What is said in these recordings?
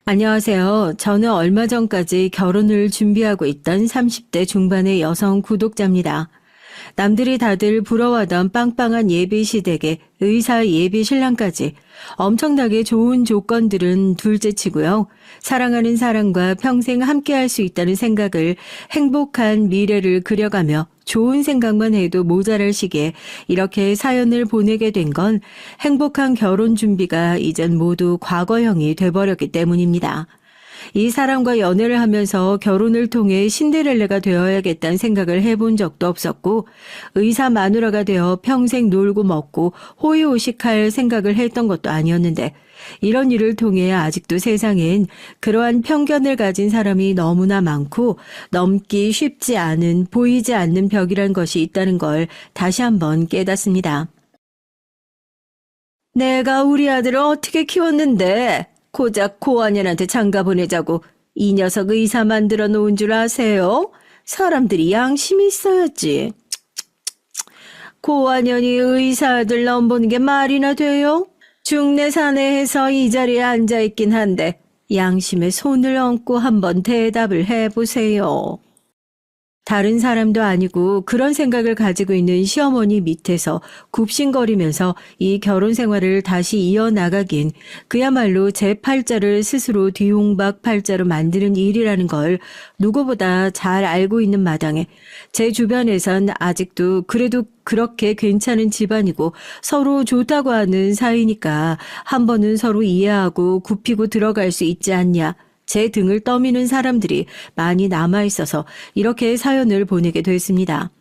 안녕하세요. 저는 얼마 전까지 결혼을 준비하고 있던 30대 중반의 여성 구독자입니다. 남들이 다들 부러워하던 빵빵한 예비 시댁에 의사 예비 신랑까지 엄청나게 좋은 조건들은 둘째치고요. 사랑하는 사람과 평생 함께할 수 있다는 생각을 행복한 미래를 그려가며 좋은 생각만 해도 모자랄 시기에 이렇게 사연을 보내게 된 건 행복한 결혼 준비가 이젠 모두 과거형이 돼버렸기 때문입니다. 이 사람과 연애를 하면서 결혼을 통해 신데렐라가 되어야겠다는 생각을 해본 적도 없었고 의사 마누라가 되어 평생 놀고 먹고 호의호식할 생각을 했던 것도 아니었는데 이런 일을 통해 아직도 세상엔 그러한 편견을 가진 사람이 너무나 많고 넘기 쉽지 않은 보이지 않는 벽이란 것이 있다는 걸 다시 한번 깨닫습니다. 내가 우리 아들을 어떻게 키웠는데 고작 고한현한테 장가 보내자고 이 녀석 의사 만들어 놓은 줄 아세요? 사람들이 양심이 있어야지. 고한현이 의사 아들 넘보는 게 말이나 돼요? 중내사내해서 이 자리에 앉아있긴 한데 양심에 손을 얹고 한번 대답을 해보세요. 다른 사람도 아니고 그런 생각을 가지고 있는 시어머니 밑에서 굽신거리면서 이 결혼 생활을 다시 이어나가긴 그야말로 제 팔자를 스스로 뒤홍박 팔자로 만드는 일이라는 걸 누구보다 잘 알고 있는 마당에 제 주변에선 아직도 그래도 그렇게 괜찮은 집안이고 서로 좋다고 하는 사이니까 한 번은 서로 이해하고 굽히고 들어갈 수 있지 않냐. 제 등을 떠미는 사람들이 많이 남아있어서 이렇게 사연을 보내게 됐습니다.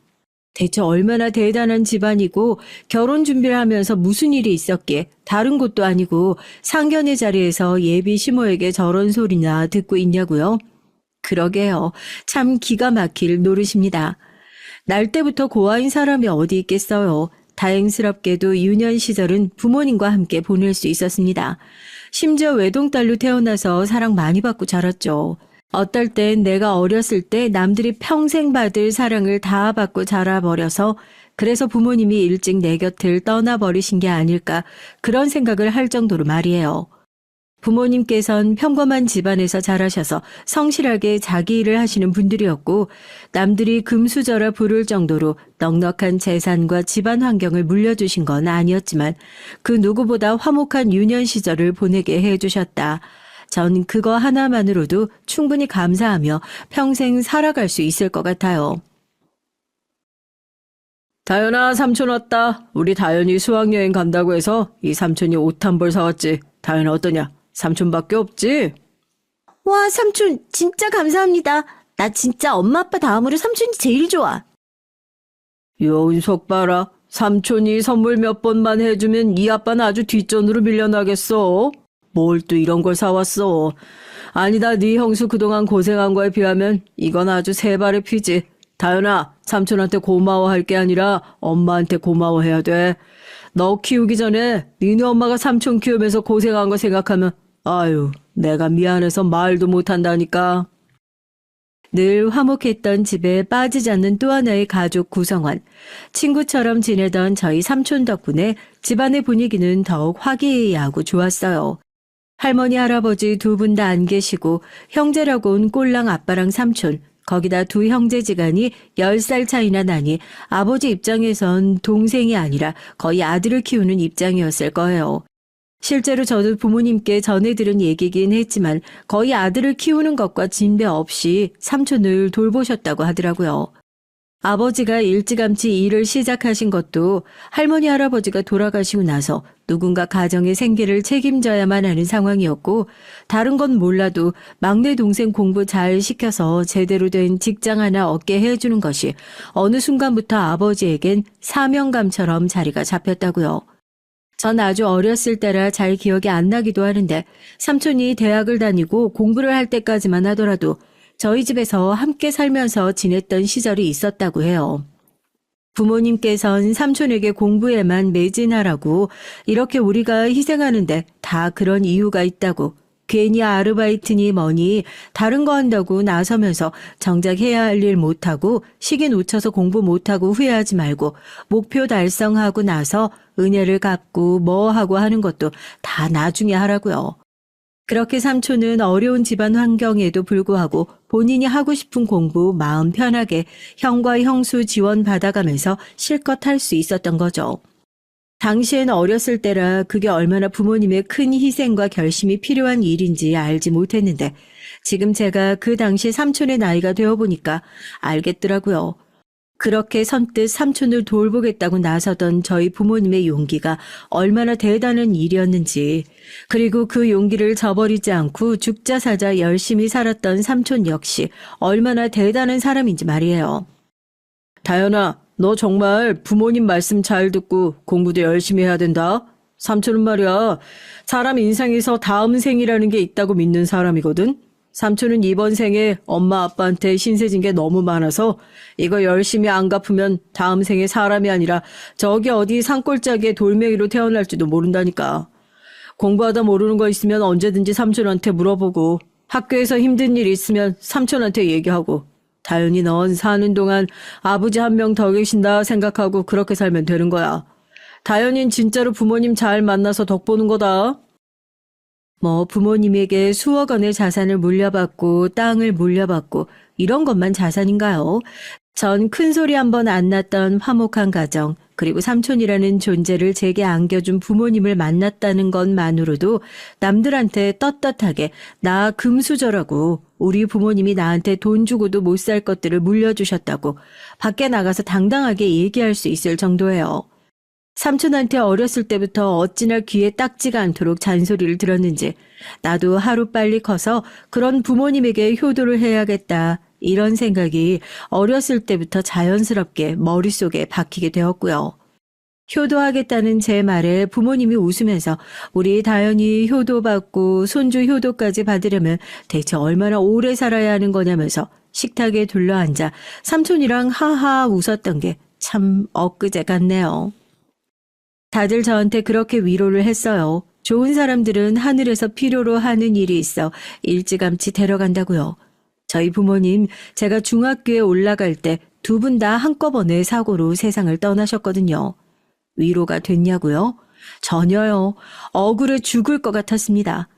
대체 얼마나 대단한 집안이고 결혼 준비를 하면서 무슨 일이 있었기에 다른 곳도 아니고 상견례 자리에서 예비 시모에게 저런 소리나 듣고 있냐고요? 그러게요. 참 기가 막힐 노릇입니다. 날 때부터 고아인 사람이 어디 있겠어요. 다행스럽게도 유년 시절은 부모님과 함께 보낼 수 있었습니다. 심지어 외동딸로 태어나서 사랑 많이 받고 자랐죠. 어떨 땐 내가 어렸을 때 남들이 평생 받을 사랑을 다 받고 자라버려서 그래서 부모님이 일찍 내 곁을 떠나버리신 게 아닐까 그런 생각을 할 정도로 말이에요. 부모님께선 평범한 집안에서 자라셔서 성실하게 자기 일을 하시는 분들이었고 남들이 금수저라 부를 정도로 넉넉한 재산과 집안 환경을 물려주신 건 아니었지만 그 누구보다 화목한 유년 시절을 보내게 해주셨다. 전 그거 하나만으로도 충분히 감사하며 평생 살아갈 수 있을 것 같아요. 다현아, 삼촌 왔다. 우리 다현이 수학여행 간다고 해서 이 삼촌이 옷 한 벌 사왔지. 다현아 어떠냐? 삼촌밖에 없지? 와, 삼촌 진짜 감사합니다. 나 진짜 엄마 아빠 다음으로 삼촌이 제일 좋아. 요은석 봐라. 삼촌이 선물 몇 번만 해주면 이 아빠는 아주 뒷전으로 밀려나겠어. 뭘 또 이런 걸 사왔어. 아니다, 네 형수 그동안 고생한 거에 비하면 이건 아주 세 발의 피지. 다현아, 삼촌한테 고마워할 게 아니라 엄마한테 고마워해야 돼. 너 키우기 전에 니네 엄마가 삼촌 키우면서 고생한 거 생각하면 아유, 내가 미안해서 말도 못한다니까. 늘 화목했던 집에 빠지지 않는 또 하나의 가족 구성원. 친구처럼 지내던 저희 삼촌 덕분에 집안의 분위기는 더욱 화기애애하고 좋았어요. 할머니, 할아버지 두 분 다 안 계시고 형제라고 온 꼴랑 아빠랑 삼촌, 거기다 두 형제지간이 10살 차이나 나니 아버지 입장에선 동생이 아니라 거의 아들을 키우는 입장이었을 거예요. 실제로 저도 부모님께 전해 들은 얘기긴 했지만 거의 아들을 키우는 것과 진배 없이 삼촌을 돌보셨다고 하더라고요. 아버지가 일찌감치 일을 시작하신 것도 할머니, 할아버지가 돌아가시고 나서 누군가 가정의 생계를 책임져야만 하는 상황이었고 다른 건 몰라도 막내 동생 공부 잘 시켜서 제대로 된 직장 하나 얻게 해주는 것이 어느 순간부터 아버지에겐 사명감처럼 자리가 잡혔다고요. 전 아주 어렸을 때라 잘 기억이 안 나기도 하는데 삼촌이 대학을 다니고 공부를 할 때까지만 하더라도 저희 집에서 함께 살면서 지냈던 시절이 있었다고 해요. 부모님께선 삼촌에게 공부에만 매진하라고 이렇게 우리가 희생하는데 다 그런 이유가 있다고 괜히 아르바이트니 뭐니 다른 거 한다고 나서면서 정작 해야 할 일 못하고 시기 놓쳐서 공부 못하고 후회하지 말고 목표 달성하고 나서 은혜를 갚고 뭐 하고 하는 것도 다 나중에 하라고요. 그렇게 삼촌은 어려운 집안 환경에도 불구하고 본인이 하고 싶은 공부 마음 편하게 형과 형수 지원 받아가면서 실컷 할 수 있었던 거죠. 당시엔 어렸을 때라 그게 얼마나 부모님의 큰 희생과 결심이 필요한 일인지 알지 못했는데 지금 제가 그 당시 삼촌의 나이가 되어보니까 알겠더라고요. 그렇게 선뜻 삼촌을 돌보겠다고 나서던 저희 부모님의 용기가 얼마나 대단한 일이었는지, 그리고 그 용기를 저버리지 않고 죽자 사자 열심히 살았던 삼촌 역시 얼마나 대단한 사람인지 말이에요. 다현아, 너 정말 부모님 말씀 잘 듣고 공부도 열심히 해야 된다. 삼촌은 말이야, 사람 인생에서 다음 생이라는 게 있다고 믿는 사람이거든. 삼촌은 이번 생에 엄마 아빠한테 신세진 게 너무 많아서 이거 열심히 안 갚으면 다음 생에 사람이 아니라 저기 어디 산골짜기에 돌멩이로 태어날지도 모른다니까. 공부하다 모르는 거 있으면 언제든지 삼촌한테 물어보고 학교에서 힘든 일 있으면 삼촌한테 얘기하고 다현이 넌 사는 동안 아버지 한 명 더 계신다 생각하고 그렇게 살면 되는 거야. 다현이는 진짜로 부모님 잘 만나서 덕 보는 거다. 부모님에게 수억 원의 자산을 물려받고 땅을 물려받고 이런 것만 자산인가요? 전 큰 소리 한 번 안 났던 화목한 가정, 그리고 삼촌이라는 존재를 제게 안겨준 부모님을 만났다는 것만으로도 남들한테 떳떳하게 나 금수저라고 우리 부모님이 나한테 돈 주고도 못 살 것들을 물려주셨다고 밖에 나가서 당당하게 얘기할 수 있을 정도예요. 삼촌한테 어렸을 때부터 어찌나 귀에 딱지가 않도록 잔소리를 들었는지 나도 하루빨리 커서 그런 부모님에게 효도를 해야겠다 이런 생각이 어렸을 때부터 자연스럽게 머릿속에 박히게 되었고요. 효도하겠다는 제 말에 부모님이 웃으면서 우리 다현이 효도받고 손주 효도까지 받으려면 대체 얼마나 오래 살아야 하는 거냐면서 식탁에 둘러앉아 삼촌이랑 하하 웃었던 게 참 엊그제 같네요. 다들 저한테 그렇게 위로를 했어요. 좋은 사람들은 하늘에서 필요로 하는 일이 있어 일찌감치 데려간다고요. 저희 부모님 제가 중학교에 올라갈 때 두 분 다 한꺼번에 사고로 세상을 떠나셨거든요. 위로가 됐냐고요? 전혀요. 억울해 죽을 것 같았습니다.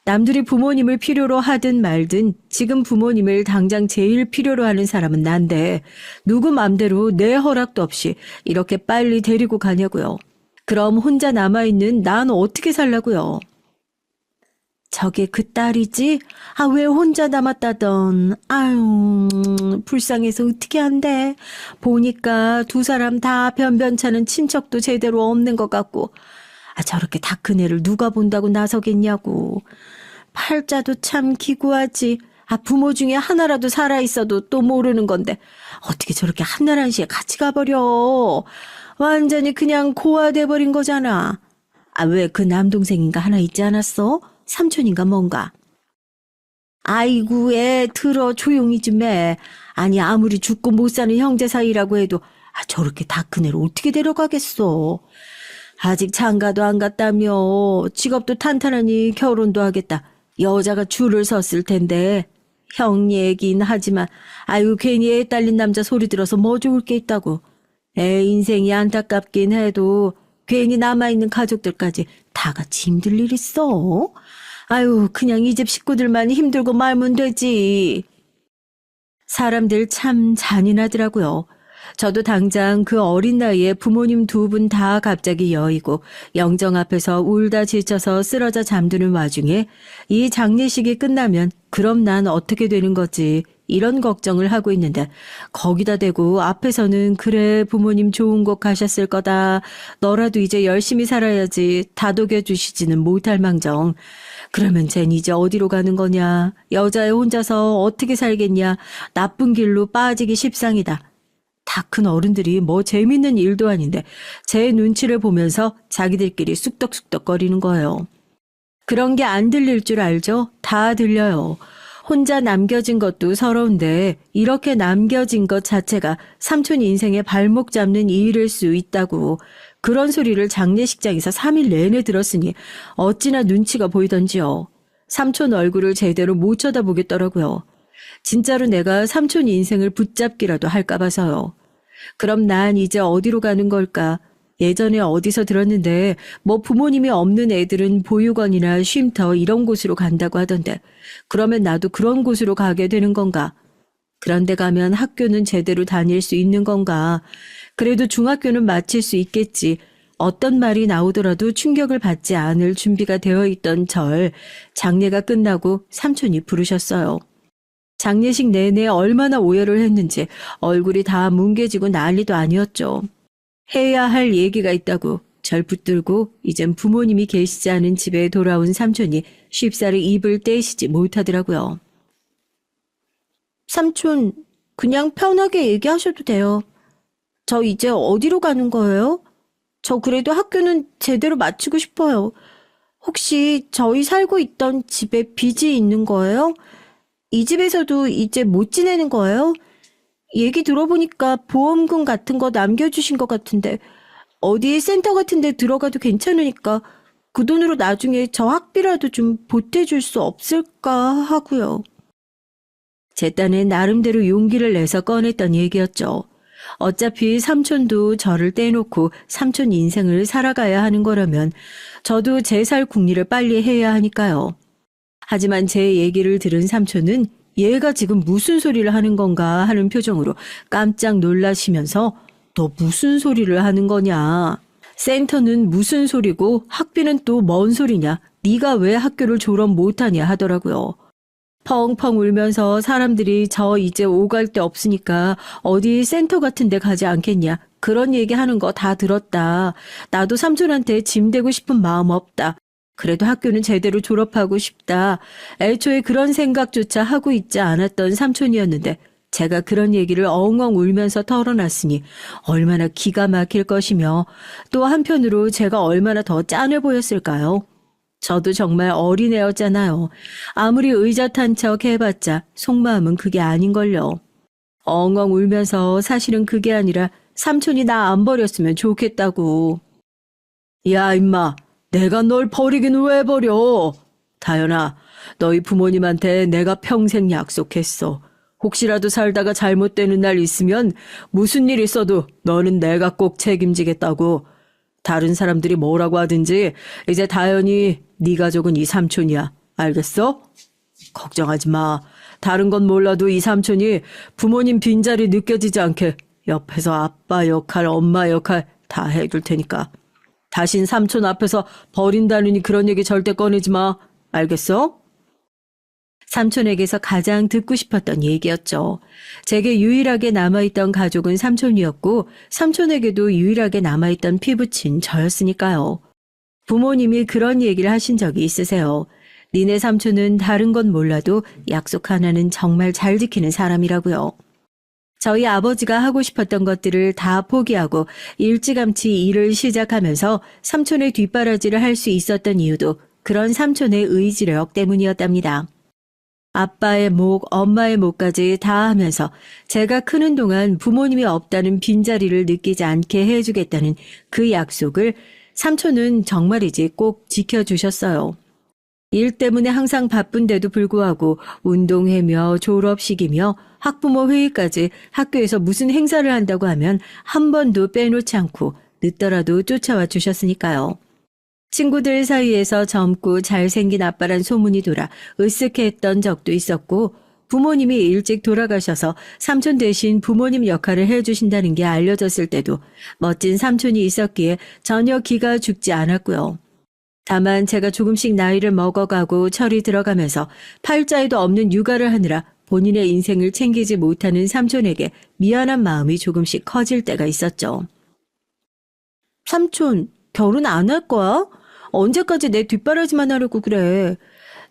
남들이 부모님을 필요로 하든 말든 지금 부모님을 당장 제일 필요로 하는 사람은 난데 누구 맘대로 내 허락도 없이 이렇게 빨리 데리고 가냐고요. 그럼 혼자 남아있는 난 어떻게 살라고요? 저게 그 딸이지? 왜 혼자 남았다던. 아유, 불쌍해서 어떻게 한대. 보니까 두 사람 다 변변찮은 친척도 제대로 없는 것 같고. 저렇게 다 큰 애를 누가 본다고 나서겠냐고. 팔자도 참 기구하지. 부모 중에 하나라도 살아있어도 또 모르는 건데 어떻게 저렇게 한나라한시에 같이 가버려. 완전히 그냥 고아돼버린 거잖아. 왜 그 남동생인가 하나 있지 않았어? 삼촌인가 뭔가. 아이고 애 들어 조용히 좀 해. 아니 아무리 죽고 못 사는 형제 사이라고 해도 저렇게 다 큰 애를 어떻게 데려가겠어. 아직 장가도 안 갔다며. 직업도 탄탄하니 결혼도 하겠다. 여자가 줄을 섰을 텐데. 형 얘긴 하지만 괜히 애 딸린 남자 소리 들어서 뭐 좋을 게 있다고. 애 인생이 안타깝긴 해도 괜히 남아있는 가족들까지 다 같이 힘들 일 있어? 그냥 이 집 식구들만 힘들고 말면 되지. 사람들 참 잔인하더라고요. 저도 당장 그 어린 나이에 부모님 두 분 다 갑자기 여의고 영정 앞에서 울다 지쳐서 쓰러져 잠드는 와중에 이 장례식이 끝나면 그럼 난 어떻게 되는 거지 이런 걱정을 하고 있는데 거기다 대고 앞에서는 그래 부모님 좋은 곳 가셨을 거다. 너라도 이제 열심히 살아야지 다독여 주시지는 못할 망정. 그러면 쟨 이제 어디로 가는 거냐. 여자애 혼자서 어떻게 살겠냐. 나쁜 길로 빠지기 십상이다. 다 큰 어른들이 뭐 재밌는 일도 아닌데 제 눈치를 보면서 자기들끼리 쑥덕쑥덕거리는 거예요. 그런 게 안 들릴 줄 알죠? 다 들려요. 혼자 남겨진 것도 서러운데 이렇게 남겨진 것 자체가 삼촌 인생의 발목 잡는 일일 수 있다고 그런 소리를 장례식장에서 3일 내내 들었으니 어찌나 눈치가 보이던지요. 삼촌 얼굴을 제대로 못 쳐다보겠더라고요. 진짜로 내가 삼촌 인생을 붙잡기라도 할까 봐서요. 그럼 난 이제 어디로 가는 걸까? 예전에 어디서 들었는데 뭐 부모님이 없는 애들은 보육원이나 쉼터 이런 곳으로 간다고 하던데 그러면 나도 그런 곳으로 가게 되는 건가? 그런데 가면 학교는 제대로 다닐 수 있는 건가? 그래도 중학교는 마칠 수 있겠지. 어떤 말이 나오더라도 충격을 받지 않을 준비가 되어 있던 절, 장례가 끝나고 삼촌이 부르셨어요. 장례식 내내 얼마나 오열을 했는지 얼굴이 다 뭉개지고 난리도 아니었죠. 해야 할 얘기가 있다고 절 붙들고 이젠 부모님이 계시지 않은 집에 돌아온 삼촌이 쉽사리 입을 떼시지 못하더라고요. 삼촌, 그냥 편하게 얘기하셔도 돼요. 저 이제 어디로 가는 거예요? 저 그래도 학교는 제대로 마치고 싶어요. 혹시 저희 살고 있던 집에 빚이 있는 거예요? 이 집에서도 이제 못 지내는 거예요? 얘기 들어보니까 보험금 같은 거 남겨주신 것 같은데 어디 센터 같은 데 들어가도 괜찮으니까 그 돈으로 나중에 저 학비라도 좀 보태줄 수 없을까 하고요. 제 딴엔 나름대로 용기를 내서 꺼냈던 얘기였죠. 어차피 삼촌도 저를 떼놓고 삼촌 인생을 살아가야 하는 거라면 저도 제 살 궁리를 빨리 해야 하니까요. 하지만 제 얘기를 들은 삼촌은 얘가 지금 무슨 소리를 하는 건가 하는 표정으로 깜짝 놀라시면서 너 무슨 소리를 하는 거냐. 센터는 무슨 소리고 학비는 또 뭔 소리냐. 네가 왜 학교를 졸업 못하냐 하더라고요. 펑펑 울면서 사람들이 저 이제 오갈 데 없으니까 어디 센터 같은 데 가지 않겠냐. 그런 얘기하는 거 다 들었다. 나도 삼촌한테 짐 되고 싶은 마음 없다. 그래도 학교는 제대로 졸업하고 싶다. 애초에 그런 생각조차 하고 있지 않았던 삼촌이었는데 제가 그런 얘기를 엉엉 울면서 털어놨으니 얼마나 기가 막힐 것이며 또 한편으로 제가 얼마나 더 짠해 보였을까요? 저도 정말 어린애였잖아요. 아무리 의젓한 척 해봤자 속마음은 그게 아닌걸요. 엉엉 울면서 사실은 그게 아니라 삼촌이 나 안 버렸으면 좋겠다고. 야 임마, 내가 널 버리긴 왜 버려? 다현아, 너희 부모님한테 내가 평생 약속했어. 혹시라도 살다가 잘못되는 날 있으면 무슨 일 있어도 너는 내가 꼭 책임지겠다고. 다른 사람들이 뭐라고 하든지 이제 다현이 네 가족은 이 삼촌이야. 알겠어? 걱정하지 마. 다른 건 몰라도 이 삼촌이 부모님 빈자리 느껴지지 않게 옆에서 아빠 역할, 엄마 역할 다 해줄 테니까. 다신 삼촌 앞에서 버린다느니 그런 얘기 절대 꺼내지 마. 알겠어? 삼촌에게서 가장 듣고 싶었던 얘기였죠. 제게 유일하게 남아있던 가족은 삼촌이었고 삼촌에게도 유일하게 남아있던 피부친 저였으니까요. 부모님이 그런 얘기를 하신 적이 있으세요. 니네 삼촌은 다른 건 몰라도 약속 하나는 정말 잘 지키는 사람이라고요. 저희 아버지가 하고 싶었던 것들을 다 포기하고 일찌감치 일을 시작하면서 삼촌의 뒷바라지를 할 수 있었던 이유도 그런 삼촌의 의지력 때문이었답니다. 아빠의 목, 엄마의 목까지 다 하면서 제가 크는 동안 부모님이 없다는 빈자리를 느끼지 않게 해주겠다는 그 약속을 삼촌은 정말이지 꼭 지켜주셨어요. 일 때문에 항상 바쁜데도 불구하고 운동회며 졸업식이며 학부모 회의까지 학교에서 무슨 행사를 한다고 하면 한 번도 빼놓지 않고 늦더라도 쫓아와 주셨으니까요. 친구들 사이에서 젊고 잘생긴 아빠란 소문이 돌아 으쓱했던 적도 있었고 부모님이 일찍 돌아가셔서 삼촌 대신 부모님 역할을 해주신다는 게 알려졌을 때도 멋진 삼촌이 있었기에 전혀 기가 죽지 않았고요. 다만 제가 조금씩 나이를 먹어가고 철이 들어가면서 팔자에도 없는 육아를 하느라 본인의 인생을 챙기지 못하는 삼촌에게 미안한 마음이 조금씩 커질 때가 있었죠. 삼촌, 결혼 안 할 거야? 언제까지 내 뒷바라지만 하려고 그래.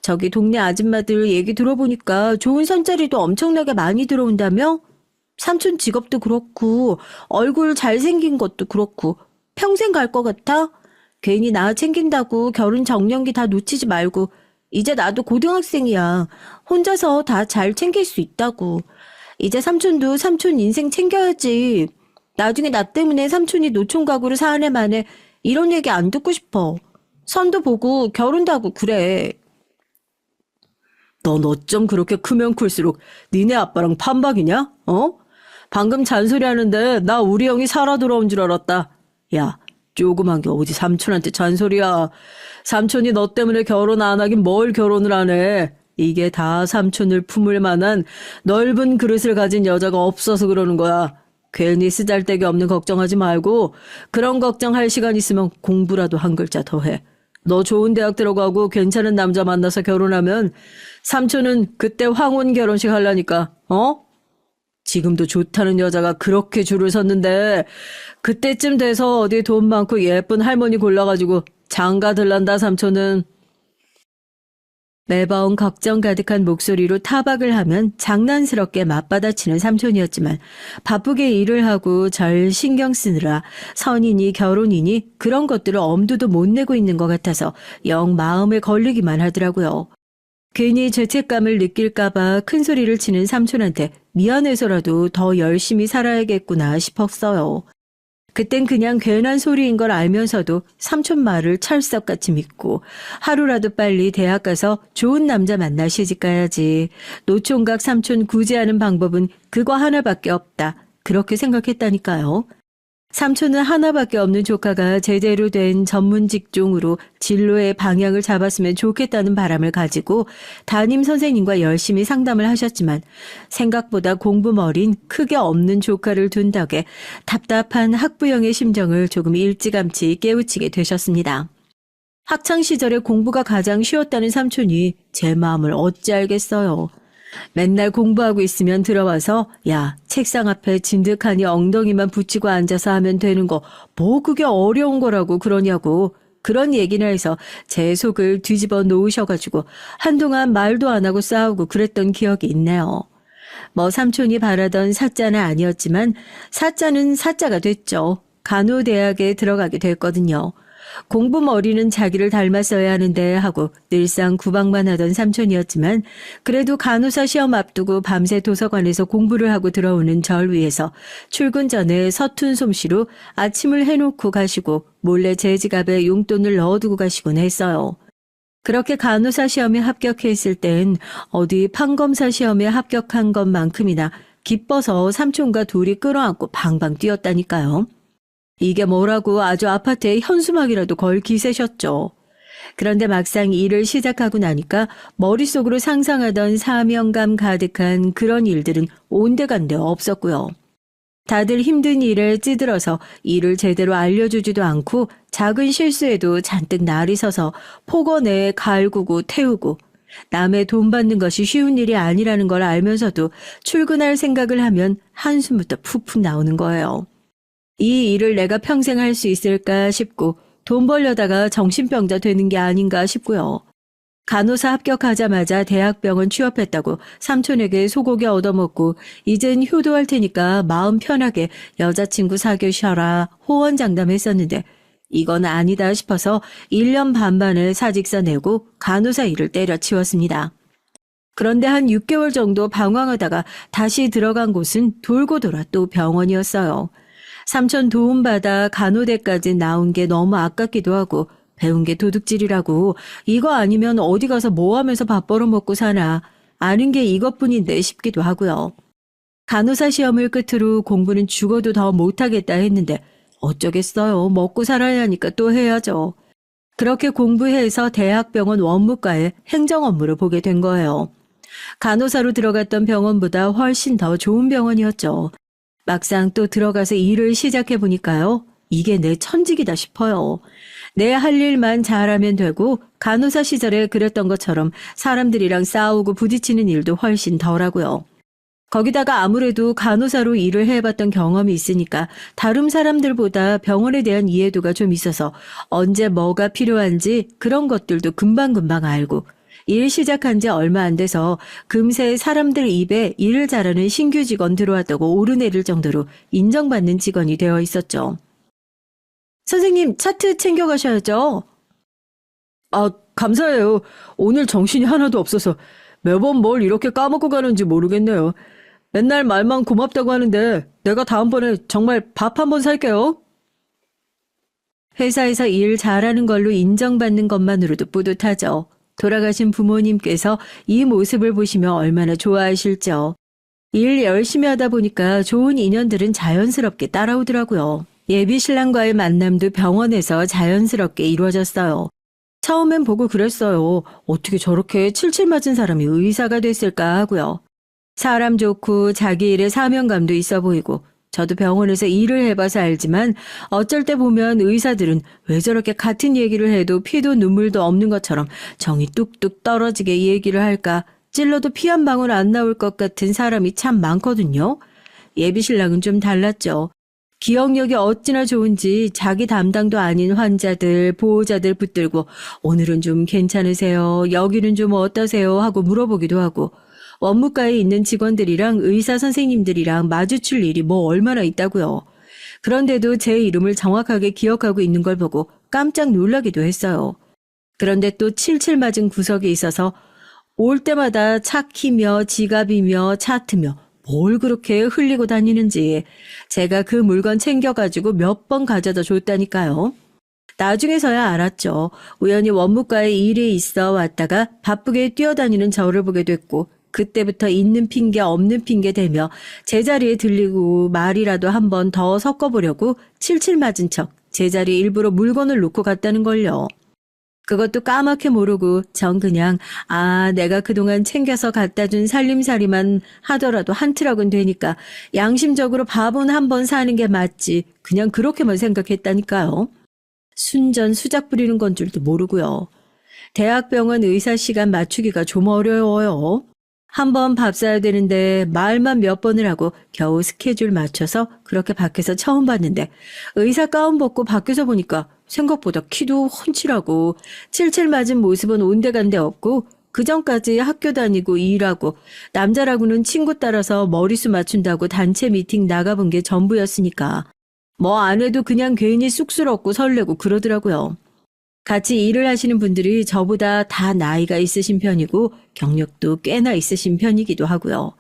저기 동네 아줌마들 얘기 들어보니까 좋은 선자리도 엄청나게 많이 들어온다며? 삼촌 직업도 그렇고 얼굴 잘생긴 것도 그렇고 평생 갈 것 같아? 괜히 나 챙긴다고 결혼 정년기 다 놓치지 말고 이제 나도 고등학생이야. 혼자서 다 잘 챙길 수 있다고. 이제 삼촌도 삼촌 인생 챙겨야지. 나중에 나 때문에 삼촌이 노총각으로 사는 애 만에 이런 얘기 안 듣고 싶어. 선도 보고 결혼도 하고 그래. 넌 어쩜 그렇게 크면 클수록 니네 아빠랑 판박이냐? 어? 방금 잔소리 하는데 나 우리 형이 살아 돌아온 줄 알았다. 야, 조그만 게 어디 삼촌한테 잔소리야. 삼촌이 너 때문에 결혼 안 하긴 뭘 결혼을 안 해. 이게 다 삼촌을 품을 만한 넓은 그릇을 가진 여자가 없어서 그러는 거야. 괜히 쓰잘데기 없는 걱정하지 말고 그런 걱정할 시간 있으면 공부라도 한 글자 더 해. 너 좋은 대학 들어가고 괜찮은 남자 만나서 결혼하면 삼촌은 그때 황혼 결혼식 하려니까, 어? 지금도 좋다는 여자가 그렇게 줄을 섰는데 그때쯤 돼서 어디 돈 많고 예쁜 할머니 골라가지고 장가 들란다 삼촌은. 매번 걱정 가득한 목소리로 타박을 하면 장난스럽게 맞받아치는 삼촌이었지만 바쁘게 일을 하고 절 신경 쓰느라 선이니 결혼이니 그런 것들을 엄두도 못 내고 있는 것 같아서 영 마음에 걸리기만 하더라고요. 괜히 죄책감을 느낄까봐 큰 소리를 치는 삼촌한테 미안해서라도 더 열심히 살아야겠구나 싶었어요. 그땐 그냥 괜한 소리인 걸 알면서도 삼촌 말을 찰떡같이 믿고 하루라도 빨리 대학 가서 좋은 남자 만나 시집가야지. 노총각 삼촌 구제하는 방법은 그거 하나밖에 없다. 그렇게 생각했다니까요. 삼촌은 하나밖에 없는 조카가 제대로 된 전문 직종으로 진로의 방향을 잡았으면 좋겠다는 바람을 가지고 담임 선생님과 열심히 상담을 하셨지만 생각보다 공부머린 크게 없는 조카를 둔 덕에 답답한 학부형의 심정을 조금 일찌감치 깨우치게 되셨습니다. 학창시절에 공부가 가장 쉬웠다는 삼촌이 제 마음을 어찌 알겠어요. 맨날 공부하고 있으면 들어와서 야, 책상 앞에 진득하니 엉덩이만 붙이고 앉아서 하면 되는 거 뭐 그게 어려운 거라고 그러냐고 그런 얘기나 해서 제 속을 뒤집어 놓으셔가지고 한동안 말도 안 하고 싸우고 그랬던 기억이 있네요. 뭐 삼촌이 바라던 사자는 아니었지만 사자는 사자가 됐죠. 간호대학에 들어가게 됐거든요. 공부머리는 자기를 닮았어야 하는데 하고 늘상 구박만 하던 삼촌이었지만 그래도 간호사 시험 앞두고 밤새 도서관에서 공부를 하고 들어오는 절 위해서 출근 전에 서툰 솜씨로 아침을 해놓고 가시고 몰래 제 지갑에 용돈을 넣어두고 가시곤 했어요. 그렇게 간호사 시험에 합격했을 땐 어디 판검사 시험에 합격한 것만큼이나 기뻐서 삼촌과 둘이 끌어안고 방방 뛰었다니까요. 이게 뭐라고 아주 아파트에 현수막이라도 걸 기세셨죠. 그런데 막상 일을 시작하고 나니까 머릿속으로 상상하던 사명감 가득한 그런 일들은 온데간데 없었고요. 다들 힘든 일에 찌들어서 일을 제대로 알려주지도 않고 작은 실수에도 잔뜩 날이 서서 폭언 내에 갈구고 태우고 남의 돈 받는 것이 쉬운 일이 아니라는 걸 알면서도 출근할 생각을 하면 한숨부터 푹푹 나오는 거예요. 이 일을 내가 평생 할 수 있을까 싶고 돈 벌려다가 정신병자 되는 게 아닌가 싶고요. 간호사 합격하자마자 대학병원 취업했다고 삼촌에게 소고기 얻어먹고 이젠 효도할 테니까 마음 편하게 여자친구 사귀셔라 호언장담했었는데 이건 아니다 싶어서 1년 반 만에 사직서 내고 간호사 일을 때려치웠습니다. 그런데 한 6개월 정도 방황하다가 다시 들어간 곳은 돌고 돌아 또 병원이었어요. 삼촌 도움받아 간호대까지 나온 게 너무 아깝기도 하고 배운 게 도둑질이라고 이거 아니면 어디 가서 뭐 하면서 밥 벌어먹고 사나 아는 게 이것뿐인데 싶기도 하고요. 간호사 시험을 끝으로 공부는 죽어도 더 못하겠다 했는데 어쩌겠어요. 먹고 살아야 하니까 또 해야죠. 그렇게 공부해서 대학병원 원무과에 행정 업무를 보게 된 거예요. 간호사로 들어갔던 병원보다 훨씬 더 좋은 병원이었죠. 막상 또 들어가서 일을 시작해 보니까요. 이게 내 천직이다 싶어요. 내 할 일만 잘하면 되고 간호사 시절에 그랬던 것처럼 사람들이랑 싸우고 부딪히는 일도 훨씬 덜하고요. 거기다가 아무래도 간호사로 일을 해봤던 경험이 있으니까 다른 사람들보다 병원에 대한 이해도가 좀 있어서 언제 뭐가 필요한지 그런 것들도 금방금방 알고 일 시작한 지 얼마 안 돼서 금세 사람들 입에 일을 잘하는 신규 직원 들어왔다고 오르내릴 정도로 인정받는 직원이 되어 있었죠. 선생님, 차트 챙겨가셔야죠. 아, 감사해요. 오늘 정신이 하나도 없어서 매번 뭘 이렇게 까먹고 가는지 모르겠네요. 맨날 말만 고맙다고 하는데 내가 다음번에 정말 밥 한번 살게요. 회사에서 일 잘하는 걸로 인정받는 것만으로도 뿌듯하죠. 돌아가신 부모님께서 이 모습을 보시며 얼마나 좋아하실죠. 일 열심히 하다 보니까 좋은 인연들은 자연스럽게 따라오더라고요. 예비 신랑과의 만남도 병원에서 자연스럽게 이루어졌어요. 처음엔 보고 그랬어요. 어떻게 저렇게 칠칠 맞은 사람이 의사가 됐을까 하고요. 사람 좋고 자기 일에 사명감도 있어 보이고 저도 병원에서 일을 해봐서 알지만 어쩔 때 보면 의사들은 왜 저렇게 같은 얘기를 해도 피도 눈물도 없는 것처럼 정이 뚝뚝 떨어지게 얘기를 할까 찔러도 피 한 방울 안 나올 것 같은 사람이 참 많거든요. 예비 신랑은 좀 달랐죠. 기억력이 어찌나 좋은지 자기 담당도 아닌 환자들, 보호자들 붙들고 오늘은 좀 괜찮으세요? 여기는 좀 어떠세요? 하고 물어보기도 하고 원무과에 있는 직원들이랑 의사 선생님들이랑 마주칠 일이 뭐 얼마나 있다고요. 그런데도 제 이름을 정확하게 기억하고 있는 걸 보고 깜짝 놀라기도 했어요. 그런데 또 칠칠 맞은 구석이 있어서 올 때마다 차 키며 지갑이며 차트며 뭘 그렇게 흘리고 다니는지 제가 그 물건 챙겨가지고 몇 번 가져다 줬다니까요. 나중에서야 알았죠. 우연히 원무과에 일이 있어 왔다가 바쁘게 뛰어다니는 저를 보게 됐고 그때부터 있는 핑계 없는 핑계 대며 제자리에 들리고 말이라도 한 번 더 섞어보려고 칠칠 맞은 척 제자리에 일부러 물건을 놓고 갔다는 걸요. 그것도 까맣게 모르고 전 그냥 내가 그동안 챙겨서 갖다 준 살림살이만 하더라도 한 트럭은 되니까 양심적으로 밥은 한 번 사는 게 맞지 그냥 그렇게만 생각했다니까요. 순전 수작 부리는 건 줄도 모르고요. 대학병원 의사 시간 맞추기가 좀 어려워요. 한 번 밥 사야 되는데 말만 몇 번을 하고 겨우 스케줄 맞춰서 그렇게 밖에서 처음 봤는데 의사 가운 벗고 밖에서 보니까 생각보다 키도 훤칠하고 칠칠 맞은 모습은 온데간데 없고 그전까지 학교 다니고 일하고 남자라고는 친구 따라서 머리수 맞춘다고 단체 미팅 나가본 게 전부였으니까 뭐 안 해도 그냥 괜히 쑥스럽고 설레고 그러더라고요. 같이 일을 하시는 분들이 저보다 다 나이가 있으신 편이고 경력도 꽤나 있으신 편이기도 하고요.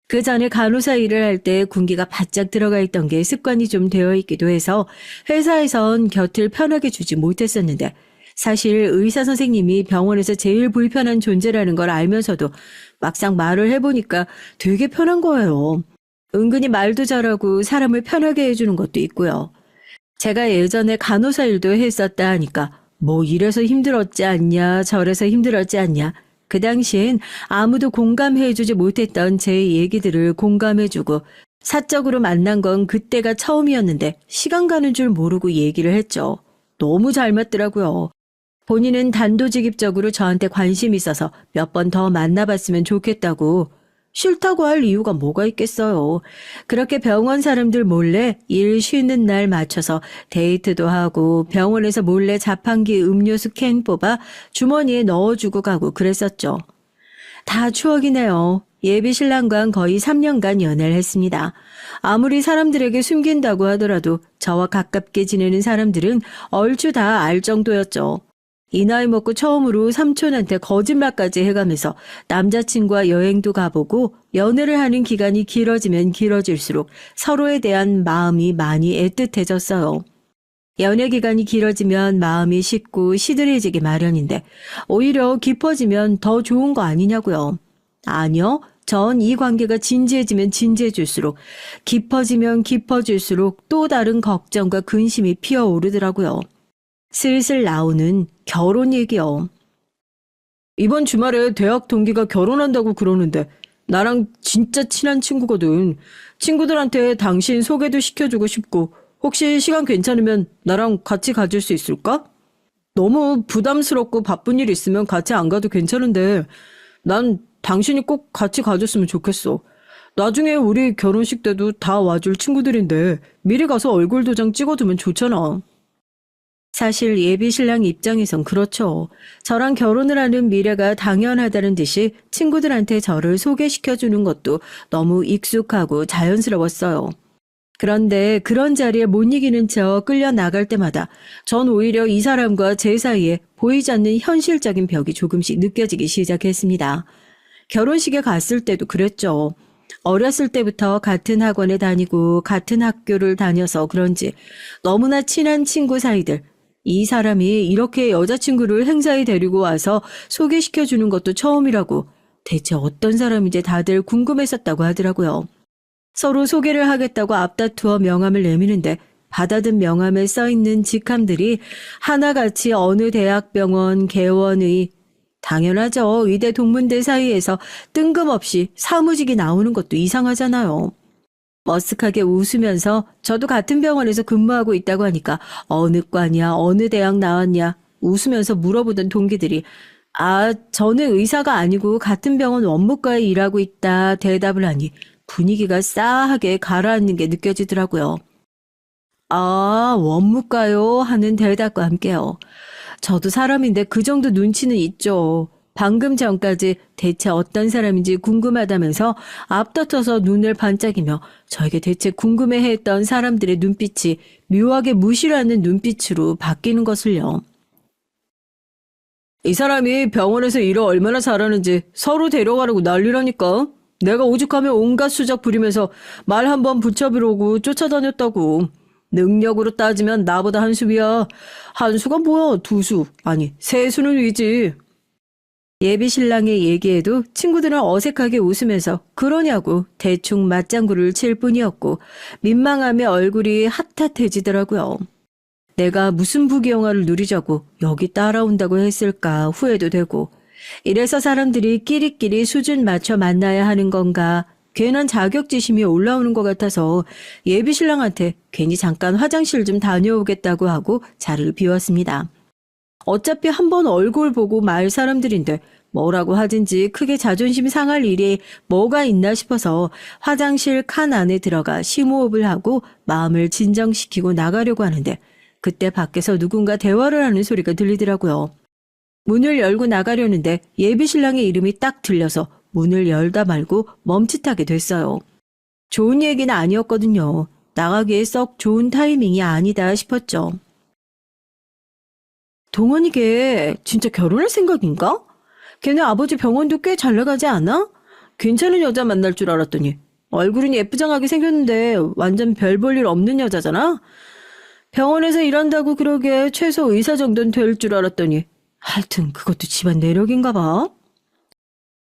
그 전에 간호사 일을 할 때 군기가 바짝 들어가 있던 게 습관이 좀 되어 있기도 해서 회사에선 곁을 편하게 주지 못했었는데 사실 의사 선생님이 병원에서 제일 불편한 존재라는 걸 알면서도 막상 말을 해보니까 되게 편한 거예요. 은근히 말도 잘하고 사람을 편하게 해주는 것도 있고요. 제가 예전에 간호사 일도 했었다 하니까 뭐 이래서 힘들었지 않냐 저래서 힘들었지 않냐 그 당시엔 아무도 공감해주지 못했던 제 얘기들을 공감해주고 사적으로 만난 건 그때가 처음이었는데 시간 가는 줄 모르고 얘기를 했죠. 너무 잘 맞더라고요. 본인은 단도직입적으로 저한테 관심 있어서 몇 번 더 만나봤으면 좋겠다고. 싫다고 할 이유가 뭐가 있겠어요. 그렇게 병원 사람들 몰래 일 쉬는 날 맞춰서 데이트도 하고 병원에서 몰래 자판기 음료수 캔 뽑아 주머니에 넣어주고 가고 그랬었죠. 다 추억이네요. 예비 신랑과는 거의 3년간 연애를 했습니다. 아무리 사람들에게 숨긴다고 하더라도 저와 가깝게 지내는 사람들은 얼추 다 알 정도였죠. 이 나이 먹고 처음으로 삼촌한테 거짓말까지 해가면서 남자친구와 여행도 가보고 연애를 하는 기간이 길어지면 길어질수록 서로에 대한 마음이 많이 애틋해졌어요. 연애 기간이 길어지면 마음이 식고 시들해지기 마련인데 오히려 깊어지면 더 좋은 거 아니냐고요. 아니요. 전 이 관계가 진지해지면 진지해질수록 깊어지면 깊어질수록 또 다른 걱정과 근심이 피어오르더라고요. 슬슬 나오는 결혼 얘기요. 이번 주말에 대학 동기가 결혼한다고 그러는데 나랑 진짜 친한 친구거든. 친구들한테 당신 소개도 시켜주고 싶고 혹시 시간 괜찮으면 나랑 같이 가줄 수 있을까? 너무 부담스럽고 바쁜 일 있으면 같이 안 가도 괜찮은데 난 당신이 꼭 같이 가줬으면 좋겠어. 나중에 우리 결혼식 때도 다 와줄 친구들인데 미리 가서 얼굴 도장 찍어두면 좋잖아. 사실 예비 신랑 입장에선 그렇죠. 저랑 결혼을 하는 미래가 당연하다는 듯이 친구들한테 저를 소개시켜주는 것도 너무 익숙하고 자연스러웠어요. 그런데 그런 자리에 못 이기는 척 끌려 나갈 때마다 전 오히려 이 사람과 제 사이에 보이지 않는 현실적인 벽이 조금씩 느껴지기 시작했습니다. 결혼식에 갔을 때도 그랬죠. 어렸을 때부터 같은 학원에 다니고 같은 학교를 다녀서 그런지 너무나 친한 친구 사이들, 이 사람이 이렇게 여자친구를 행사에 데리고 와서 소개시켜주는 것도 처음이라고 대체 어떤 사람인지 다들 궁금했었다고 하더라고요. 서로 소개를 하겠다고 앞다투어 명함을 내미는데 받아든 명함에 써있는 직함들이 하나같이 어느 대학병원, 개원의, 당연하죠. 의대 동문대 사이에서 뜬금없이 사무직이 나오는 것도 이상하잖아요. 머쓱하게 웃으면서 저도 같은 병원에서 근무하고 있다고 하니까 어느 과냐, 어느 대학 나왔냐 웃으면서 물어보던 동기들이 저는 의사가 아니고 같은 병원 원무과에 일하고 있다 대답을 하니 분위기가 싸하게 가라앉는 게 느껴지더라고요. 원무과요 하는 대답과 함께요. 저도 사람인데 그 정도 눈치는 있죠. 방금 전까지 대체 어떤 사람인지 궁금하다면서 앞다퉈서 눈을 반짝이며 저에게 대체 궁금해했던 사람들의 눈빛이 묘하게 무시라는 눈빛으로 바뀌는 것을요. 이 사람이 병원에서 일을 얼마나 잘하는지 서로 데려가려고 난리라니까. 내가 오죽하면 온갖 수작 부리면서 말 한번 붙여보려고 쫓아다녔다고. 능력으로 따지면 나보다 한 수 위야. 한 수가 뭐야, 두 수. 아니, 세 수는 위지. 예비 신랑의 얘기에도 친구들은 어색하게 웃으면서 그러냐고 대충 맞장구를 칠 뿐이었고 민망함에 얼굴이 핫핫해지더라고요. 내가 무슨 부귀영화를 누리자고 여기 따라온다고 했을까 후회도 되고 이래서 사람들이 끼리끼리 수준 맞춰 만나야 하는 건가 괜한 자격지심이 올라오는 것 같아서 예비 신랑한테 괜히 잠깐 화장실 좀 다녀오겠다고 하고 자리를 비웠습니다. 어차피 한번 얼굴 보고 말 사람들인데 뭐라고 하든지 크게 자존심 상할 일이 뭐가 있나 싶어서 화장실 칸 안에 들어가 심호흡을 하고 마음을 진정시키고 나가려고 하는데 그때 밖에서 누군가 대화를 하는 소리가 들리더라고요. 문을 열고 나가려는데 예비 신랑의 이름이 딱 들려서 문을 열다 말고 멈칫하게 됐어요. 좋은 얘기는 아니었거든요. 나가기에 썩 좋은 타이밍이 아니다 싶었죠. 동원이 걔 진짜 결혼할 생각인가? 걔네 아버지 병원도 꽤 잘 나가지 않아? 괜찮은 여자 만날 줄 알았더니 얼굴은 예쁘장하게 생겼는데 완전 별 볼 일 없는 여자잖아? 병원에서 일한다고 그러게 최소 의사 정도는 될 줄 알았더니 하여튼 그것도 집안 내력인가 봐.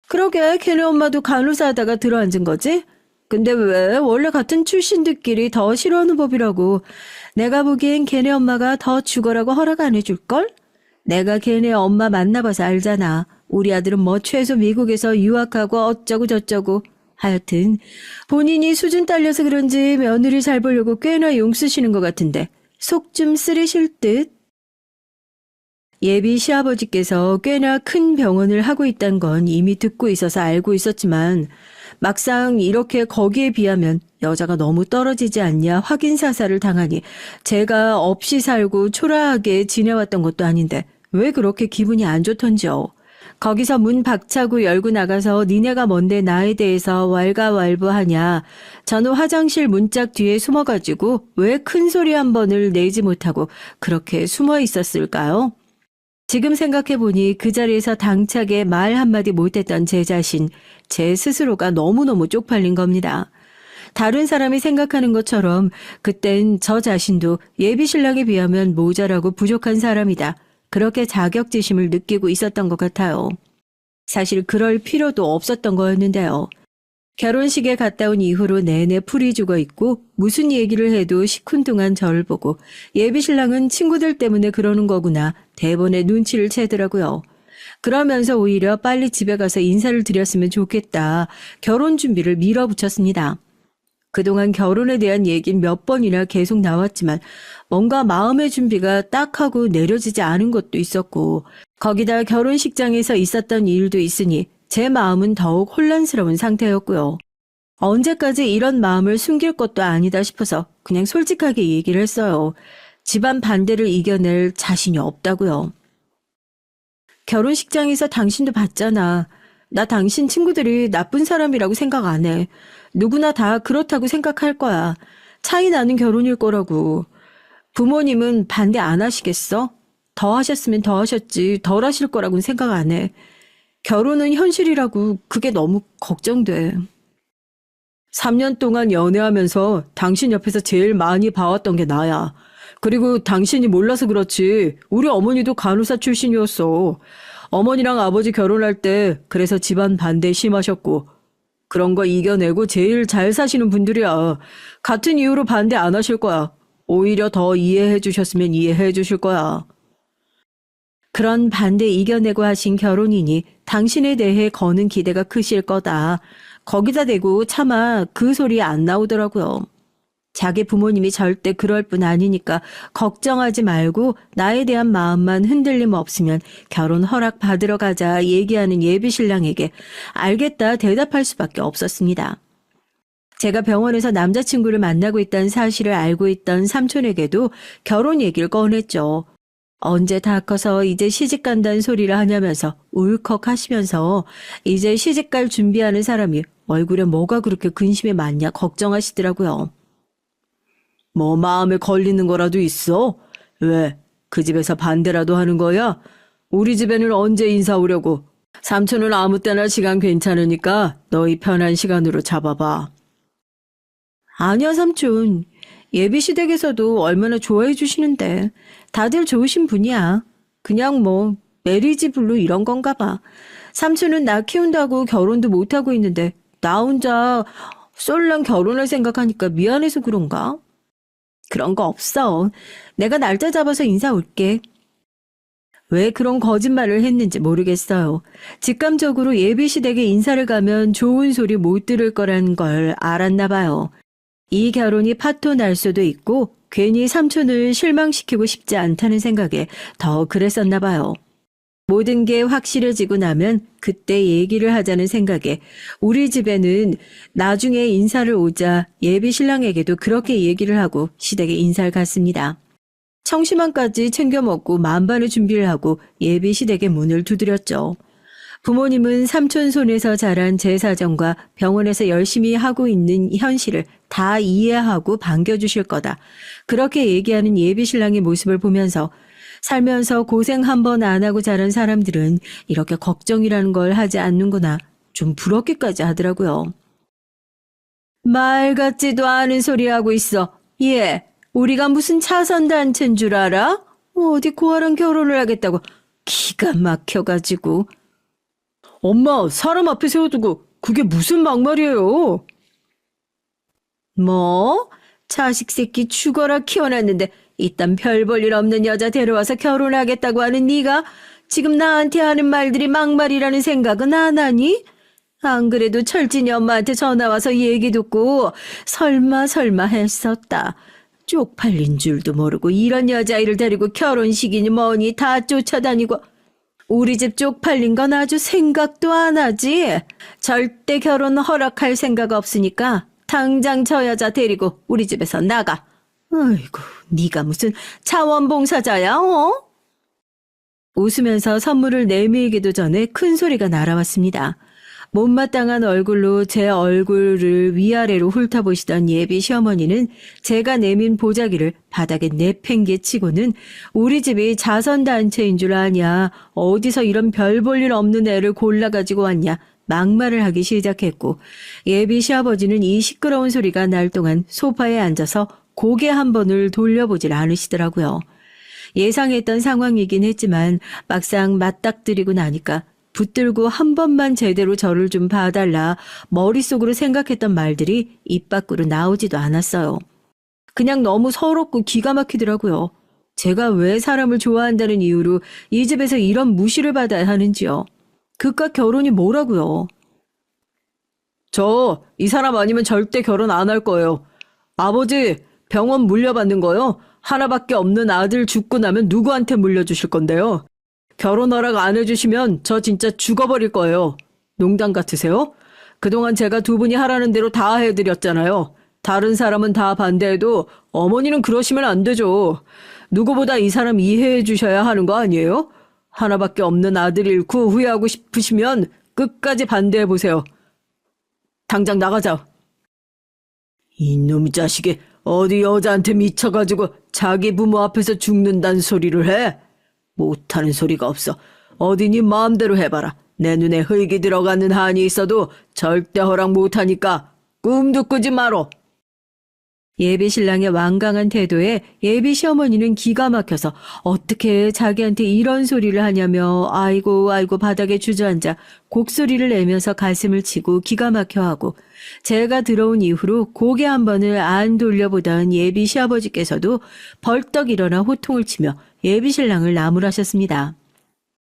그러게 걔네 엄마도 간호사 하다가 들어앉은 거지? 근데 왜 원래 같은 출신들끼리 더 싫어하는 법이라고. 내가 보기엔 걔네 엄마가 더 죽어라고 허락 안 해줄걸? 내가 걔네 엄마 만나봐서 알잖아. 우리 아들은 뭐 최소 미국에서 유학하고 어쩌고 저쩌고. 하여튼 본인이 수준 딸려서 그런지 며느리 잘 보려고 꽤나 용 쓰시는 것 같은데 속 좀 쓰리실 듯. 예비 시아버지께서 꽤나 큰 병원을 하고 있다는 건 이미 듣고 있어서 알고 있었지만 막상 이렇게 거기에 비하면 여자가 너무 떨어지지 않냐 확인 사살을 당하니 제가 없이 살고 초라하게 지내왔던 것도 아닌데 왜 그렇게 기분이 안 좋던지요. 거기서 문 박차고 열고 나가서 니네가 뭔데 나에 대해서 왈가왈부하냐. 저는 화장실 문짝 뒤에 숨어가지고 왜 큰 소리 한 번을 내지 못하고 그렇게 숨어 있었을까요? 지금 생각해보니 그 자리에서 당차게 말 한마디 못했던 제 자신, 제 스스로가 너무너무 쪽팔린 겁니다. 다른 사람이 생각하는 것처럼 그땐 저 자신도 예비 신랑에 비하면 모자라고 부족한 사람이다. 그렇게 자격지심을 느끼고 있었던 것 같아요. 사실 그럴 필요도 없었던 거였는데요. 결혼식에 갔다 온 이후로 내내 풀이 죽어 있고 무슨 얘기를 해도 시큰둥한 저를 보고 예비 신랑은 친구들 때문에 그러는 거구나 대본에 눈치를 채더라고요. 그러면서 오히려 빨리 집에 가서 인사를 드렸으면 좋겠다. 결혼 준비를 밀어붙였습니다. 그동안 결혼에 대한 얘기는 몇 번이나 계속 나왔지만 뭔가 마음의 준비가 딱 하고 내려지지 않은 것도 있었고 거기다 결혼식장에서 있었던 일도 있으니 제 마음은 더욱 혼란스러운 상태였고요. 언제까지 이런 마음을 숨길 것도 아니다 싶어서 그냥 솔직하게 얘기를 했어요. 집안 반대를 이겨낼 자신이 없다고요. 결혼식장에서 당신도 봤잖아. 나 당신 친구들이 나쁜 사람이라고 생각 안 해. 누구나 다 그렇다고 생각할 거야. 차이 나는 결혼일 거라고. 부모님은 반대 안 하시겠어? 더 하셨으면 더 하셨지 덜 하실 거라고는 생각 안 해. 결혼은 현실이라고 그게 너무 걱정돼. 3년 동안 연애하면서 당신 옆에서 제일 많이 봐왔던 게 나야. 그리고 당신이 몰라서 그렇지 우리 어머니도 간호사 출신이었어. 어머니랑 아버지 결혼할 때 그래서 집안 반대 심하셨고 그런 거 이겨내고 제일 잘 사시는 분들이야. 같은 이유로 반대 안 하실 거야. 오히려 더 이해해 주셨으면 이해해 주실 거야. 그런 반대 이겨내고 하신 결혼이니 당신에 대해 거는 기대가 크실 거다. 거기다 대고 차마 그 소리 안 나오더라고요. 자기 부모님이 절대 그럴 뿐 아니니까 걱정하지 말고 나에 대한 마음만 흔들림 없으면 결혼 허락 받으러 가자 얘기하는 예비신랑에게 알겠다 대답할 수밖에 없었습니다. 제가 병원에서 남자친구를 만나고 있다는 사실을 알고 있던 삼촌에게도 결혼 얘기를 꺼냈죠. 언제 다 커서 이제 시집 간다는 소리를 하냐면서 울컥 하시면서 이제 시집 갈 준비하는 사람이 얼굴에 뭐가 그렇게 근심이 많냐 걱정하시더라고요. 뭐 마음에 걸리는 거라도 있어? 왜? 그 집에서 반대라도 하는 거야? 우리 집에는 언제 인사 오려고? 삼촌은 아무 때나 시간 괜찮으니까 너희 편한 시간으로 잡아봐. 아니야 삼촌. 예비시댁에서도 얼마나 좋아해 주시는데 다들 좋으신 분이야. 그냥 뭐 메리지 블루 이런 건가 봐. 삼촌은 나 키운다고 결혼도 못하고 있는데 나 혼자 쏠랑 결혼할 생각하니까 미안해서 그런가? 그런 거 없어. 내가 날짜 잡아서 인사 올게. 왜 그런 거짓말을 했는지 모르겠어요. 직감적으로 예비시댁에 인사를 가면 좋은 소리 못 들을 거라는 걸 알았나 봐요. 이 결혼이 파토 날 수도 있고 괜히 삼촌을 실망시키고 싶지 않다는 생각에 더 그랬었나 봐요. 모든 게 확실해지고 나면 그때 얘기를 하자는 생각에 우리 집에는 나중에 인사를 오자 예비 신랑에게도 그렇게 얘기를 하고 시댁에 인사를 갔습니다. 청심환까지 챙겨 먹고 만반의 준비를 하고 예비 시댁의 문을 두드렸죠. 부모님은 삼촌 손에서 자란 제 사정과 병원에서 열심히 하고 있는 현실을 다 이해하고 반겨주실 거다. 그렇게 얘기하는 예비 신랑의 모습을 보면서 살면서 고생 한 번 안 하고 자란 사람들은 이렇게 걱정이라는 걸 하지 않는구나. 좀 부럽기까지 하더라고요. 말 같지도 않은 소리 하고 있어. 예, 우리가 무슨 차선단체인 줄 알아? 어디 고아랑 결혼을 하겠다고 기가 막혀가지고. 엄마, 사람 앞에 세워두고 그게 무슨 막말이에요? 뭐? 자식 새끼 죽어라 키워놨는데 이딴 별 볼 일 없는 여자 데려와서 결혼하겠다고 하는 네가 지금 나한테 하는 말들이 막말이라는 생각은 안 하니? 안 그래도 철진이 엄마한테 전화와서 얘기 듣고 설마 했었다. 쪽팔린 줄도 모르고 이런 여자아이를 데리고 결혼식이니 뭐니 다 쫓아다니고 우리 집 쪽팔린 건 아주 생각도 안 하지. 절대 결혼 허락할 생각 없으니까 당장 저 여자 데리고 우리 집에서 나가. 아이고, 네가 무슨 자원봉사자야, 어? 웃으면서 선물을 내밀기도 전에 큰 소리가 날아왔습니다. 못마땅한 얼굴로 제 얼굴을 위아래로 훑어보시던 예비 시어머니는 제가 내민 보자기를 바닥에 내팽개치고는 우리 집이 자선단체인 줄 아냐, 어디서 이런 별 볼 일 없는 애를 골라가지고 왔냐 막말을 하기 시작했고 예비 시아버지는 이 시끄러운 소리가 날 동안 소파에 앉아서 고개 한 번을 돌려보질 않으시더라고요. 예상했던 상황이긴 했지만 막상 맞닥뜨리고 나니까 붙들고 한 번만 제대로 저를 좀 봐달라 머릿속으로 생각했던 말들이 입 밖으로 나오지도 않았어요. 그냥 너무 서럽고 기가 막히더라고요. 제가 왜 사람을 좋아한다는 이유로 이 집에서 이런 무시를 받아야 하는지요. 그깟 결혼이 뭐라고요. 저 이 사람 아니면 절대 결혼 안 할 거예요. 아버지 병원 물려받는 거요? 하나밖에 없는 아들 죽고 나면 누구한테 물려주실 건데요? 결혼 허락 안 해주시면 저 진짜 죽어버릴 거예요. 농담 같으세요? 그동안 제가 두 분이 하라는 대로 다 해드렸잖아요. 다른 사람은 다 반대해도 어머니는 그러시면 안 되죠. 누구보다 이 사람 이해해 주셔야 하는 거 아니에요? 하나밖에 없는 아들 잃고 후회하고 싶으시면 끝까지 반대해 보세요. 당장 나가자. 이놈의 자식이 어디 여자한테 미쳐가지고 자기 부모 앞에서 죽는다는 소리를 해? 못하는 소리가 없어. 어디 네 마음대로 해봐라. 내 눈에 흙이 들어가는 한이 있어도 절대 허락 못하니까 꿈도 꾸지 마라. 예비 신랑의 완강한 태도에 예비 시어머니는 기가 막혀서 어떻게 자기한테 이런 소리를 하냐며 아이고 아이고 바닥에 주저앉아 곡소리를 내면서 가슴을 치고 기가 막혀하고, 제가 들어온 이후로 고개 한 번을 안 돌려보던 예비 시아버지께서도 벌떡 일어나 호통을 치며 예비 신랑을 나무라셨습니다.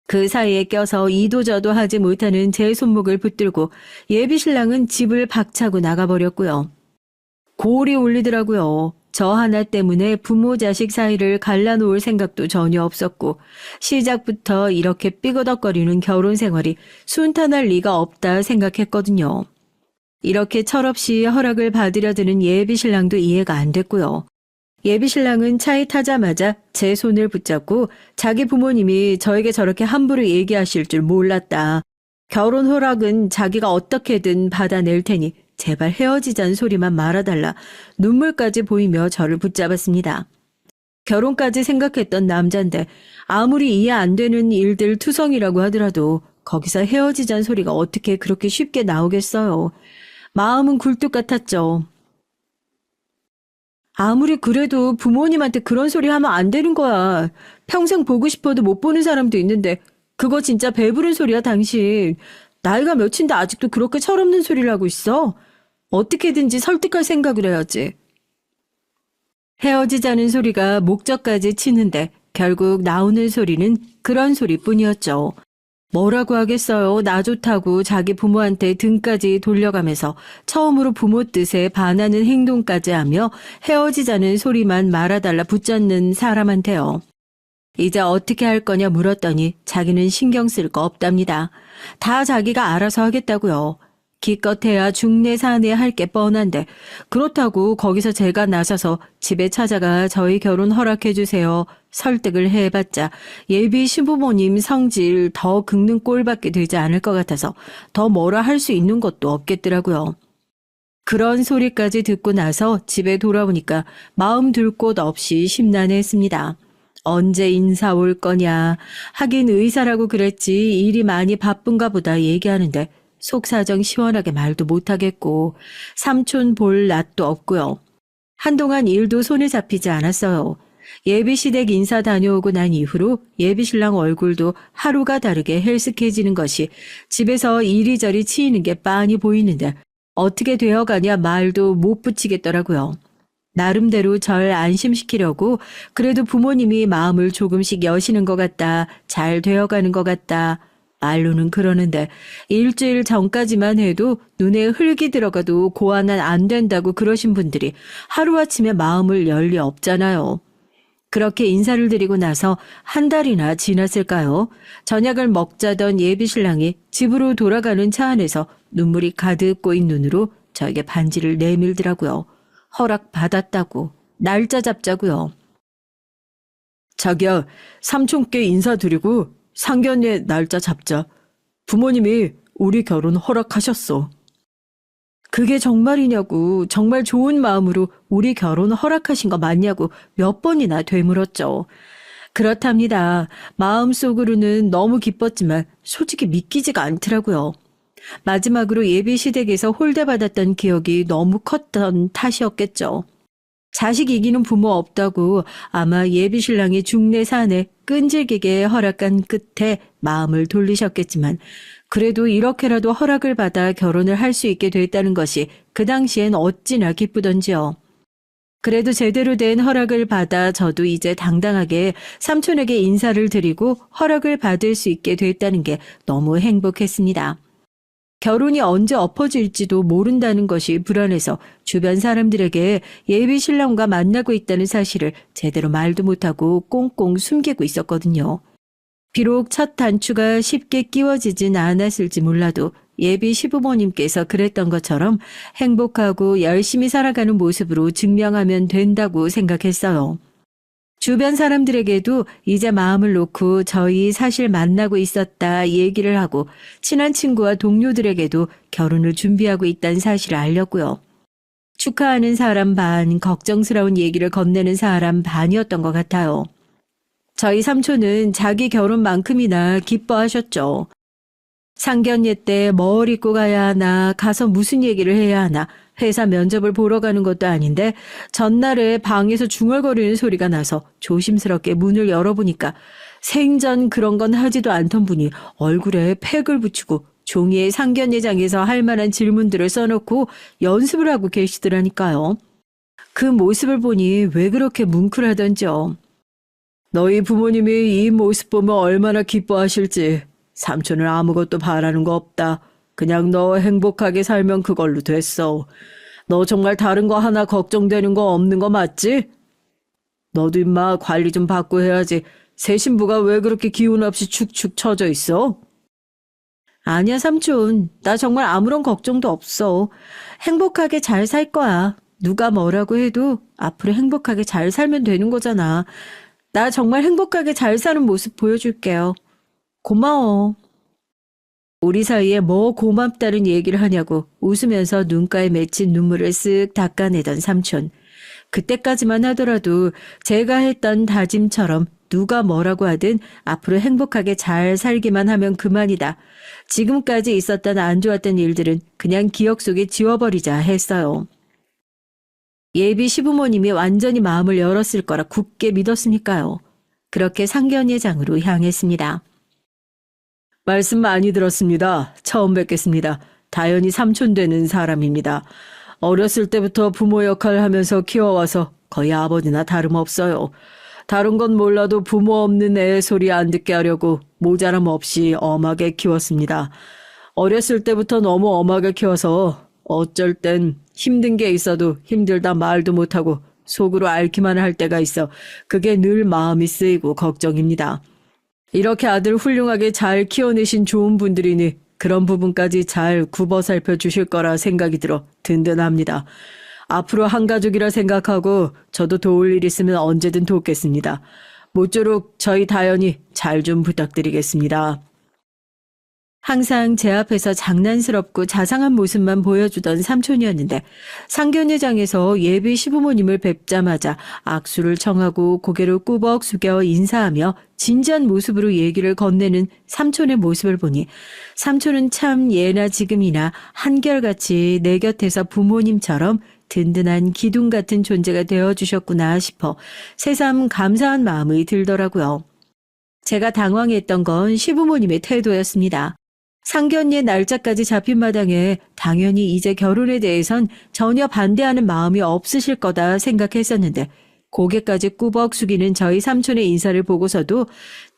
그 사이에 껴서 이도저도 하지 못하는 제 손목을 붙들고 예비 신랑은 집을 박차고 나가버렸고요. 골이 울리더라고요. 저 하나 때문에 부모 자식 사이를 갈라놓을 생각도 전혀 없었고, 시작부터 이렇게 삐거덕거리는 결혼 생활이 순탄할 리가 없다 생각했거든요. 이렇게 철없이 허락을 받으려 드는 예비 신랑도 이해가 안 됐고요. 예비 신랑은 차에 타자마자 제 손을 붙잡고 자기 부모님이 저에게 저렇게 함부로 얘기하실 줄 몰랐다. 결혼 허락은 자기가 어떻게든 받아낼 테니 제발 헤어지자는 소리만 말아달라. 눈물까지 보이며 저를 붙잡았습니다. 결혼까지 생각했던 남잔데 아무리 이해 안 되는 일들 투성이라고 하더라도 거기서 헤어지자는 소리가 어떻게 그렇게 쉽게 나오겠어요. 마음은 굴뚝 같았죠. 아무리 그래도 부모님한테 그런 소리 하면 안 되는 거야. 평생 보고 싶어도 못 보는 사람도 있는데 그거 진짜 배부른 소리야, 당신. 나이가 몇인데 아직도 그렇게 철없는 소리를 하고 있어? 어떻게든지 설득할 생각을 해야지. 헤어지자는 소리가 목적까지 치는데 결국 나오는 소리는 그런 소리뿐이었죠. 뭐라고 하겠어요. 나 좋다고 자기 부모한테 등까지 돌려가면서 처음으로 부모 뜻에 반하는 행동까지 하며 헤어지자는 소리만 말아달라 붙잡는 사람한테요. 이제 어떻게 할 거냐 물었더니 자기는 신경 쓸 거 없답니다. 다 자기가 알아서 하겠다고요. 기껏해야 중내사내 할 게 뻔한데 그렇다고 거기서 제가 나서서 집에 찾아가 저희 결혼 허락해 주세요 설득을 해봤자 예비 시부모님 성질 더 긁는 꼴밖에 되지 않을 것 같아서 더 뭐라 할 수 있는 것도 없겠더라고요. 그런 소리까지 듣고 나서 집에 돌아오니까 마음 둘 곳 없이 심란했습니다. 언제 인사 올 거냐. 하긴 의사라고 그랬지 일이 많이 바쁜가 보다 얘기하는데 속사정 시원하게 말도 못하겠고 삼촌 볼 낯도 없고요. 한동안 일도 손에 잡히지 않았어요. 예비시댁 인사 다녀오고 난 이후로 예비신랑 얼굴도 하루가 다르게 헬쓱해지는 것이 집에서 이리저리 치이는 게 빤히 보이는데 어떻게 되어가냐 말도 못 붙이겠더라고요. 나름대로 절 안심시키려고 그래도 부모님이 마음을 조금씩 여시는 것 같다. 잘 되어가는 것 같다. 말로는 그러는데 일주일 전까지만 해도 눈에 흙이 들어가도 고아는 안 된다고 그러신 분들이 하루아침에 마음을 열 리 없잖아요. 그렇게 인사를 드리고 나서 한 달이나 지났을까요? 저녁을 먹자던 예비신랑이 집으로 돌아가는 차 안에서 눈물이 가득 고인 눈으로 저에게 반지를 내밀더라고요. 허락받았다고, 날짜 잡자고요. 자기야, 삼촌께 인사드리고 상견례 날짜 잡자. 부모님이 우리 결혼 허락하셨어. 그게 정말이냐고, 정말 좋은 마음으로 우리 결혼 허락하신 거 맞냐고 몇 번이나 되물었죠. 그렇답니다. 마음속으로는 너무 기뻤지만 솔직히 믿기지가 않더라고요. 마지막으로 예비시댁에서 홀대받았던 기억이 너무 컸던 탓이었겠죠. 자식 이기는 부모 없다고 아마 예비신랑이 중내사내 끈질기게 허락한 끝에 마음을 돌리셨겠지만 그래도 이렇게라도 허락을 받아 결혼을 할 수 있게 됐다는 것이 그 당시엔 어찌나 기쁘던지요. 그래도 제대로 된 허락을 받아 저도 이제 당당하게 삼촌에게 인사를 드리고 허락을 받을 수 있게 됐다는 게 너무 행복했습니다. 결혼이 언제 엎어질지도 모른다는 것이 불안해서 주변 사람들에게 예비 신랑과 만나고 있다는 사실을 제대로 말도 못하고 꽁꽁 숨기고 있었거든요. 비록 첫 단추가 쉽게 끼워지진 않았을지 몰라도 예비 시부모님께서 그랬던 것처럼 행복하고 열심히 살아가는 모습으로 증명하면 된다고 생각했어요. 주변 사람들에게도 이제 마음을 놓고 저희 사실 만나고 있었다 얘기를 하고 친한 친구와 동료들에게도 결혼을 준비하고 있다는 사실을 알렸고요. 축하하는 사람 반, 걱정스러운 얘기를 건네는 사람 반이었던 것 같아요. 저희 삼촌은 자기 결혼만큼이나 기뻐하셨죠. 상견례 때 뭘 입고 가야 하나, 가서 무슨 얘기를 해야 하나, 회사 면접을 보러 가는 것도 아닌데 전날에 방에서 중얼거리는 소리가 나서 조심스럽게 문을 열어보니까 생전 그런 건 하지도 않던 분이 얼굴에 팩을 붙이고 종이에 상견례장에서 할 만한 질문들을 써놓고 연습을 하고 계시더라니까요. 그 모습을 보니 왜 그렇게 뭉클하던지요. 너희 부모님이 이 모습 보면 얼마나 기뻐하실지. 삼촌은 아무것도 바라는 거 없다. 그냥 너 행복하게 살면 그걸로 됐어. 너 정말 다른 거 하나 걱정되는 거 없는 거 맞지? 너도 임마 관리 좀 받고 해야지. 새 신부가 왜 그렇게 기운 없이 축축 처져 있어? 아니야, 삼촌. 나 정말 아무런 걱정도 없어. 행복하게 잘 살 거야. 누가 뭐라고 해도 앞으로 행복하게 잘 살면 되는 거잖아. 나 정말 행복하게 잘 사는 모습 보여줄게요. 고마워. 우리 사이에 뭐 고맙다는 얘기를 하냐고 웃으면서 눈가에 맺힌 눈물을 쓱 닦아내던 삼촌. 그때까지만 하더라도 제가 했던 다짐처럼 누가 뭐라고 하든 앞으로 행복하게 잘 살기만 하면 그만이다. 지금까지 있었던 안 좋았던 일들은 그냥 기억 속에 지워버리자 했어요. 예비 시부모님이 완전히 마음을 열었을 거라 굳게 믿었으니까요. 그렇게 상견례장으로 향했습니다. 말씀 많이 들었습니다. 처음 뵙겠습니다. 다연이 삼촌 되는 사람입니다. 어렸을 때부터 부모 역할을 하면서 키워와서 거의 아버지나 다름없어요. 다른 건 몰라도 부모 없는 애 소리 안 듣게 하려고 모자람 없이 엄하게 키웠습니다. 어렸을 때부터 너무 엄하게 키워서 어쩔 땐 힘든 게 있어도 힘들다 말도 못하고 속으로 앓기만 할 때가 있어 그게 늘 마음이 쓰이고 걱정입니다. 이렇게 아들 훌륭하게 잘 키워내신 좋은 분들이니 그런 부분까지 잘 굽어 살펴주실 거라 생각이 들어 든든합니다. 앞으로 한 가족이라 생각하고 저도 도울 일 있으면 언제든 돕겠습니다. 모쪼록 저희 다연이 잘 좀 부탁드리겠습니다. 항상 제 앞에서 장난스럽고 자상한 모습만 보여주던 삼촌이었는데 상견례장에서 예비 시부모님을 뵙자마자 악수를 청하고 고개를 꾸벅 숙여 인사하며 진지한 모습으로 얘기를 건네는 삼촌의 모습을 보니 삼촌은 참 예나 지금이나 한결같이 내 곁에서 부모님처럼 든든한 기둥 같은 존재가 되어주셨구나 싶어 새삼 감사한 마음이 들더라고요. 제가 당황했던 건 시부모님의 태도였습니다. 상견례 날짜까지 잡힌 마당에 당연히 이제 결혼에 대해선 전혀 반대하는 마음이 없으실 거다 생각했었는데 고개까지 꾸벅 숙이는 저희 삼촌의 인사를 보고서도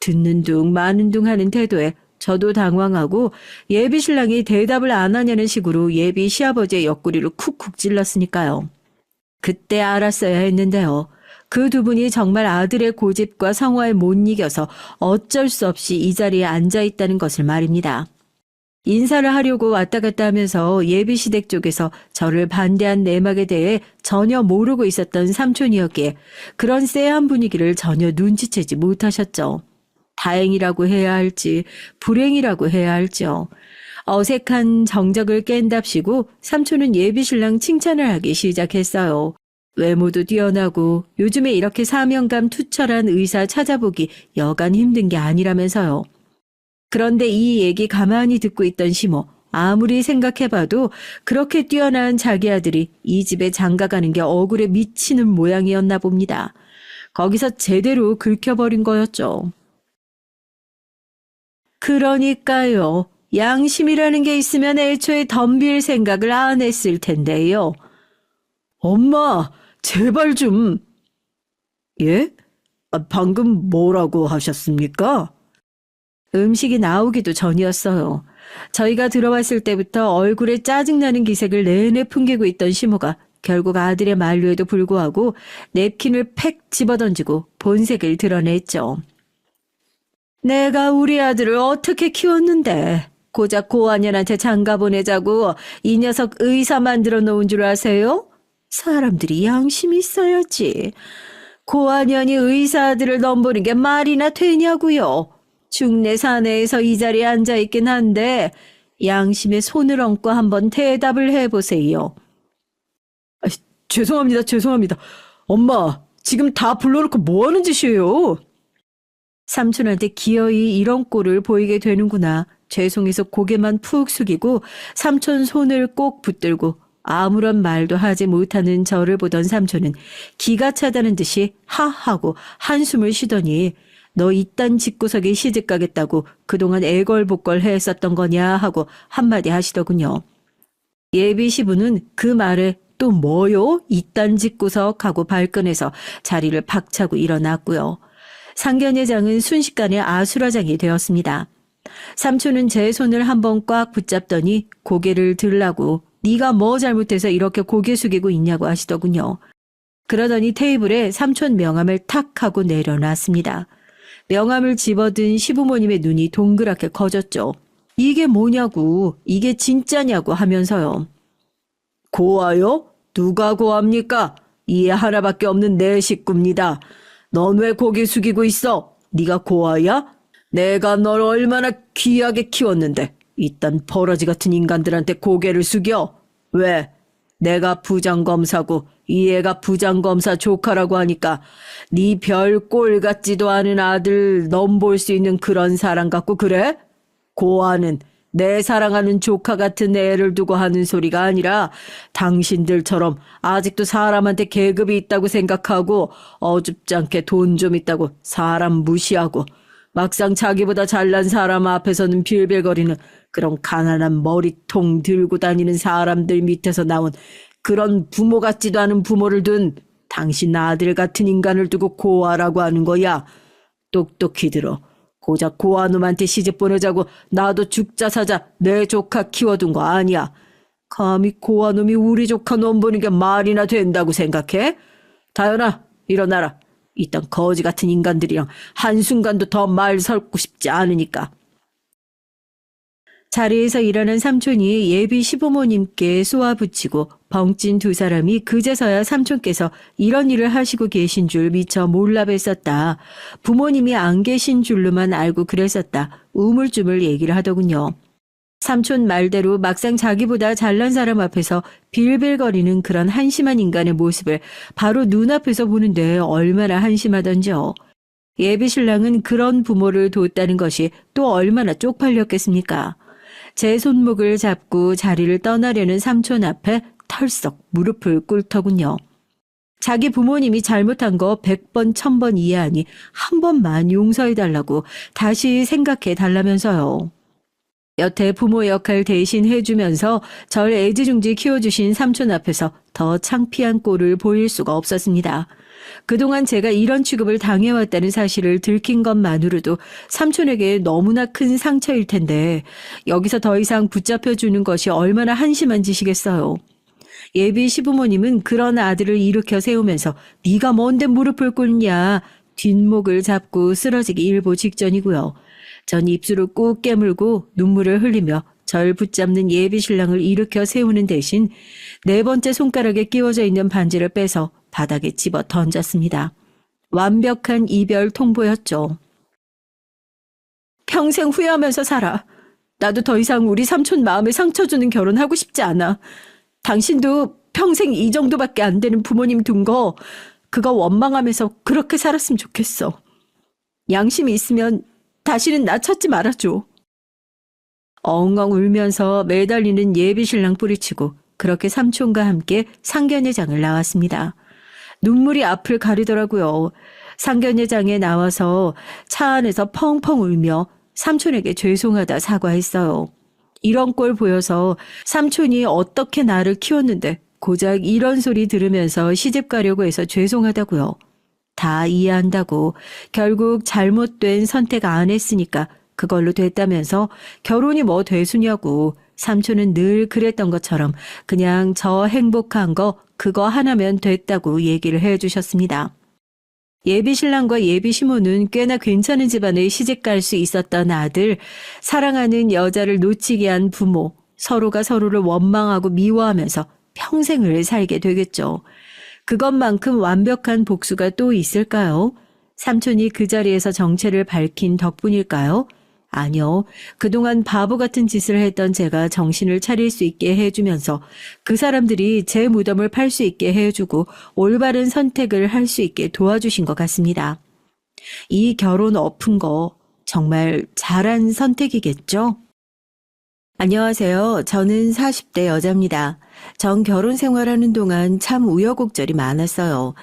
듣는 둥 마는 둥 하는 태도에 저도 당황하고 예비 신랑이 대답을 안 하냐는 식으로 예비 시아버지의 옆구리를 쿡쿡 찔렀으니까요. 그때 알았어야 했는데요. 그 두 분이 정말 아들의 고집과 성화에 못 이겨서 어쩔 수 없이 이 자리에 앉아 있다는 것을 말입니다. 인사를 하려고 왔다 갔다 하면서 예비시댁 쪽에서 저를 반대한 내막에 대해 전혀 모르고 있었던 삼촌이었기에 그런 쎄한 분위기를 전혀 눈치채지 못하셨죠. 다행이라고 해야 할지 불행이라고 해야 할지요. 어색한 정적을 깬답시고 삼촌은 예비신랑 칭찬을 하기 시작했어요. 외모도 뛰어나고 요즘에 이렇게 사명감 투철한 의사 찾아보기 여간 힘든 게 아니라면서요. 그런데 이 얘기 가만히 듣고 있던 시모, 아무리 생각해봐도 그렇게 뛰어난 자기 아들이 이 집에 장가가는 게 억울해 미치는 모양이었나 봅니다. 거기서 제대로 긁혀버린 거였죠. 그러니까요. 양심이라는 게 있으면 애초에 덤빌 생각을 안 했을 텐데요. 엄마, 제발 좀. 예? 방금 뭐라고 하셨습니까? 음식이 나오기도 전이었어요. 저희가 들어왔을 때부터 얼굴에 짜증나는 기색을 내내 풍기고 있던 시모가 결국 아들의 만류에도 불구하고 냅킨을 팩 집어던지고 본색을 드러냈죠. 내가 우리 아들을 어떻게 키웠는데 고작 고한년한테 장가 보내자고 이 녀석 의사 만들어 놓은 줄 아세요? 사람들이 양심이 있어야지. 고한년이 의사 아들을 넘보는 게 말이나 되냐고요. 중내 사내에서 이 자리에 앉아있긴 한데 양심에 손을 얹고 한번 대답을 해보세요. 죄송합니다. 엄마, 지금 다 불러놓고 뭐하는 짓이에요? 삼촌한테 기어이 이런 꼴을 보이게 되는구나. 죄송해서 고개만 푹 숙이고 삼촌 손을 꼭 붙들고 아무런 말도 하지 못하는 저를 보던 삼촌은 기가 차다는 듯이 하하고 한숨을 쉬더니 너 이딴 집구석에 시집 가겠다고 그동안 애걸복걸 했었던 거냐 하고 한마디 하시더군요. 예비 시부는 그 말에 또 뭐요? 이딴 집구석 하고 발끈해서 자리를 박차고 일어났고요. 상견례장은 순식간에 아수라장이 되었습니다. 삼촌은 제 손을 한번 꽉 붙잡더니 고개를 들라고 네가 뭐 잘못해서 이렇게 고개 숙이고 있냐고 하시더군요. 그러더니 테이블에 삼촌 명함을 탁 하고 내려놨습니다. 명함을 집어든 시부모님의 눈이 동그랗게 커졌죠. 이게 뭐냐고, 이게 진짜냐고 하면서요. 고아요? 누가 고아입니까? 이해 하나밖에 없는 내 식구입니다. 넌 왜 고개 숙이고 있어? 네가 고아야? 내가 널 얼마나 귀하게 키웠는데 이딴 버러지 같은 인간들한테 고개를 숙여? 왜? 내가 부장검사고 이 애가 부장검사 조카라고 하니까 네 별 꼴 같지도 않은 아들 넘볼 수 있는 그런 사람 같고 그래? 고아는 내 사랑하는 조카 같은 애를 두고 하는 소리가 아니라 당신들처럼 아직도 사람한테 계급이 있다고 생각하고 어줍지 않게 돈 좀 있다고 사람 무시하고 막상 자기보다 잘난 사람 앞에서는 빌빌거리는 그런 가난한 머리통 들고 다니는 사람들 밑에서 나온 그런 부모 같지도 않은 부모를 둔 당신 아들 같은 인간을 두고 고아라고 하는 거야. 똑똑히 들어. 고작 고아놈한테 시집 보내자고 나도 죽자 사자 내 조카 키워둔 거 아니야. 감히 고아놈이 우리 조카 놈 보는 게 말이나 된다고 생각해? 다현아, 일어나라. 이딴 거지 같은 인간들이랑 한순간도 더 말 섞고 싶지 않으니까. 자리에서 일어난 삼촌이 예비 시부모님께 쏘아붙이고 벙찐 두 사람이 그제서야 삼촌께서 이런 일을 하시고 계신 줄 미처 몰라 뵀었다. 부모님이 안 계신 줄로만 알고 그랬었다. 우물쭈물 얘기를 하더군요. 삼촌 말대로 막상 자기보다 잘난 사람 앞에서 빌빌거리는 그런 한심한 인간의 모습을 바로 눈앞에서 보는데 얼마나 한심하던지요. 예비 신랑은 그런 부모를 뒀다는 것이 또 얼마나 쪽팔렸겠습니까? 제 손목을 잡고 자리를 떠나려는 삼촌 앞에 털썩 무릎을 꿇더군요. 자기 부모님이 잘못한 거 100번 1000번 이해하니 한 번만 용서해달라고 다시 생각해달라면서요. 여태 부모 역할 대신 해주면서 절 애지중지 키워주신 삼촌 앞에서 더 창피한 꼴을 보일 수가 없었습니다. 그동안 제가 이런 취급을 당해왔다는 사실을 들킨 것만으로도 삼촌에게 너무나 큰 상처일 텐데 여기서 더 이상 붙잡혀주는 것이 얼마나 한심한 짓이겠어요. 예비 시부모님은 그런 아들을 일으켜 세우면서 네가 뭔데 무릎을 꿇냐 뒷목을 잡고 쓰러지기 일보 직전이고요. 전 입술을 꾹 깨물고 눈물을 흘리며 절 붙잡는 예비 신랑을 일으켜 세우는 대신 네 번째 손가락에 끼워져 있는 반지를 빼서 바닥에 집어 던졌습니다. 완벽한 이별 통보였죠. 평생 후회하면서 살아. 나도 더 이상 우리 삼촌 마음에 상처 주는 결혼하고 싶지 않아. 당신도 평생 이 정도밖에 안 되는 부모님 둔 거 그거 원망하면서 그렇게 살았으면 좋겠어. 양심이 있으면 다시는 나 찾지 말아줘. 엉엉 울면서 매달리는 예비 신랑 뿌리치고 그렇게 삼촌과 함께 상견례장을 나왔습니다. 눈물이 앞을 가리더라고요. 상견례장에 나와서 차 안에서 펑펑 울며 삼촌에게 죄송하다 사과했어요. 이런 꼴 보여서 삼촌이 어떻게 나를 키웠는데 고작 이런 소리 들으면서 시집 가려고 해서 죄송하다고요. 다 이해한다고 결국 잘못된 선택 안 했으니까 그걸로 됐다면서 결혼이 뭐 되수냐고 삼촌은 늘 그랬던 것처럼 그냥 저 행복한 거 그거 하나면 됐다고 얘기를 해주셨습니다. 예비 신랑과 예비 시모는 꽤나 괜찮은 집안에 시집 갈 수 있었던 아들, 사랑하는 여자를 놓치게 한 부모, 서로가 서로를 원망하고 미워하면서 평생을 살게 되겠죠. 그것만큼 완벽한 복수가 또 있을까요? 삼촌이 그 자리에서 정체를 밝힌 덕분일까요? 아니요. 그동안 바보 같은 짓을 했던 제가 정신을 차릴 수 있게 해주면서 그 사람들이 제 무덤을 팔 수 있게 해주고 올바른 선택을 할 수 있게 도와주신 것 같습니다. 이 결혼 엎은 거 정말 잘한 선택이겠죠? 안녕하세요. 저는 40대 여자입니다. 전 결혼 생활하는 동안 참 우여곡절이 많았어요.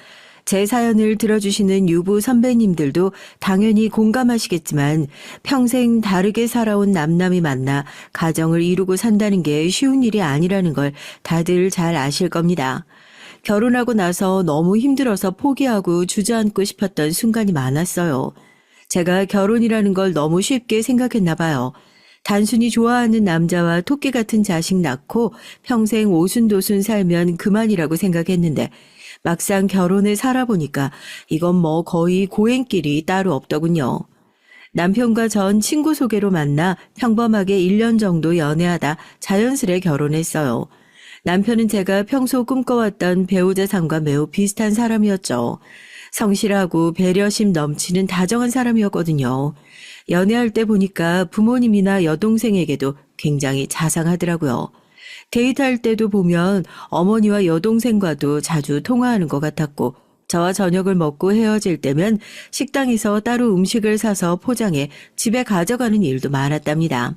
제 사연을 들어주시는 유부 선배님들도 당연히 공감하시겠지만 평생 다르게 살아온 남남이 만나 가정을 이루고 산다는 게 쉬운 일이 아니라는 걸 다들 잘 아실 겁니다. 결혼하고 나서 너무 힘들어서 포기하고 주저앉고 싶었던 순간이 많았어요. 제가 결혼이라는 걸 너무 쉽게 생각했나 봐요. 단순히 좋아하는 남자와 토끼 같은 자식 낳고 평생 오순도순 살면 그만이라고 생각했는데 막상 결혼을 살아보니까 이건 뭐 거의 고행길이 따로 없더군요. 남편과 전 친구 소개로 만나 평범하게 1년 정도 연애하다 자연스레 결혼했어요. 남편은 제가 평소 꿈꿔왔던 배우자상과 매우 비슷한 사람이었죠. 성실하고 배려심 넘치는 다정한 사람이었거든요. 연애할 때 보니까 부모님이나 여동생에게도 굉장히 자상하더라고요. 데이트할 때도 보면 어머니와 여동생과도 자주 통화하는 것 같았고 저와 저녁을 먹고 헤어질 때면 식당에서 따로 음식을 사서 포장해 집에 가져가는 일도 많았답니다.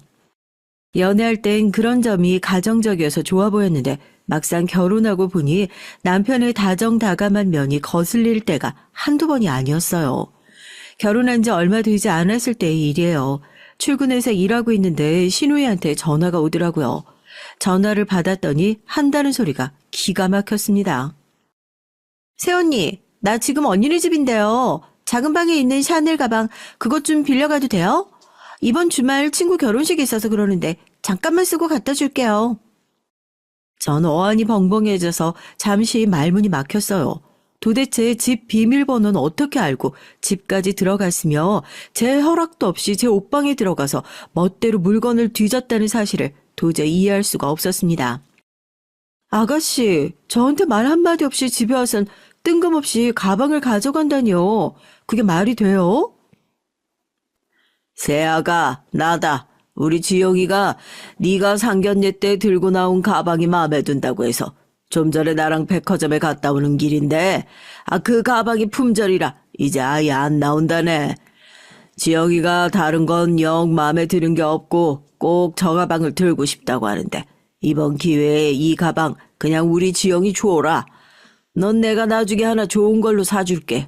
연애할 땐 그런 점이 가정적이어서 좋아 보였는데 막상 결혼하고 보니 남편의 다정다감한 면이 거슬릴 때가 한두 번이 아니었어요. 결혼한 지 얼마 되지 않았을 때의 일이에요. 출근해서 일하고 있는데 시누이한테 전화가 오더라고요. 전화를 받았더니 한다는 소리가 기가 막혔습니다. 새언니, 나 지금 언니네 집인데요. 작은 방에 있는 샤넬 가방 그것 좀 빌려가도 돼요? 이번 주말 친구 결혼식이 있어서 그러는데 잠깐만 쓰고 갖다 줄게요. 전 어안이 벙벙해져서 잠시 말문이 막혔어요. 도대체 집 비밀번호는 어떻게 알고 집까지 들어갔으며 제 허락도 없이 제 옷방에 들어가서 멋대로 물건을 뒤졌다는 사실을 도저히 이해할 수가 없었습니다. 아가씨, 저한테 말 한마디 없이 집에 와선 뜬금없이 가방을 가져간다니요. 그게 말이 돼요? 세아가, 나다. 우리 지영이가 네가 상견례 때 들고 나온 가방이 마음에 든다고 해서 좀 전에 나랑 백화점에 갔다 오는 길인데 그 가방이 품절이라 이제 아예 안 나온다네. 지영이가 다른 건 영 마음에 드는 게 없고 꼭 저 가방을 들고 싶다고 하는데 이번 기회에 이 가방 그냥 우리 지영이 줘라. 넌 내가 나중에 하나 좋은 걸로 사줄게.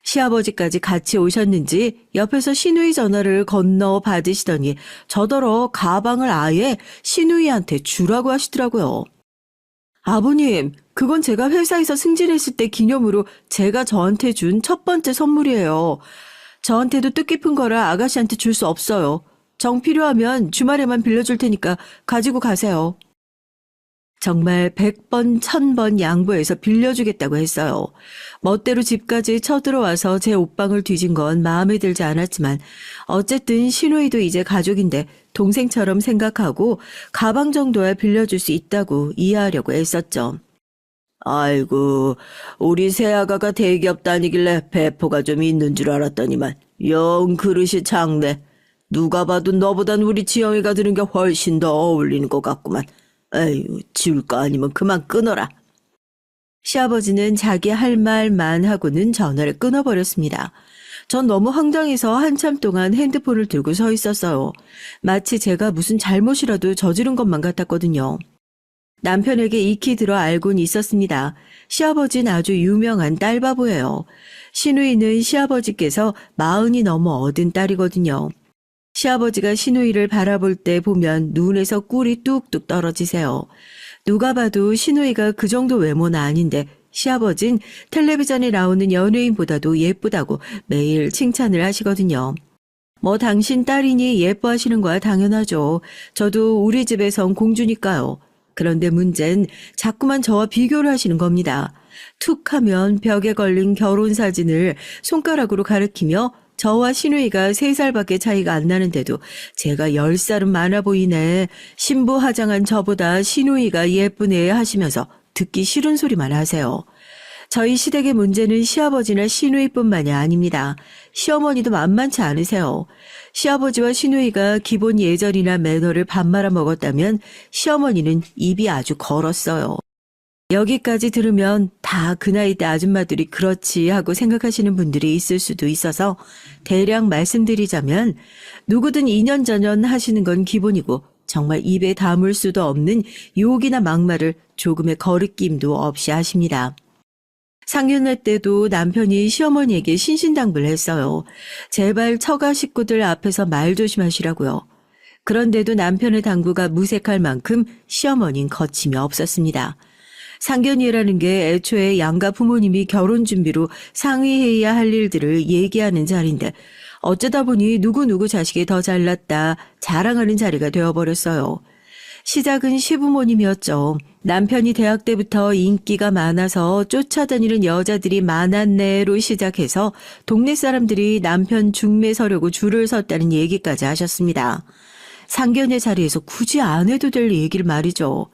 시아버지까지 같이 오셨는지 옆에서 시누이 전화를 건너 받으시더니 저더러 가방을 아예 시누이한테 주라고 하시더라고요. 아버님, 그건 제가 회사에서 승진했을 때 기념으로 제가 저한테 준 첫 번째 선물이에요. 저한테도 뜻깊은 거라 아가씨한테 줄 수 없어요. 정 필요하면 주말에만 빌려줄 테니까 가지고 가세요. 정말 100번, 1000번 양보해서 빌려주겠다고 했어요. 멋대로 집까지 쳐들어와서 제 옷방을 뒤진 건 마음에 들지 않았지만 어쨌든 시누이도 이제 가족인데 동생처럼 생각하고 가방 정도야 빌려줄 수 있다고 이해하려고 애썼죠. 아이고, 우리 새아가가 대기업 다니길래 배포가 좀 있는 줄 알았더니만 영 그릇이 작네. 누가 봐도 너보단 우리 지영이가 드는 게 훨씬 더 어울리는 것 같구만. 에휴, 지울 거 아니면 그만 끊어라. 시아버지는 자기 할 말만 하고는 전화를 끊어버렸습니다. 전 너무 황당해서 한참 동안 핸드폰을 들고 서 있었어요. 마치 제가 무슨 잘못이라도 저지른 것만 같았거든요. 남편에게 익히 들어 알고는 있었습니다. 시아버지는 아주 유명한 딸바보예요. 시누이는 시아버지께서 40이 넘어 얻은 딸이거든요. 시아버지가 시누이를 바라볼 때 보면 눈에서 꿀이 뚝뚝 떨어지세요. 누가 봐도 시누이가 그 정도 외모는 아닌데 시아버진 텔레비전에 나오는 연예인보다도 예쁘다고 매일 칭찬을 하시거든요. 뭐 당신 딸이니 예뻐하시는 거야 당연하죠. 저도 우리 집에선 공주니까요. 그런데 문제는 자꾸만 저와 비교를 하시는 겁니다. 툭 하면 벽에 걸린 결혼사진을 손가락으로 가리키며 저와 시누이가 3살밖에 차이가 안 나는데도 제가 10살은 많아 보이네. 신부 화장한 저보다 시누이가 예쁘네 하시면서 듣기 싫은 소리만 하세요. 저희 시댁의 문제는 시아버지나 시누이뿐만이 아닙니다. 시어머니도 만만치 않으세요. 시아버지와 시누이가 기본 예절이나 매너를 밥 말아 먹었다면 시어머니는 입이 아주 걸었어요. 여기까지 들으면 다 그 나이 때 아줌마들이 그렇지 하고 생각하시는 분들이 있을 수도 있어서 대략 말씀드리자면 누구든 2년 전년 하시는 건 기본이고 정말 입에 담을 수도 없는 욕이나 막말을 조금의 거리낌도 없이 하십니다. 상견례 때도 남편이 시어머니에게 신신당부를 했어요. 제발 처가 식구들 앞에서 말 조심하시라고요. 그런데도 남편의 당부가 무색할 만큼 시어머니는 거침이 없었습니다. 상견례라는 게 애초에 양가 부모님이 결혼 준비로 상의해야 할 일들을 얘기하는 자리인데 어쩌다 보니 누구누구 자식이 더 잘났다 자랑하는 자리가 되어버렸어요. 시작은 시부모님이었죠. 남편이 대학 때부터 인기가 많아서 쫓아다니는 여자들이 많았네로 시작해서 동네 사람들이 남편 중매 서려고 줄을 섰다는 얘기까지 하셨습니다. 상견례 자리에서 굳이 안 해도 될 얘기를 말이죠.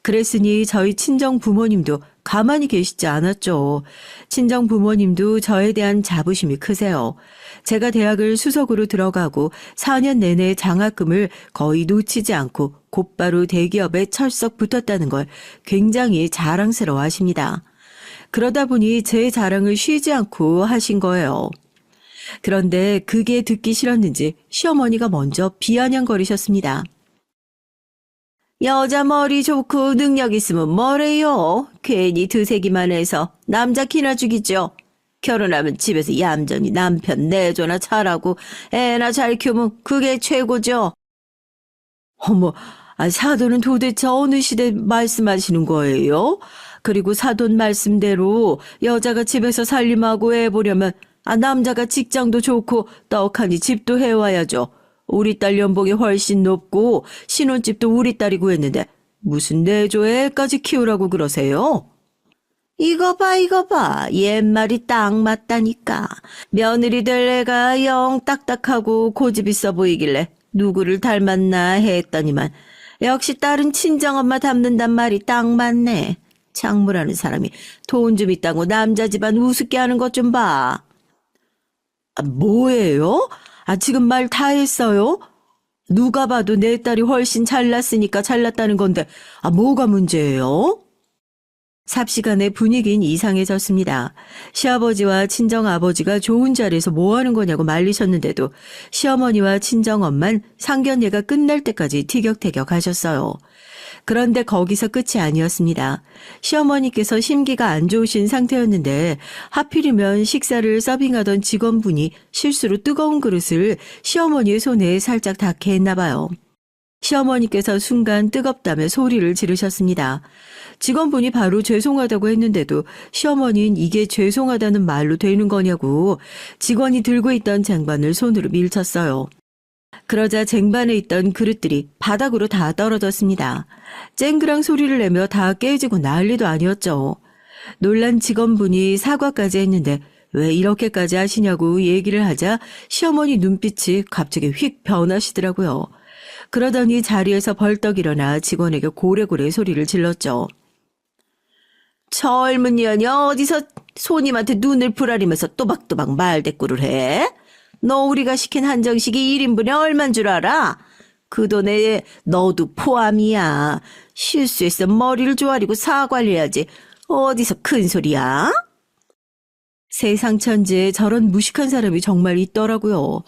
그랬으니 저희 친정 부모님도 가만히 계시지 않았죠. 친정 부모님도 저에 대한 자부심이 크세요. 제가 대학을 수석으로 들어가고 4년 내내 장학금을 거의 놓치지 않고 곧바로 대기업에 철썩 붙었다는 걸 굉장히 자랑스러워 하십니다. 그러다 보니 제 자랑을 쉬지 않고 하신 거예요. 그런데 그게 듣기 싫었는지 시어머니가 먼저 비아냥거리셨습니다. 여자 머리 좋고 능력 있으면 뭐래요? 괜히 드세기만 해서 남자 키나 죽이죠. 결혼하면 집에서 얌전히 남편 내조나 잘하고 애나 잘 키우면 그게 최고죠. 어머, 사돈은 도대체 어느 시대 말씀하시는 거예요? 그리고 사돈 말씀대로 여자가 집에서 살림하고 애 보려면 남자가 직장도 좋고 떡하니 집도 해와야죠. 우리 딸 연봉이 훨씬 높고 신혼집도 우리 딸이 구했는데 무슨 내조에 애까지 키우라고 그러세요? 이거 봐. 옛말이 딱 맞다니까. 며느리 될 애가 영 딱딱하고 고집 있어 보이길래 누구를 닮았나 했더니만 역시 딸은 친정엄마 닮는단 말이 딱 맞네. 장모라는 사람이 돈 좀 있다고 남자 집안 우습게 하는 것 좀 봐. 뭐예요? 지금 말 다 했어요? 누가 봐도 내 딸이 훨씬 잘났으니까 잘났다는 건데 뭐가 문제예요? 삽시간에 분위기는 이상해졌습니다. 시아버지와 친정아버지가 좋은 자리에서 뭐하는 거냐고 말리셨는데도 시어머니와 친정엄만 상견례가 끝날 때까지 티격태격 하셨어요. 그런데 거기서 끝이 아니었습니다. 시어머니께서 심기가 안 좋으신 상태였는데 하필이면 식사를 서빙하던 직원분이 실수로 뜨거운 그릇을 시어머니의 손에 살짝 닿게 했나 봐요. 시어머니께서 순간 뜨겁다며 소리를 지르셨습니다. 직원분이 바로 죄송하다고 했는데도 시어머니는 이게 죄송하다는 말로 되는 거냐고 직원이 들고 있던 쟁반을 손으로 밀쳤어요. 그러자 쟁반에 있던 그릇들이 바닥으로 다 떨어졌습니다. 쨍그랑 소리를 내며 다 깨지고 난리도 아니었죠. 놀란 직원분이 사과까지 했는데 왜 이렇게까지 하시냐고 얘기를 하자 시어머니 눈빛이 갑자기 휙 변하시더라고요. 그러더니 자리에서 벌떡 일어나 직원에게 고래고래 소리를 질렀죠. 젊은 년이 어디서 손님한테 눈을 부라리면서 또박또박 말대꾸를 해? 너 우리가 시킨 한정식이 1인분에 얼만 줄 알아? 그 돈에 너도 포함이야. 실수했으면 머리를 조아리고 사과를 해야지. 어디서 큰 소리야? 세상 천지에 저런 무식한 사람이 정말 있더라고요.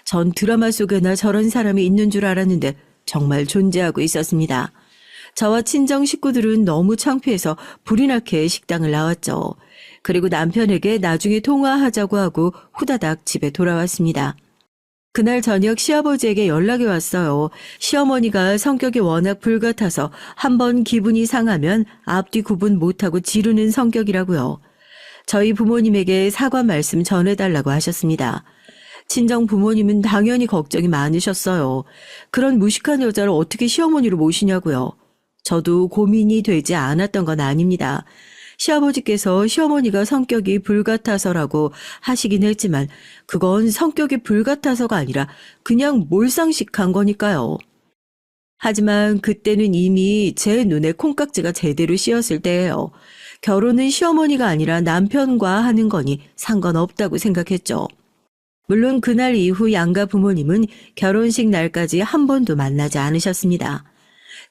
전 드라마 속에나 저런 사람이 있는 줄 알았는데 정말 존재하고 있었습니다. 저와 친정 식구들은 너무 창피해서 불이 나게 식당을 나왔죠. 그리고 남편에게 나중에 통화하자고 하고 후다닥 집에 돌아왔습니다. 그날 저녁 시아버지에게 연락이 왔어요. 시어머니가 성격이 워낙 불같아서 한번 기분이 상하면 앞뒤 구분 못하고 지르는 성격이라고요. 저희 부모님에게 사과 말씀 전해달라고 하셨습니다. 친정 부모님은 당연히 걱정이 많으셨어요. 그런 무식한 여자를 어떻게 시어머니로 모시냐고요. 저도 고민이 되지 않았던 건 아닙니다. 시아버지께서 시어머니가 성격이 불같아서라고 하시긴 했지만 그건 성격이 불같아서가 아니라 그냥 몰상식한 거니까요. 하지만 그때는 이미 제 눈에 콩깍지가 제대로 씌었을 때예요. 결혼은 시어머니가 아니라 남편과 하는 거니 상관없다고 생각했죠. 물론 그날 이후 양가 부모님은 결혼식 날까지 한 번도 만나지 않으셨습니다.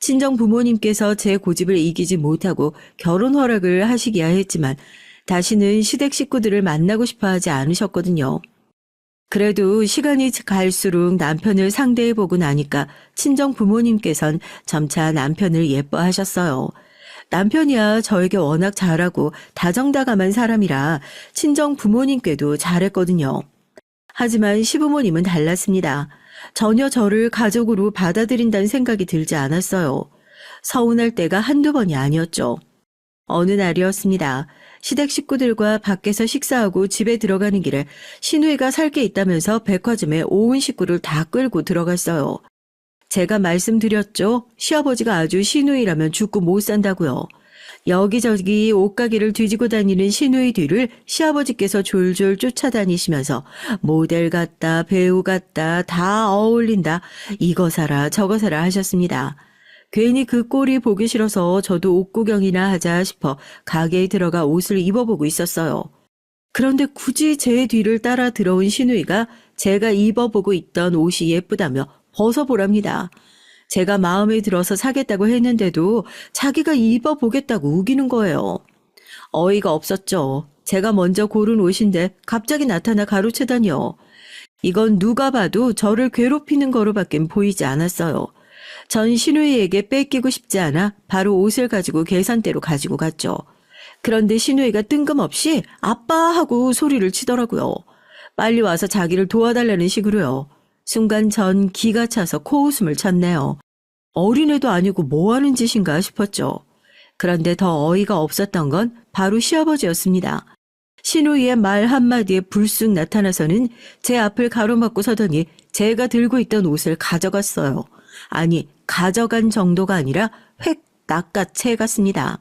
친정 부모님께서 제 고집을 이기지 못하고 결혼 허락을 하시기야 했지만 다시는 시댁 식구들을 만나고 싶어 하지 않으셨거든요. 그래도 시간이 갈수록 남편을 상대해보고 나니까 친정 부모님께선 점차 남편을 예뻐하셨어요. 남편이야 저에게 워낙 잘하고 다정다감한 사람이라 친정 부모님께도 잘했거든요. 하지만 시부모님은 달랐습니다. 전혀 저를 가족으로 받아들인다는 생각이 들지 않았어요. 서운할 때가 한두 번이 아니었죠. 어느 날이었습니다. 시댁 식구들과 밖에서 식사하고 집에 들어가는 길에 시누이가 살 게 있다면서 백화점에 온 식구를 다 끌고 들어갔어요. 제가 말씀드렸죠. 시아버지가 아주 시누이라면 죽고 못 산다고요. 여기저기 옷가게를 뒤지고 다니는 시누이 뒤를 시아버지께서 졸졸 쫓아다니시면서 모델 같다, 배우 같다, 다 어울린다, 이거 사라 저거 사라 하셨습니다. 괜히 그 꼴이 보기 싫어서 저도 옷 구경이나 하자 싶어 가게에 들어가 옷을 입어보고 있었어요. 그런데 굳이 제 뒤를 따라 들어온 시누이가 제가 입어보고 있던 옷이 예쁘다며 벗어보랍니다. 제가 마음에 들어서 사겠다고 했는데도 자기가 입어보겠다고 우기는 거예요. 어이가 없었죠. 제가 먼저 고른 옷인데 갑자기 나타나 가로채다니요. 이건 누가 봐도 저를 괴롭히는 거로밖엔 보이지 않았어요. 전 시누이에게 뺏기고 싶지 않아 바로 옷을 가지고 계산대로 가지고 갔죠. 그런데 시누이가 뜬금없이 아빠 하고 소리를 치더라고요. 빨리 와서 자기를 도와달라는 식으로요. 순간 전 기가 차서 코웃음을 쳤네요. 어린애도 아니고 뭐 하는 짓인가 싶었죠. 그런데 더 어이가 없었던 건 바로 시아버지였습니다. 시누이의 말 한마디에 불쑥 나타나서는 제 앞을 가로막고 서더니 제가 들고 있던 옷을 가져갔어요. 아니, 가져간 정도가 아니라 획 낚아채 갔습니다.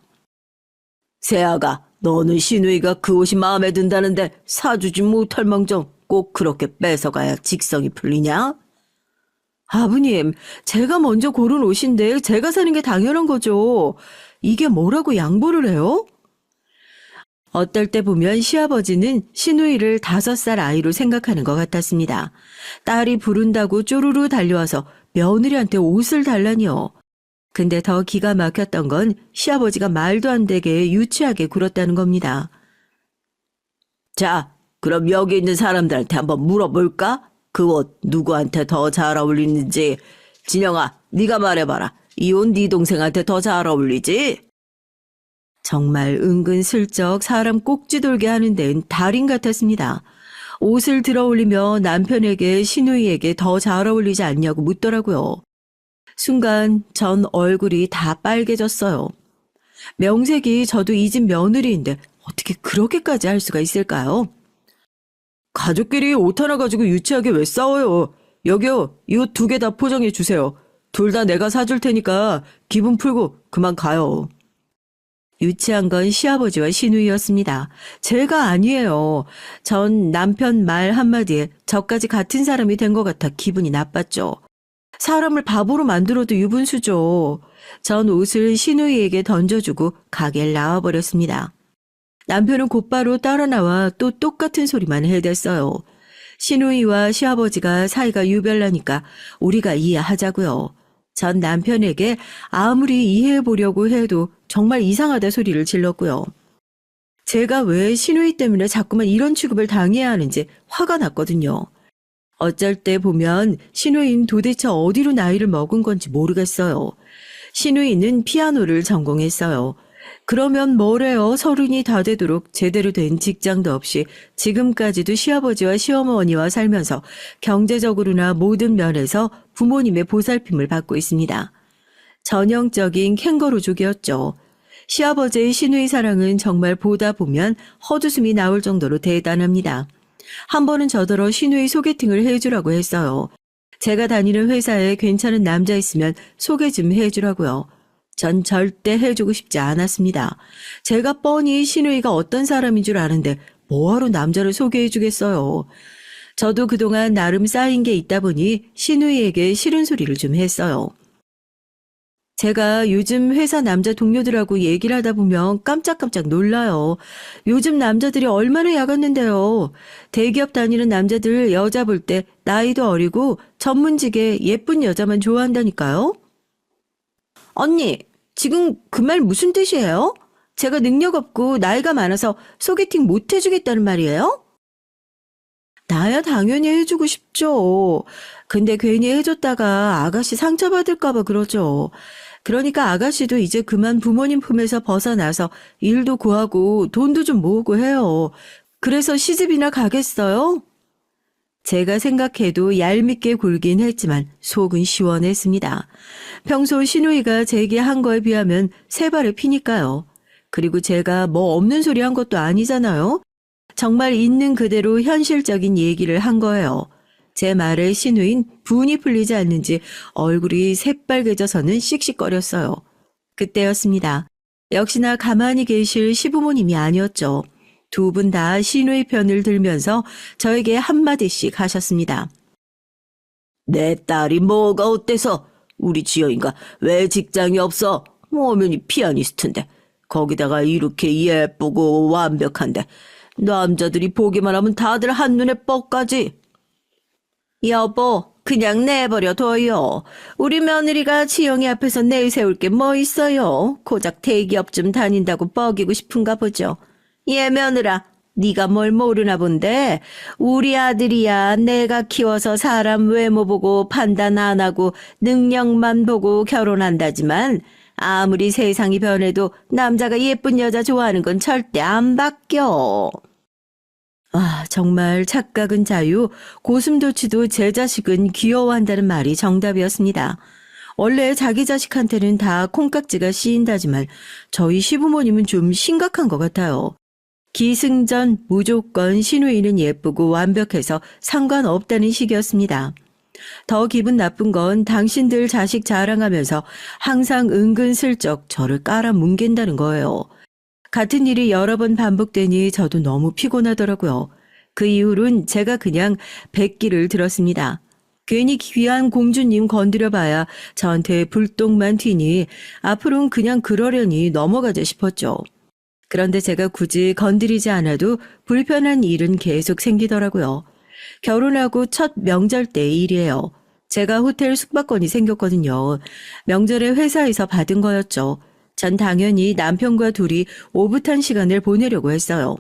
세아가, 너는 시누이가 그 옷이 마음에 든다는데 사주지 못할 망정 꼭 그렇게 뺏어가야 직성이 풀리냐? 아버님, 제가 먼저 고른 옷인데 제가 사는 게 당연한 거죠. 이게 뭐라고 양보를 해요? 어떨 때 보면 시아버지는 시누이를 5살 아이로 생각하는 것 같았습니다. 딸이 부른다고 쪼르르 달려와서 며느리한테 옷을 달라니요. 근데 더 기가 막혔던 건 시아버지가 말도 안 되게 유치하게 굴었다는 겁니다. 자, 그럼 여기 있는 사람들한테 한번 물어볼까? 그 옷 누구한테 더 잘 어울리는지. 진영아, 네가 말해봐라. 이 옷 네 동생한테 더 잘 어울리지? 정말 은근슬쩍 사람 꼭지 돌게 하는 데는 달인 같았습니다. 옷을 들어올리며 남편에게 시누이에게 더 잘 어울리지 않냐고 묻더라고요. 순간 전 얼굴이 다 빨개졌어요. 명색이 저도 이 집 며느리인데 어떻게 그렇게까지 할 수가 있을까요? 가족끼리 옷 하나 가지고 유치하게 왜 싸워요? 여기요, 이 옷 2개 다 포장해 주세요. 둘 다 내가 사줄 테니까 기분 풀고 그만 가요. 유치한 건 시아버지와 시누이였습니다. 제가 아니에요. 전 남편 말 한마디에 저까지 같은 사람이 된 것 같아 기분이 나빴죠. 사람을 바보로 만들어도 유분수죠. 전 옷을 시누이에게 던져주고 가게를 나와버렸습니다. 남편은 곧바로 따라 나와 또 똑같은 소리만 해댔어요. 시누이와 시아버지가 사이가 유별나니까 우리가 이해하자고요. 전 남편에게 아무리 이해해보려고 해도 정말 이상하다 소리를 질렀고요. 제가 왜 시누이 때문에 자꾸만 이런 취급을 당해야 하는지 화가 났거든요. 어쩔 때 보면 시누이는 도대체 어디로 나이를 먹은 건지 모르겠어요. 시누이는 피아노를 전공했어요. 그러면 뭐래요? 30이 다 되도록 제대로 된 직장도 없이 지금까지도 시아버지와 시어머니와 살면서 경제적으로나 모든 면에서 부모님의 보살핌을 받고 있습니다. 전형적인 캥거루족이었죠. 시아버지의 시누이 사랑은 정말 보다 보면 헛웃음이 나올 정도로 대단합니다. 한 번은 저더러 시누이 소개팅을 해주라고 했어요. 제가 다니는 회사에 괜찮은 남자 있으면 소개 좀 해주라고요. 전 절대 해주고 싶지 않았습니다. 제가 뻔히 시누이가 어떤 사람인 줄 아는데 뭐하러 남자를 소개해주겠어요. 저도 그동안 나름 쌓인 게 있다 보니 시누이에게 싫은 소리를 좀 했어요. 제가 요즘 회사 남자 동료들하고 얘기를 하다 보면 깜짝깜짝 놀라요. 요즘 남자들이 얼마나 야갔는데요. 대기업 다니는 남자들 여자 볼 때 나이도 어리고 전문직에 예쁜 여자만 좋아한다니까요. 언니, 지금 그 말 무슨 뜻이에요? 제가 능력 없고 나이가 많아서 소개팅 못 해주겠다는 말이에요? 나야 당연히 해주고 싶죠. 근데 괜히 해줬다가 아가씨 상처받을까봐 그러죠. 그러니까 아가씨도 이제 그만 부모님 품에서 벗어나서 일도 구하고 돈도 좀 모으고 해요. 그래서 시집이나 가겠어요? 제가 생각해도 얄밉게 굴긴 했지만 속은 시원했습니다. 평소 신우이가 제게 한 거에 비하면 세 발의 피니까요. 그리고 제가 뭐 없는 소리 한 것도 아니잖아요. 정말 있는 그대로 현실적인 얘기를 한 거예요. 제 말에 신우인 분이 풀리지 않는지 얼굴이 새빨개져서는 씩씩거렸어요. 그때였습니다. 역시나 가만히 계실 시부모님이 아니었죠. 두 분 다 신우의 편을 들면서 저에게 한마디씩 하셨습니다. 내 딸이 뭐가 어때서? 우리 지영이가 왜 직장이 없어? 어머니 피아니스트인데 거기다가 이렇게 예쁘고 완벽한데 남자들이 보기만 하면 다들 한눈에 뻑가지. 여보, 그냥 내버려 둬요. 우리 며느리가 지영이 앞에서 내세울 게 뭐 있어요. 고작 대기업 좀 다닌다고 뻐기고 싶은가 보죠. 얘 며느라, 네가 뭘 모르나 본데 우리 아들이야 내가 키워서 사람 외모 보고 판단 안 하고 능력만 보고 결혼한다지만 아무리 세상이 변해도 남자가 예쁜 여자 좋아하는 건 절대 안 바뀌어. 아, 정말 착각은 자유, 고슴도치도 제 자식은 귀여워한다는 말이 정답이었습니다. 원래 자기 자식한테는 다 콩깍지가 씌인다지만 저희 시부모님은 좀 심각한 것 같아요. 기승전 무조건 신우이는 예쁘고 완벽해서 상관없다는 식이었습니다. 더 기분 나쁜 건 당신들 자식 자랑하면서 항상 은근슬쩍 저를 깔아뭉갠다는 거예요. 같은 일이 여러 번 반복되니 저도 너무 피곤하더라고요. 그 이후로는 제가 그냥 백기를 들었습니다. 괜히 귀한 공주님 건드려봐야 저한테 불똥만 튀니 앞으로는 그냥 그러려니 넘어가자 싶었죠. 그런데 제가 굳이 건드리지 않아도 불편한 일은 계속 생기더라고요. 결혼하고 첫 명절 때 일이에요. 제가 호텔 숙박권이 생겼거든요. 명절에 회사에서 받은 거였죠. 전 당연히 남편과 둘이 오붓한 시간을 보내려고 했어요.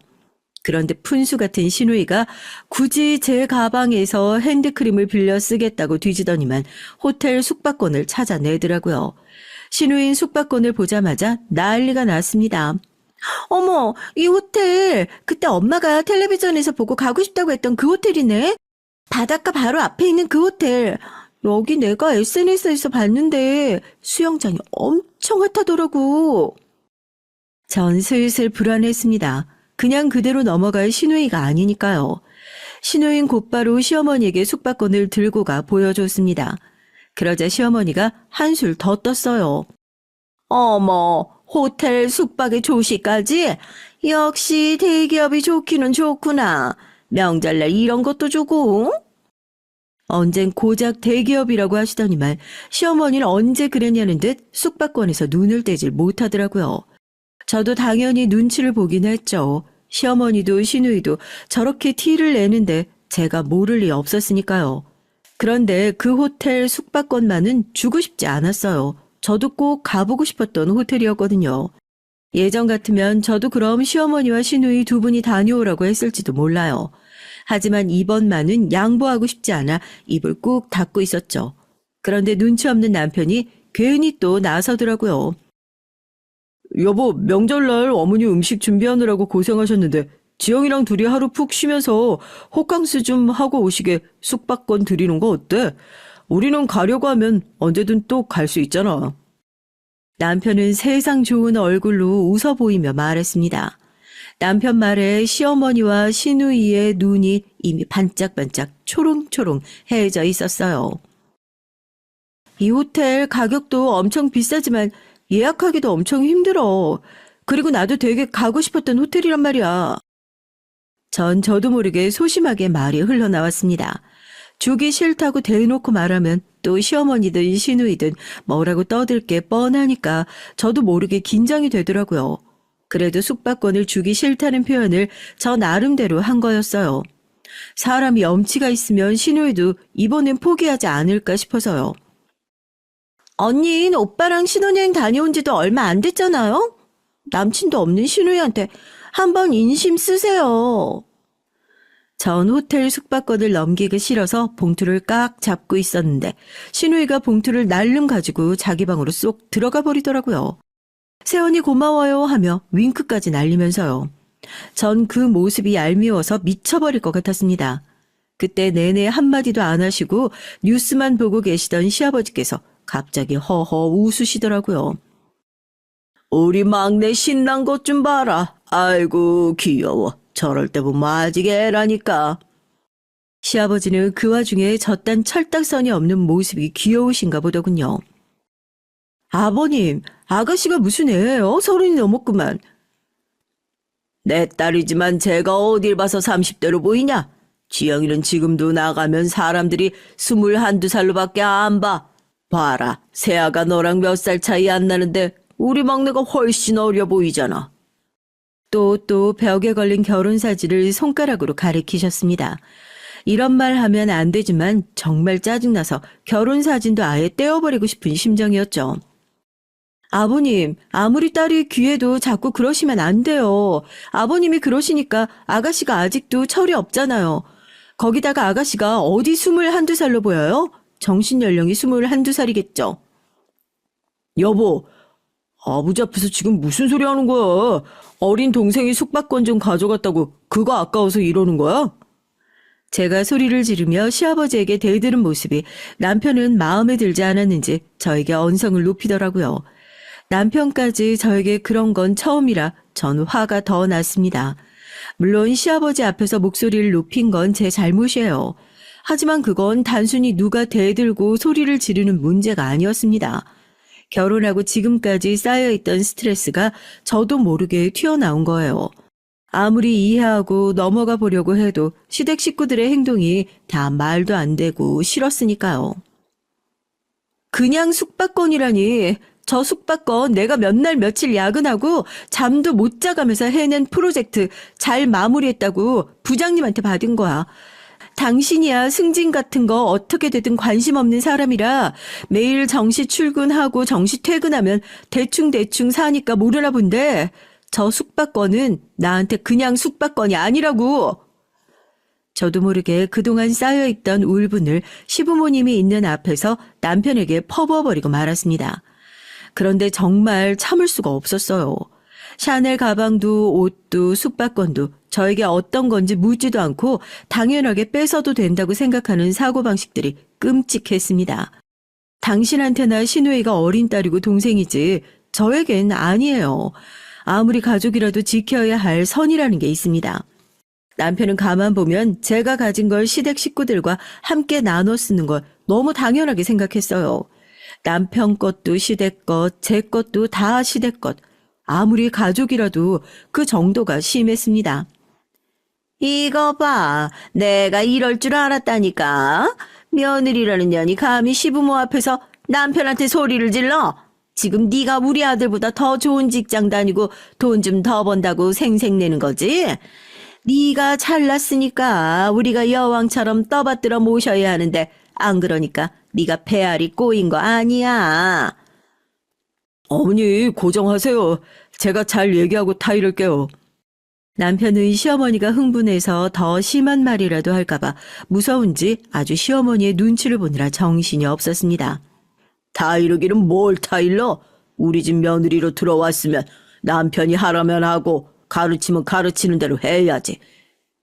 그런데 푼수 같은 시누이가 굳이 제 가방에서 핸드크림을 빌려 쓰겠다고 뒤지더니만 호텔 숙박권을 찾아내더라고요. 시누인 숙박권을 보자마자 난리가 났습니다. 어머, 이 호텔 그때 엄마가 텔레비전에서 보고 가고 싶다고 했던 그 호텔이네. 바닷가 바로 앞에 있는 그 호텔. 여기 내가 SNS에서 봤는데 수영장이 엄청 핫하더라고. 전 슬슬 불안했습니다. 그냥 그대로 넘어갈 시누이가 아니니까요. 시누인 곧바로 시어머니에게 숙박권을 들고 가 보여줬습니다. 그러자 시어머니가 한술 더 떴어요. 어머, 호텔 숙박에 조시까지? 역시 대기업이 좋기는 좋구나. 명절날 이런 것도 주고. 언젠 고작 대기업이라고 하시더니만 시어머니는 언제 그랬냐는 듯 숙박권에서 눈을 떼질 못하더라고요. 저도 당연히 눈치를 보긴 했죠. 시어머니도 시누이도 저렇게 티를 내는데 제가 모를 리 없었으니까요. 그런데 그 호텔 숙박권만은 주고 싶지 않았어요. 저도 꼭 가보고 싶었던 호텔이었거든요. 예전 같으면 저도 그럼 시어머니와 시누이 두 분이 다녀오라고 했을지도 몰라요. 하지만 이번만은 양보하고 싶지 않아 입을 꾹 닫고 있었죠. 그런데 눈치 없는 남편이 괜히 또 나서더라고요. 여보, 명절날 어머니 음식 준비하느라고 고생하셨는데 지영이랑 둘이 하루 푹 쉬면서 호캉스 좀 하고 오시게 숙박권 드리는 거 어때? 우리는 가려고 하면 언제든 또 갈 수 있잖아. 남편은 세상 좋은 얼굴로 웃어 보이며 말했습니다. 남편 말에 시어머니와 시누이의 눈이 이미 반짝반짝 초롱초롱 해져 있었어요. 이 호텔 가격도 엄청 비싸지만 예약하기도 엄청 힘들어. 그리고 나도 되게 가고 싶었던 호텔이란 말이야. 전 저도 모르게 소심하게 말이 흘러나왔습니다. 주기 싫다고 대놓고 말하면 또 시어머니든 시누이든 뭐라고 떠들 게 뻔하니까 저도 모르게 긴장이 되더라고요. 그래도 숙박권을 주기 싫다는 표현을 저 나름대로 한 거였어요. 사람이 염치가 있으면 시누이도 이번엔 포기하지 않을까 싶어서요. 언니는 오빠랑 신혼여행 다녀온 지도 얼마 안 됐잖아요? 남친도 없는 신우이한테 한번 인심 쓰세요. 전 호텔 숙박권을 넘기기 싫어서 봉투를 깍 잡고 있었는데 신우이가 봉투를 날름 가지고 자기 방으로 쏙 들어가 버리더라고요. 세연이 고마워요 하며 윙크까지 날리면서요. 전 그 모습이 얄미워서 미쳐버릴 것 같았습니다. 그때 내내 한마디도 안 하시고 뉴스만 보고 계시던 시아버지께서 갑자기 허허 웃으시더라고요. 우리 막내 신난 것 좀 봐라. 아이고 귀여워. 저럴 때 보면 아직 애라니까. 시아버지는 그 와중에 저딴 철딱선이 없는 모습이 귀여우신가 보더군요. 아버님, 아가씨가 무슨 애예요? 30이 넘었구만. 내 딸이지만 제가 어딜 봐서 30대로 보이냐? 지영이는 지금도 나가면 사람들이 21~22살로밖에 안 봐. 봐라, 세아가 너랑 몇 살 차이 안 나는데 우리 막내가 훨씬 어려 보이잖아. 또 벽에 걸린 결혼사진을 손가락으로 가리키셨습니다. 이런 말 하면 안 되지만 정말 짜증나서 결혼사진도 아예 떼어버리고 싶은 심정이었죠. 아버님, 아무리 딸이 귀해도 자꾸 그러시면 안 돼요. 아버님이 그러시니까 아가씨가 아직도 철이 없잖아요. 거기다가 아가씨가 어디 21~22살로 보여요? 정신연령이 21~22살이겠죠. 여보, 아버지 앞에서 지금 무슨 소리 하는 거야? 어린 동생이 숙박권 좀 가져갔다고 그거 아까워서 이러는 거야? 제가 소리를 지르며 시아버지에게 대드는 모습이 남편은 마음에 들지 않았는지 저에게 언성을 높이더라고요. 남편까지 저에게 그런 건 처음이라 전 화가 더 났습니다. 물론 시아버지 앞에서 목소리를 높인 건 제 잘못이에요. 하지만 그건 단순히 누가 대들고 소리를 지르는 문제가 아니었습니다. 결혼하고 지금까지 쌓여있던 스트레스가 저도 모르게 튀어나온 거예요. 아무리 이해하고 넘어가 보려고 해도 시댁 식구들의 행동이 다 말도 안 되고 싫었으니까요. 그냥 숙박권이라니. 저 숙박권 내가 몇 날 며칠 야근하고 잠도 못 자가면서 해낸 프로젝트 잘 마무리했다고 부장님한테 받은 거야. 당신이야 승진 같은 거 어떻게 되든 관심 없는 사람이라 매일 정시 출근하고 정시 퇴근하면 대충대충 사니까 모르나 본데 저 숙박권은 나한테 그냥 숙박권이 아니라고. 저도 모르게 그동안 쌓여있던 울분을 시부모님이 있는 앞에서 남편에게 퍼부어버리고 말았습니다. 그런데 정말 참을 수가 없었어요. 샤넬 가방도 옷도 숙박권도 저에게 어떤 건지 묻지도 않고 당연하게 뺏어도 된다고 생각하는 사고방식들이 끔찍했습니다. 당신한테나 신우이가 어린 딸이고 동생이지 저에겐 아니에요. 아무리 가족이라도 지켜야 할 선이라는 게 있습니다. 남편은 가만 보면 제가 가진 걸 시댁 식구들과 함께 나눠 쓰는 걸 너무 당연하게 생각했어요. 남편 것도 시댁 것, 제 것도 다 시댁 것. 아무리 가족이라도 그 정도가 심했습니다. 이거 봐. 내가 이럴 줄 알았다니까. 며느리라는 년이 감히 시부모 앞에서 남편한테 소리를 질러. 지금 네가 우리 아들보다 더 좋은 직장 다니고 돈 좀 더 번다고 생색내는 거지? 네가 잘났으니까 우리가 여왕처럼 떠받들어 모셔야 하는데 안 그러니까 네가 배알이 꼬인 거 아니야. 어머니 고정하세요. 제가 잘 얘기하고 타이를게요. 남편은 시어머니가 흥분해서 더 심한 말이라도 할까봐 무서운지 아주 시어머니의 눈치를 보느라 정신이 없었습니다. 타이르기는 뭘 타일러? 우리 집 며느리로 들어왔으면 남편이 하라면 하고 가르치면 가르치는 대로 해야지.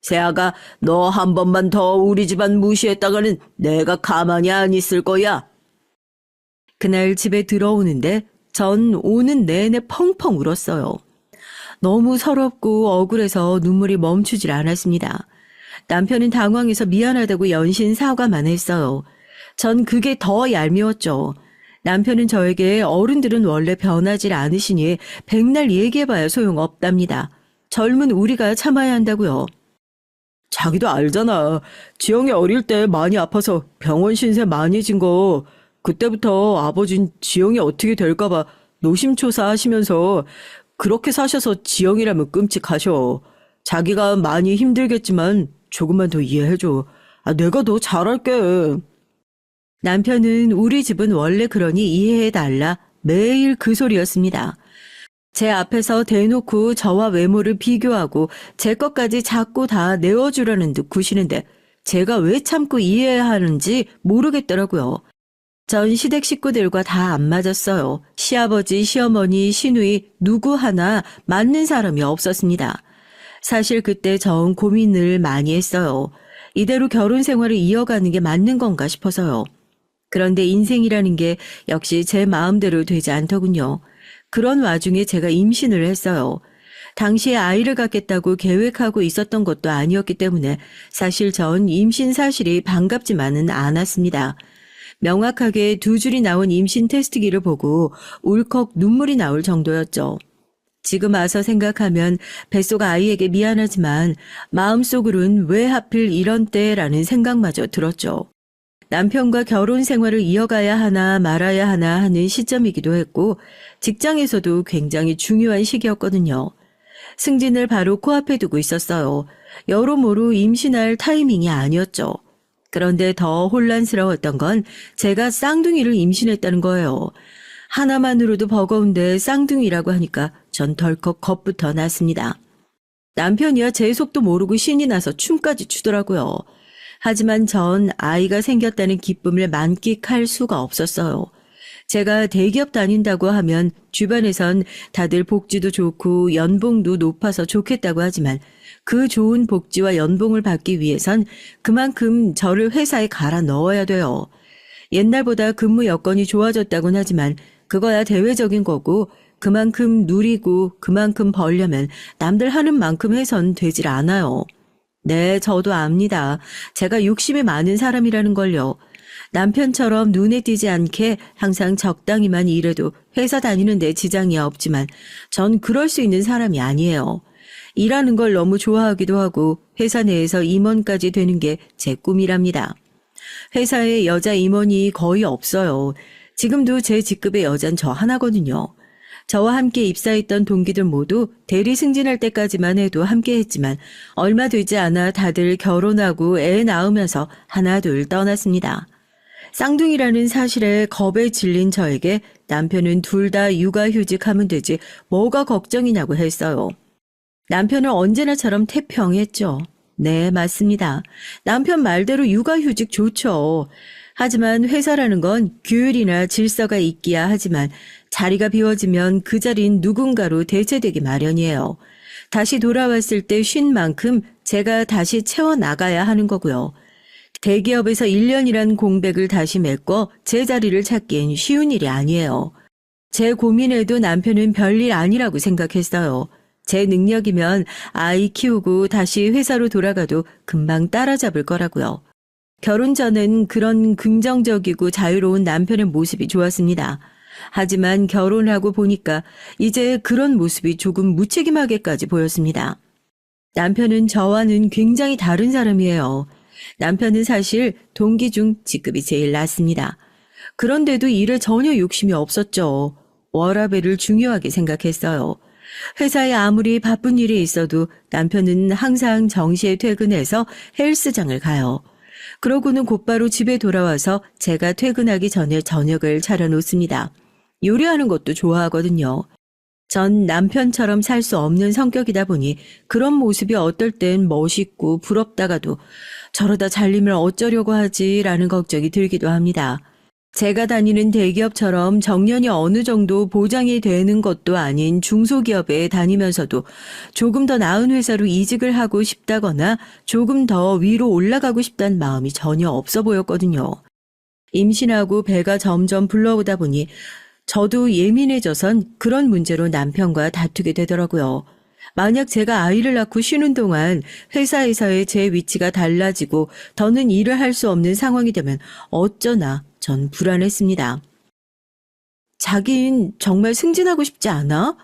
세아가 너 한 번만 더 우리 집안 무시했다가는 내가 가만히 안 있을 거야. 그날 집에 들어오는데 전 오는 내내 펑펑 울었어요. 너무 서럽고 억울해서 눈물이 멈추질 않았습니다. 남편은 당황해서 미안하다고 연신 사과만 했어요. 전 그게 더 얄미웠죠. 남편은 저에게 어른들은 원래 변하질 않으시니 백날 얘기해봐야 소용없답니다. 젊은 우리가 참아야 한다고요. 자기도 알잖아. 지영이 어릴 때 많이 아파서 병원 신세 많이 진 거 그때부터 아버진 지영이 어떻게 될까봐 노심초사 하시면서 그렇게 사셔서 지영이라면 끔찍하셔. 자기가 많이 힘들겠지만 조금만 더 이해해줘. 내가 더 잘할게. 남편은 우리 집은 원래 그러니 이해해달라 매일 그 소리였습니다. 제 앞에서 대놓고 저와 외모를 비교하고 제 것까지 자꾸 다 내어주려는 듯 구시는데 제가 왜 참고 이해해야 하는지 모르겠더라고요. 전 시댁 식구들과 다 안 맞았어요. 시아버지, 시어머니, 시누이 누구 하나 맞는 사람이 없었습니다. 사실 그때 전 고민을 많이 했어요. 이대로 결혼 생활을 이어가는 게 맞는 건가 싶어서요. 그런데 인생이라는 게 역시 제 마음대로 되지 않더군요. 그런 와중에 제가 임신을 했어요. 당시에 아이를 갖겠다고 계획하고 있었던 것도 아니었기 때문에 사실 전 임신 사실이 반갑지만은 않았습니다. 명확하게 2줄이 나온 임신 테스트기를 보고 울컥 눈물이 나올 정도였죠. 지금 와서 생각하면 뱃속 아이에게 미안하지만 마음속으론 왜 하필 이런 때라는 생각마저 들었죠. 남편과 결혼 생활을 이어가야 하나 말아야 하나 하는 시점이기도 했고 직장에서도 굉장히 중요한 시기였거든요. 승진을 바로 코앞에 두고 있었어요. 여러모로 임신할 타이밍이 아니었죠. 그런데 더 혼란스러웠던 건 제가 쌍둥이를 임신했다는 거예요. 하나만으로도 버거운데 쌍둥이라고 하니까 전 덜컥 겁부터 났습니다. 남편이야 제 속도 모르고 신이 나서 춤까지 추더라고요. 하지만 전 아이가 생겼다는 기쁨을 만끽할 수가 없었어요. 제가 대기업 다닌다고 하면 주변에선 다들 복지도 좋고 연봉도 높아서 좋겠다고 하지만 그 좋은 복지와 연봉을 받기 위해선 그만큼 저를 회사에 갈아 넣어야 돼요. 옛날보다 근무 여건이 좋아졌다곤 하지만 그거야 대외적인 거고 그만큼 누리고 그만큼 벌려면 남들 하는 만큼 해선 되질 않아요. 네, 저도 압니다. 제가 욕심이 많은 사람이라는 걸요. 남편처럼 눈에 띄지 않게 항상 적당히만 일해도 회사 다니는데 지장이 없지만 전 그럴 수 있는 사람이 아니에요. 일하는 걸 너무 좋아하기도 하고 회사 내에서 임원까지 되는 게 제 꿈이랍니다. 회사에 여자 임원이 거의 없어요. 지금도 제 직급의 여잔 저 하나거든요. 저와 함께 입사했던 동기들 모두 대리 승진할 때까지만 해도 함께 했지만 얼마 되지 않아 다들 결혼하고 애 낳으면서 하나둘 떠났습니다. 쌍둥이라는 사실에 겁에 질린 저에게 남편은 둘 다 육아휴직하면 되지 뭐가 걱정이냐고 했어요. 남편은 언제나처럼 태평했죠. 네, 맞습니다. 남편 말대로 육아휴직 좋죠. 하지만 회사라는 건 규율이나 질서가 있기야 하지만 자리가 비워지면 그 자리는 누군가로 대체되기 마련이에요. 다시 돌아왔을 때 쉰 만큼 제가 다시 채워나가야 하는 거고요. 대기업에서 1년이란 공백을 다시 메꿔 제 자리를 찾기엔 쉬운 일이 아니에요. 제 고민에도 남편은 별일 아니라고 생각했어요. 제 능력이면 아이 키우고 다시 회사로 돌아가도 금방 따라잡을 거라고요. 결혼 전엔 그런 긍정적이고 자유로운 남편의 모습이 좋았습니다. 하지만 결혼하고 보니까 이제 그런 모습이 조금 무책임하게까지 보였습니다. 남편은 저와는 굉장히 다른 사람이에요. 남편은 사실 동기 중 직급이 제일 낮습니다. 그런데도 일에 전혀 욕심이 없었죠. 워라밸을 중요하게 생각했어요. 회사에 아무리 바쁜 일이 있어도 남편은 항상 정시에 퇴근해서 헬스장을 가요. 그러고는 곧바로 집에 돌아와서 제가 퇴근하기 전에 저녁을 차려놓습니다. 요리하는 것도 좋아하거든요. 전 남편처럼 살 수 없는 성격이다 보니 그런 모습이 어떨 땐 멋있고 부럽다가도 저러다 잘리면 어쩌려고 하지라는 걱정이 들기도 합니다. 제가 다니는 대기업처럼 정년이 어느 정도 보장이 되는 것도 아닌 중소기업에 다니면서도 조금 더 나은 회사로 이직을 하고 싶다거나 조금 더 위로 올라가고 싶다는 마음이 전혀 없어 보였거든요. 임신하고 배가 점점 불러오다 보니 저도 예민해져선 그런 문제로 남편과 다투게 되더라고요. 만약 제가 아이를 낳고 쉬는 동안 회사에서의 제 위치가 달라지고 더는 일을 할 수 없는 상황이 되면 어쩌나 전 불안했습니다. 자긴 정말 승진하고 싶지 않아?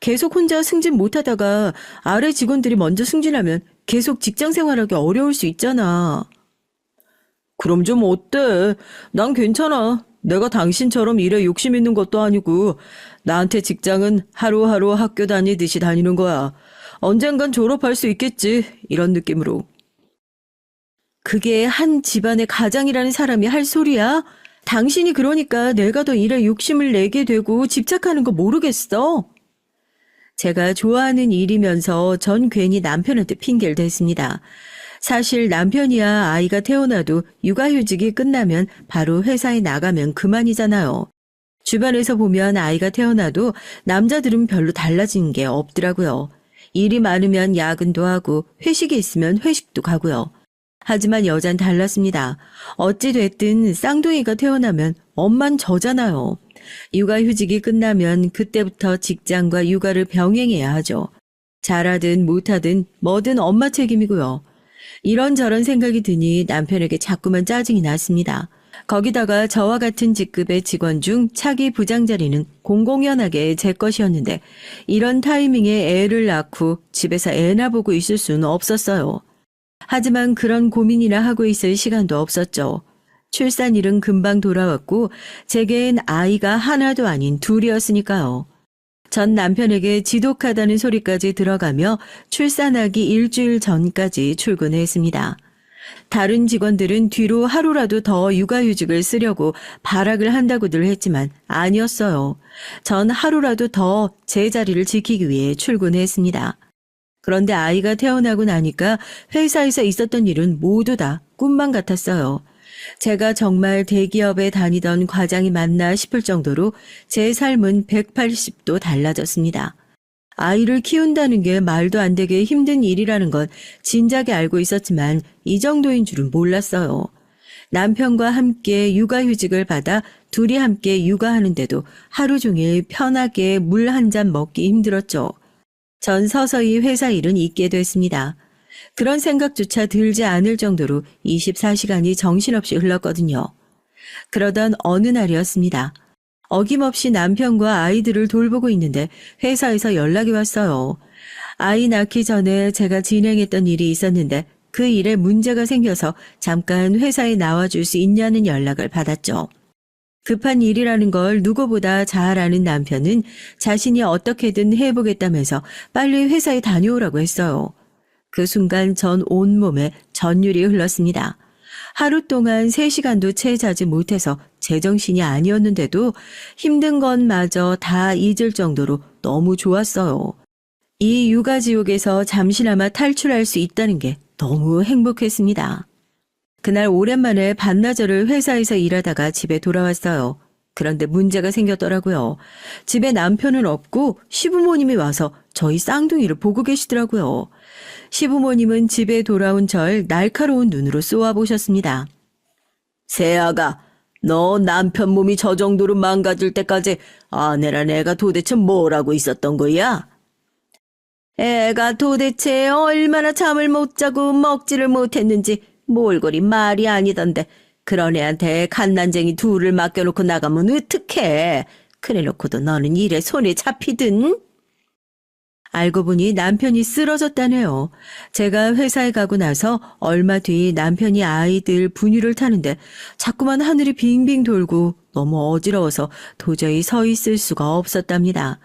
계속 혼자 승진 못하다가 아래 직원들이 먼저 승진하면 계속 직장 생활하기 어려울 수 있잖아. 그럼 좀 어때? 난 괜찮아. 내가 당신처럼 일에 욕심 있는 것도 아니고 나한테 직장은 하루하루 학교 다니듯이 다니는 거야. 언젠간 졸업할 수 있겠지. 이런 느낌으로. 그게 한 집안의 가장이라는 사람이 할 소리야? 당신이 그러니까 내가 더 일에 욕심을 내게 되고 집착하는 거 모르겠어. 제가 좋아하는 일이면서 전 괜히 남편한테 핑계를 댔습니다. 사실 남편이야 아이가 태어나도 육아휴직이 끝나면 바로 회사에 나가면 그만이잖아요. 주변에서 보면 아이가 태어나도 남자들은 별로 달라진 게 없더라고요. 일이 많으면 야근도 하고 회식이 있으면 회식도 가고요. 하지만 여잔 달랐습니다. 어찌 됐든 쌍둥이가 태어나면 엄만 저잖아요. 육아휴직이 끝나면 그때부터 직장과 육아를 병행해야 하죠. 잘하든 못하든 뭐든 엄마 책임이고요. 이런저런 생각이 드니 남편에게 자꾸만 짜증이 났습니다. 거기다가 저와 같은 직급의 직원 중 차기 부장 자리는 공공연하게 제 것이었는데 이런 타이밍에 애를 낳고 집에서 애나 보고 있을 수는 없었어요. 하지만 그런 고민이나 하고 있을 시간도 없었죠. 출산일은 금방 돌아왔고 제게엔 아이가 하나도 아닌 둘이었으니까요. 전 남편에게 지독하다는 소리까지 들어가며 출산하기 일주일 전까지 출근했습니다. 다른 직원들은 뒤로 하루라도 더 육아휴직을 쓰려고 발악을 한다고들 했지만 아니었어요. 전 하루라도 더 제 자리를 지키기 위해 출근했습니다. 그런데 아이가 태어나고 나니까 회사에서 있었던 일은 모두 다 꿈만 같았어요. 제가 정말 대기업에 다니던 과장이 맞나 싶을 정도로 제 삶은 180도 달라졌습니다. 아이를 키운다는 게 말도 안 되게 힘든 일이라는 건 진작에 알고 있었지만 이 정도인 줄은 몰랐어요. 남편과 함께 육아휴직을 받아 둘이 함께 육아하는데도 하루 종일 편하게 물 한 잔 먹기 힘들었죠. 전 서서히 회사 일은 잊게 됐습니다. 그런 생각조차 들지 않을 정도로 24시간이 정신없이 흘렀거든요. 그러던 어느 날이었습니다. 어김없이 남편과 아이들을 돌보고 있는데 회사에서 연락이 왔어요. 아이 낳기 전에 제가 진행했던 일이 있었는데 그 일에 문제가 생겨서 잠깐 회사에 나와줄 수 있냐는 연락을 받았죠. 급한 일이라는 걸 누구보다 잘 아는 남편은 자신이 어떻게든 해보겠다면서 빨리 회사에 다녀오라고 했어요. 그 순간 전 온몸에 전율이 흘렀습니다. 하루 동안 3시간도 채 자지 못해서 제정신이 아니었는데도 힘든 것마저 다 잊을 정도로 너무 좋았어요. 이 육아지옥에서 잠시나마 탈출할 수 있다는 게 너무 행복했습니다. 그날 오랜만에 반나절을 회사에서 일하다가 집에 돌아왔어요. 그런데 문제가 생겼더라고요. 집에 남편은 없고 시부모님이 와서 저희 쌍둥이를 보고 계시더라고요. 시부모님은 집에 돌아온 절 날카로운 눈으로 쏘아보셨습니다. 세아가, 너 남편 몸이 저 정도로 망가질 때까지 아내란 애가 도대체 뭘 하고 있었던 거야? 애가 도대체 얼마나 잠을 못 자고 먹지를 못했는지 몰골이 말이 아니던데 그런 애한테 갓난쟁이 둘을 맡겨놓고 나가면 어떡해. 그래놓고도 너는 일에 손에 잡히든. 알고 보니 남편이 쓰러졌다네요. 제가 회사에 가고 나서 얼마 뒤 남편이 아이들 분유를 타는데 자꾸만 하늘이 빙빙 돌고 너무 어지러워서 도저히 서 있을 수가 없었답니다.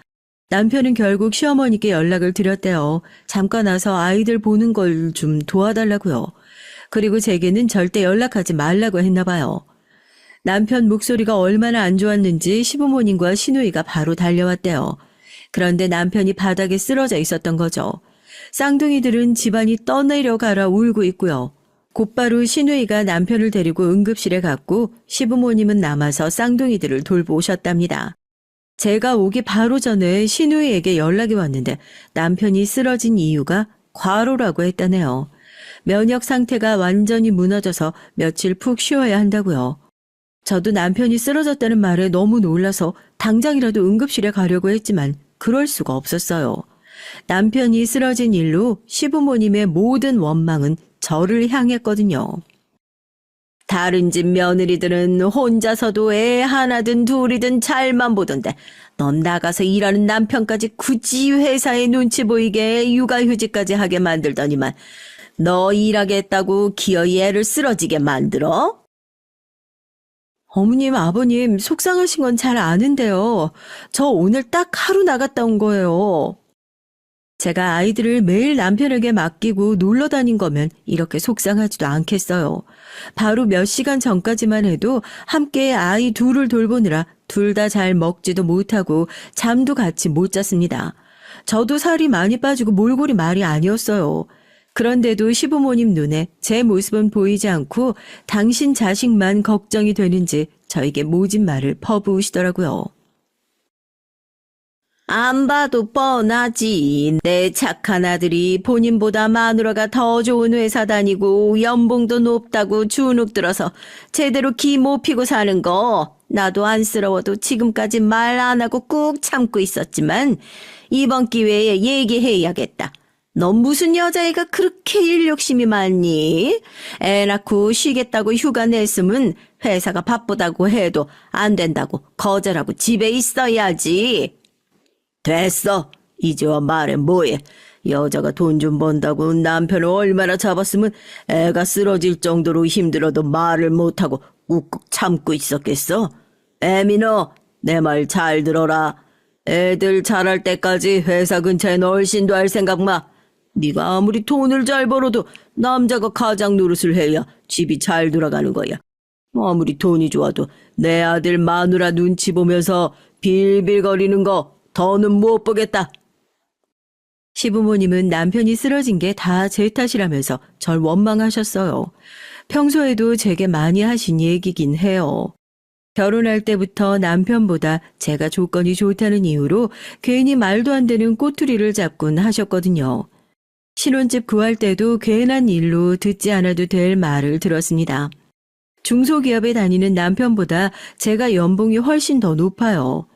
남편은 결국 시어머니께 연락을 드렸대요. 잠깐 와서 아이들 보는 걸 좀 도와달라고요. 그리고 제게는 절대 연락하지 말라고 했나 봐요. 남편 목소리가 얼마나 안 좋았는지 시부모님과 시누이가 바로 달려왔대요. 그런데 남편이 바닥에 쓰러져 있었던 거죠. 쌍둥이들은 집안이 떠내려가라 울고 있고요. 곧바로 시누이가 남편을 데리고 응급실에 갔고 시부모님은 남아서 쌍둥이들을 돌보셨답니다. 제가 오기 바로 전에 시누이에게 연락이 왔는데 남편이 쓰러진 이유가 과로라고 했다네요. 면역 상태가 완전히 무너져서 며칠 푹 쉬어야 한다고요. 저도 남편이 쓰러졌다는 말에 너무 놀라서 당장이라도 응급실에 가려고 했지만 그럴 수가 없었어요. 남편이 쓰러진 일로 시부모님의 모든 원망은 저를 향했거든요. 다른 집 며느리들은 혼자서도 애 하나든 둘이든 잘만 보던데 넌 나가서 일하는 남편까지 굳이 회사에 눈치 보이게 육아휴직까지 하게 만들더니만 너 일하겠다고 기어이 애를 쓰러지게 만들어? 어머님, 아버님 속상하신 건 잘 아는데요. 저 오늘 딱 하루 나갔다 온 거예요. 제가 아이들을 매일 남편에게 맡기고 놀러 다닌 거면 이렇게 속상하지도 않겠어요. 바로 몇 시간 전까지만 해도 함께 아이 둘을 돌보느라 둘 다 잘 먹지도 못하고 잠도 같이 못 잤습니다. 저도 살이 많이 빠지고 몰골이 말이 아니었어요. 그런데도 시부모님 눈에 제 모습은 보이지 않고 당신 자식만 걱정이 되는지 저에게 모진 말을 퍼부으시더라고요. 안 봐도 뻔하지. 내 착한 아들이 본인보다 마누라가 더 좋은 회사 다니고 연봉도 높다고 주눅 들어서 제대로 기 못 피고 사는 거 나도 안쓰러워도 지금까지 말 안 하고 꾹 참고 있었지만 이번 기회에 얘기해야겠다. 너 무슨 여자애가 그렇게 일 욕심이 많니? 애 낳고 쉬겠다고 휴가 냈으면 회사가 바쁘다고 해도 안 된다고 거절하고 집에 있어야지. 됐어. 이제와 말해 뭐해. 여자가 돈 좀 번다고 남편을 얼마나 잡았으면 애가 쓰러질 정도로 힘들어도 말을 못하고 꾹꾹 참고 있었겠어? 애미 너, 내 말 잘 들어라. 애들 자랄 때까지 회사 근처에 얼씬도 할 생각 마. 네가 아무리 돈을 잘 벌어도 남자가 가장 노릇을 해야 집이 잘 돌아가는 거야. 아무리 돈이 좋아도 내 아들 마누라 눈치 보면서 빌빌거리는 거 더는 못 보겠다. 시부모님은 남편이 쓰러진 게 다 제 탓이라면서 절 원망하셨어요. 평소에도 제게 많이 하신 얘기긴 해요. 결혼할 때부터 남편보다 제가 조건이 좋다는 이유로 괜히 말도 안 되는 꼬투리를 잡곤 하셨거든요. 신혼집 구할 때도 괜한 일로 듣지 않아도 될 말을 들었습니다. 중소기업에 다니는 남편보다 제가 연봉이 훨씬 더 높아요.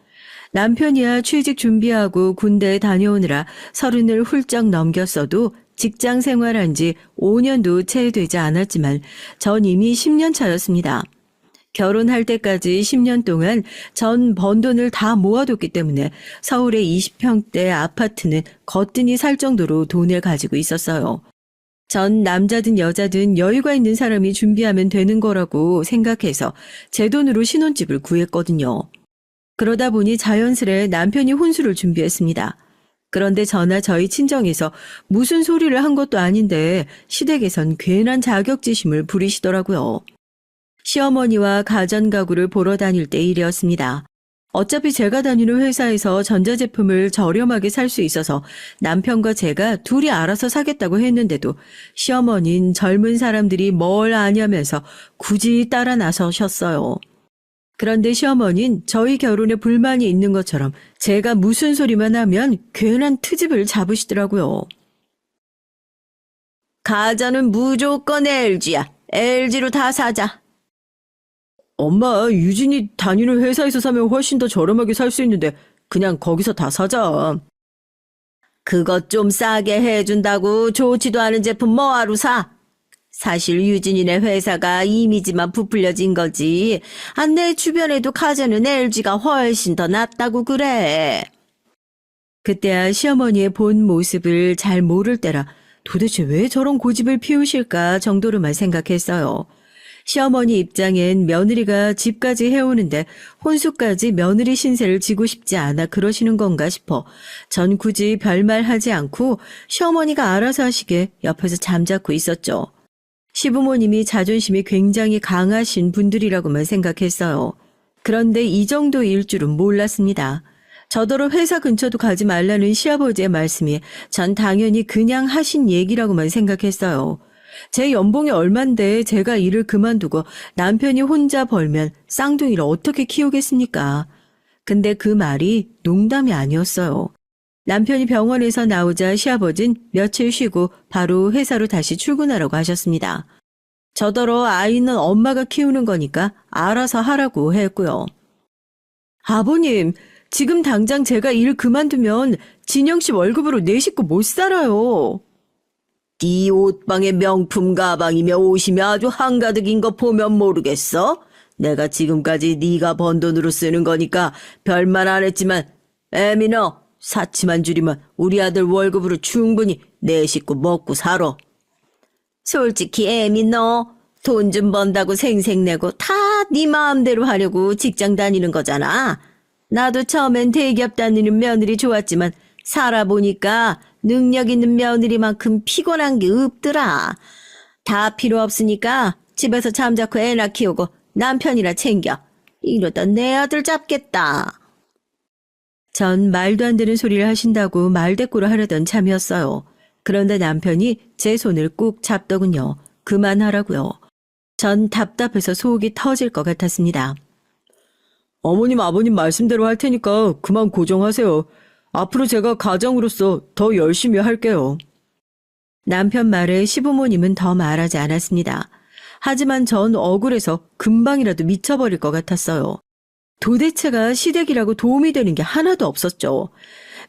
남편이야 취직 준비하고 군대에 다녀오느라 30을 훌쩍 넘겼어도 직장 생활한 지 5년도 채 되지 않았지만 전 이미 10년 차였습니다. 결혼할 때까지 10년 동안 전 번 돈을 다 모아뒀기 때문에 서울의 20평대 아파트는 거뜬히 살 정도로 돈을 가지고 있었어요. 전 남자든 여자든 여유가 있는 사람이 준비하면 되는 거라고 생각해서 제 돈으로 신혼집을 구했거든요. 그러다 보니 자연스레 남편이 혼수를 준비했습니다. 그런데 저나 저희 친정에서 무슨 소리를 한 것도 아닌데 시댁에선 괜한 자격지심을 부리시더라고요. 시어머니와 가전가구를 보러 다닐 때 일이었습니다. 어차피 제가 다니는 회사에서 전자제품을 저렴하게 살 수 있어서 남편과 제가 둘이 알아서 사겠다고 했는데도 시어머니는 젊은 사람들이 뭘 아냐면서 굳이 따라 나서셨어요. 그런데 시어머니는 저희 결혼에 불만이 있는 것처럼 제가 무슨 소리만 하면 괜한 트집을 잡으시더라고요. 가전은 무조건 LG야. LG로 다 사자. 엄마, 유진이 다니는 회사에서 사면 훨씬 더 저렴하게 살 수 있는데 그냥 거기서 다 사자. 그것 좀 싸게 해준다고 좋지도 않은 제품 뭐하러 사? 사실 유진이네 회사가 이미지만 부풀려진 거지. 내 주변에도 가전은 LG가 훨씬 더 낫다고 그래. 그때야 시어머니의 본 모습을 잘 모를 때라 도대체 왜 저런 고집을 피우실까 정도로만 생각했어요. 시어머니 입장엔 며느리가 집까지 해오는데 혼수까지 며느리 신세를 지고 싶지 않아 그러시는 건가 싶어 전 굳이 별말 하지 않고 시어머니가 알아서 하시게 옆에서 잠자코 있었죠. 시부모님이 자존심이 굉장히 강하신 분들이라고만 생각했어요. 그런데 이 정도일 줄은 몰랐습니다. 저더러 회사 근처도 가지 말라는 시아버지의 말씀이 전 당연히 그냥 하신 얘기라고만 생각했어요. 제 연봉이 얼만데 제가 일을 그만두고 남편이 혼자 벌면 쌍둥이를 어떻게 키우겠습니까? 근데 그 말이 농담이 아니었어요. 남편이 병원에서 나오자 시아버진 며칠 쉬고 바로 회사로 다시 출근하라고 하셨습니다. 저더러 아이는 엄마가 키우는 거니까 알아서 하라고 했고요. 아버님, 지금 당장 제가 일 그만두면 진영 씨 월급으로 내 식구 못 살아요. 네 옷방에 명품 가방이며 옷이며 아주 한가득인 거 보면 모르겠어? 내가 지금까지 네가 번 돈으로 쓰는 거니까 별말 안 했지만 애미 너 사치만 줄이면 우리 아들 월급으로 충분히 내 식구 먹고 살아. 솔직히 애미 너 돈 좀 번다고 생색내고 다 네 마음대로 하려고 직장 다니는 거잖아. 나도 처음엔 대기업 다니는 며느리 좋았지만 살아보니까 능력 있는 며느리만큼 피곤한 게 없더라. 다 필요 없으니까 집에서 잠자코 애나 키우고 남편이나 챙겨. 이러다 내 아들 잡겠다. 전 말도 안 되는 소리를 하신다고 말대꾸를 하려던 참이었어요. 그런데 남편이 제 손을 꾹 잡더군요. 그만하라고요. 전 답답해서 속이 터질 것 같았습니다. 어머님, 아버님 말씀대로 할 테니까 그만 고정하세요. 앞으로 제가 가장으로서 더 열심히 할게요. 남편 말에 시부모님은 더 말하지 않았습니다. 하지만 전 억울해서 금방이라도 미쳐버릴 것 같았어요. 도대체가 시댁이라고 도움이 되는 게 하나도 없었죠.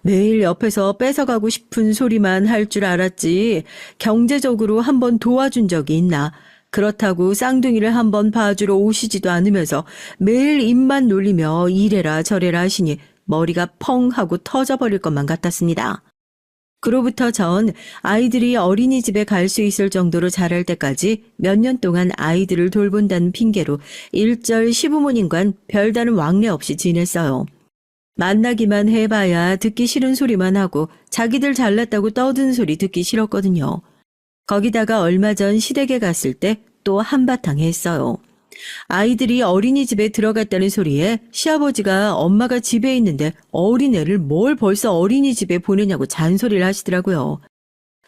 매일 옆에서 뺏어가고 싶은 소리만 할 줄 알았지 경제적으로 한번 도와준 적이 있나. 그렇다고 쌍둥이를 한번 봐주러 오시지도 않으면서 매일 입만 놀리며 이래라 저래라 하시니 머리가 펑 하고 터져버릴 것만 같았습니다. 그로부터 전 아이들이 어린이집에 갈 수 있을 정도로 자랄 때까지 몇 년 동안 아이들을 돌본다는 핑계로 일절 시부모님과는 별다른 왕래 없이 지냈어요. 만나기만 해봐야 듣기 싫은 소리만 하고 자기들 잘났다고 떠드는 소리 듣기 싫었거든요. 거기다가 얼마 전 시댁에 갔을 때 또 한바탕 했어요. 아이들이 어린이집에 들어갔다는 소리에 시아버지가 엄마가 집에 있는데 어린애를 뭘 벌써 어린이집에 보내냐고 잔소리를 하시더라고요.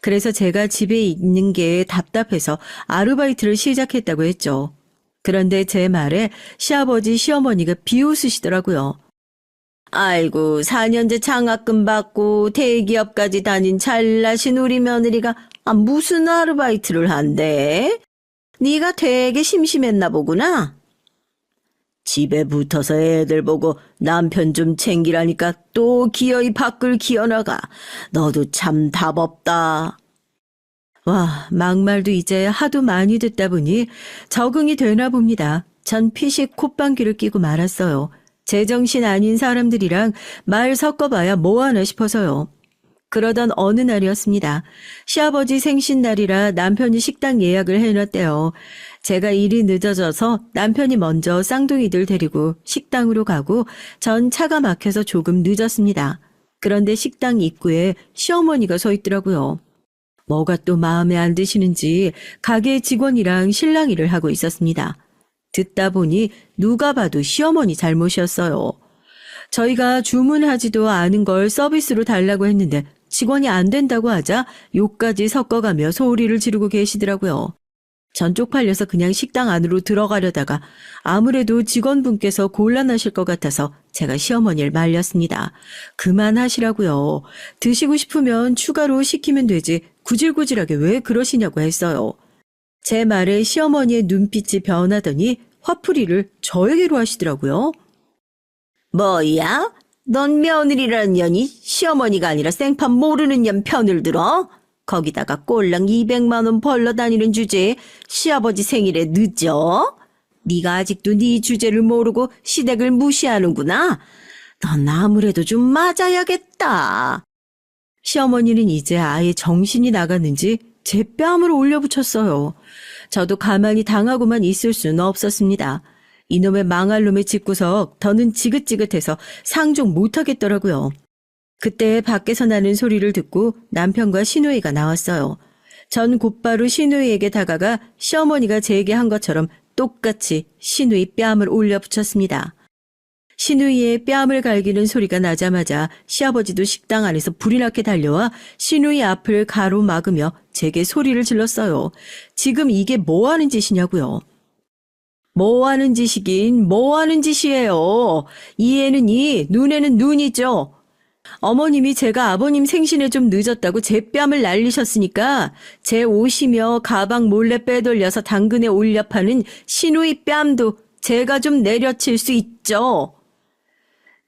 그래서 제가 집에 있는 게 답답해서 아르바이트를 시작했다고 했죠. 그런데 제 말에 시아버지 시어머니가 비웃으시더라고요. 아이고 4년제 장학금 받고 대기업까지 다닌 잘나신 우리 며느리가 무슨 아르바이트를 한대? 네가 되게 심심했나 보구나. 집에 붙어서 애들 보고 남편 좀 챙기라니까 또 기어이 밖을 기어나가. 너도 참 답 없다. 와, 막말도 이제 하도 많이 듣다 보니 적응이 되나 봅니다. 전 피식 콧방귀를 끼고 말았어요. 제정신 아닌 사람들이랑 말 섞어봐야 뭐하나 싶어서요. 그러던 어느 날이었습니다. 시아버지 생신날이라 남편이 식당 예약을 해놨대요. 제가 일이 늦어져서 남편이 먼저 쌍둥이들 데리고 식당으로 가고 전 차가 막혀서 조금 늦었습니다. 그런데 식당 입구에 시어머니가 서 있더라고요. 뭐가 또 마음에 안 드시는지 가게 직원이랑 실랑이를 하고 있었습니다. 듣다 보니 누가 봐도 시어머니 잘못이었어요. 저희가 주문하지도 않은 걸 서비스로 달라고 했는데 직원이 안 된다고 하자 욕까지 섞어가며 소리를 지르고 계시더라고요. 전 쪽팔려서 그냥 식당 안으로 들어가려다가 아무래도 직원분께서 곤란하실 것 같아서 제가 시어머니를 말렸습니다. 그만하시라고요. 드시고 싶으면 추가로 시키면 되지 구질구질하게 왜 그러시냐고 했어요. 제 말에 시어머니의 눈빛이 변하더니 화풀이를 저에게로 하시더라고요. 뭐야? 넌 며느리라는 년이 시어머니가 아니라 생판 모르는 년 편을 들어? 거기다가 꼴랑 200만 원 벌러 다니는 주제에 시아버지 생일에 늦어? 네가 아직도 네 주제를 모르고 시댁을 무시하는구나. 넌 아무래도 좀 맞아야겠다. 시어머니는 이제 아예 정신이 나갔는지 제 뺨을 올려붙였어요. 저도 가만히 당하고만 있을 수는 없었습니다. 이놈의 망할 놈의 집구석 더는 지긋지긋해서 상종 못하겠더라고요. 그때 밖에서 나는 소리를 듣고 남편과 시누이가 나왔어요. 전 곧바로 시누이에게 다가가 시어머니가 제게 한 것처럼 똑같이 시누이 뺨을 올려붙였습니다. 시누이의 뺨을 갈기는 소리가 나자마자 시아버지도 식당 안에서 불이 나게 달려와 시누이 앞을 가로막으며 제게 소리를 질렀어요. 지금 이게 뭐 하는 짓이냐고요. 뭐 하는 짓이긴 뭐 하는 짓이에요. 이에는 이, 눈에는 눈이죠. 어머님이 제가 아버님 생신에 좀 늦었다고 제 뺨을 날리셨으니까 제 옷이며 가방 몰래 빼돌려서 당근에 올려 파는 시누이 뺨도 제가 좀 내려칠 수 있죠.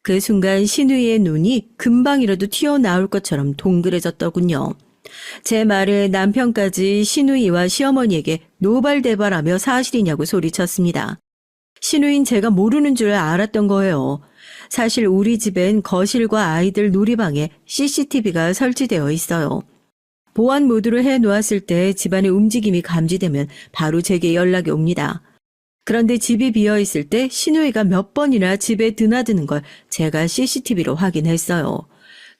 그 순간 시누이의 눈이 금방이라도 튀어나올 것처럼 동그래졌더군요. 제 말에 남편까지 시누이와 시어머니에게 노발대발하며 사실이냐고 소리쳤습니다. 시누인 제가 모르는 줄 알았던 거예요. 사실 우리 집엔 거실과 아이들 놀이방에 CCTV가 설치되어 있어요. 보안 모드로 해놓았을 때 집안의 움직임이 감지되면 바로 제게 연락이 옵니다. 그런데 집이 비어있을 때 시누이가 몇 번이나 집에 드나드는 걸 제가 CCTV로 확인했어요.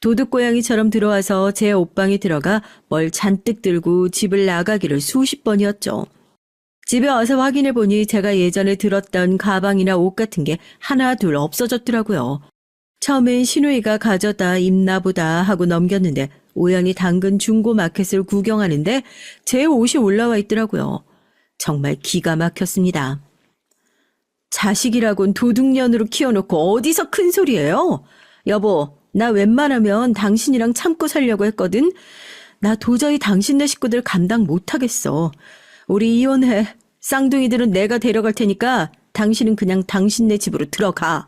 도둑고양이처럼 들어와서 제 옷방에 들어가 뭘 잔뜩 들고 집을 나가기를 수십 번이었죠. 집에 와서 확인해 보니 제가 예전에 들었던 가방이나 옷 같은 게 하나 둘 없어졌더라고요. 처음엔 신우이가 가져다 입나 보다 하고 넘겼는데 우연히 당근 중고 마켓을 구경하는데 제 옷이 올라와 있더라고요. 정말 기가 막혔습니다. 자식이라곤 도둑년으로 키워놓고 어디서 큰 소리예요? 여보, 나 웬만하면 당신이랑 참고 살려고 했거든. 나 도저히 당신네 식구들 감당 못하겠어. 우리 이혼해. 쌍둥이들은 내가 데려갈 테니까 당신은 그냥 당신네 집으로 들어가.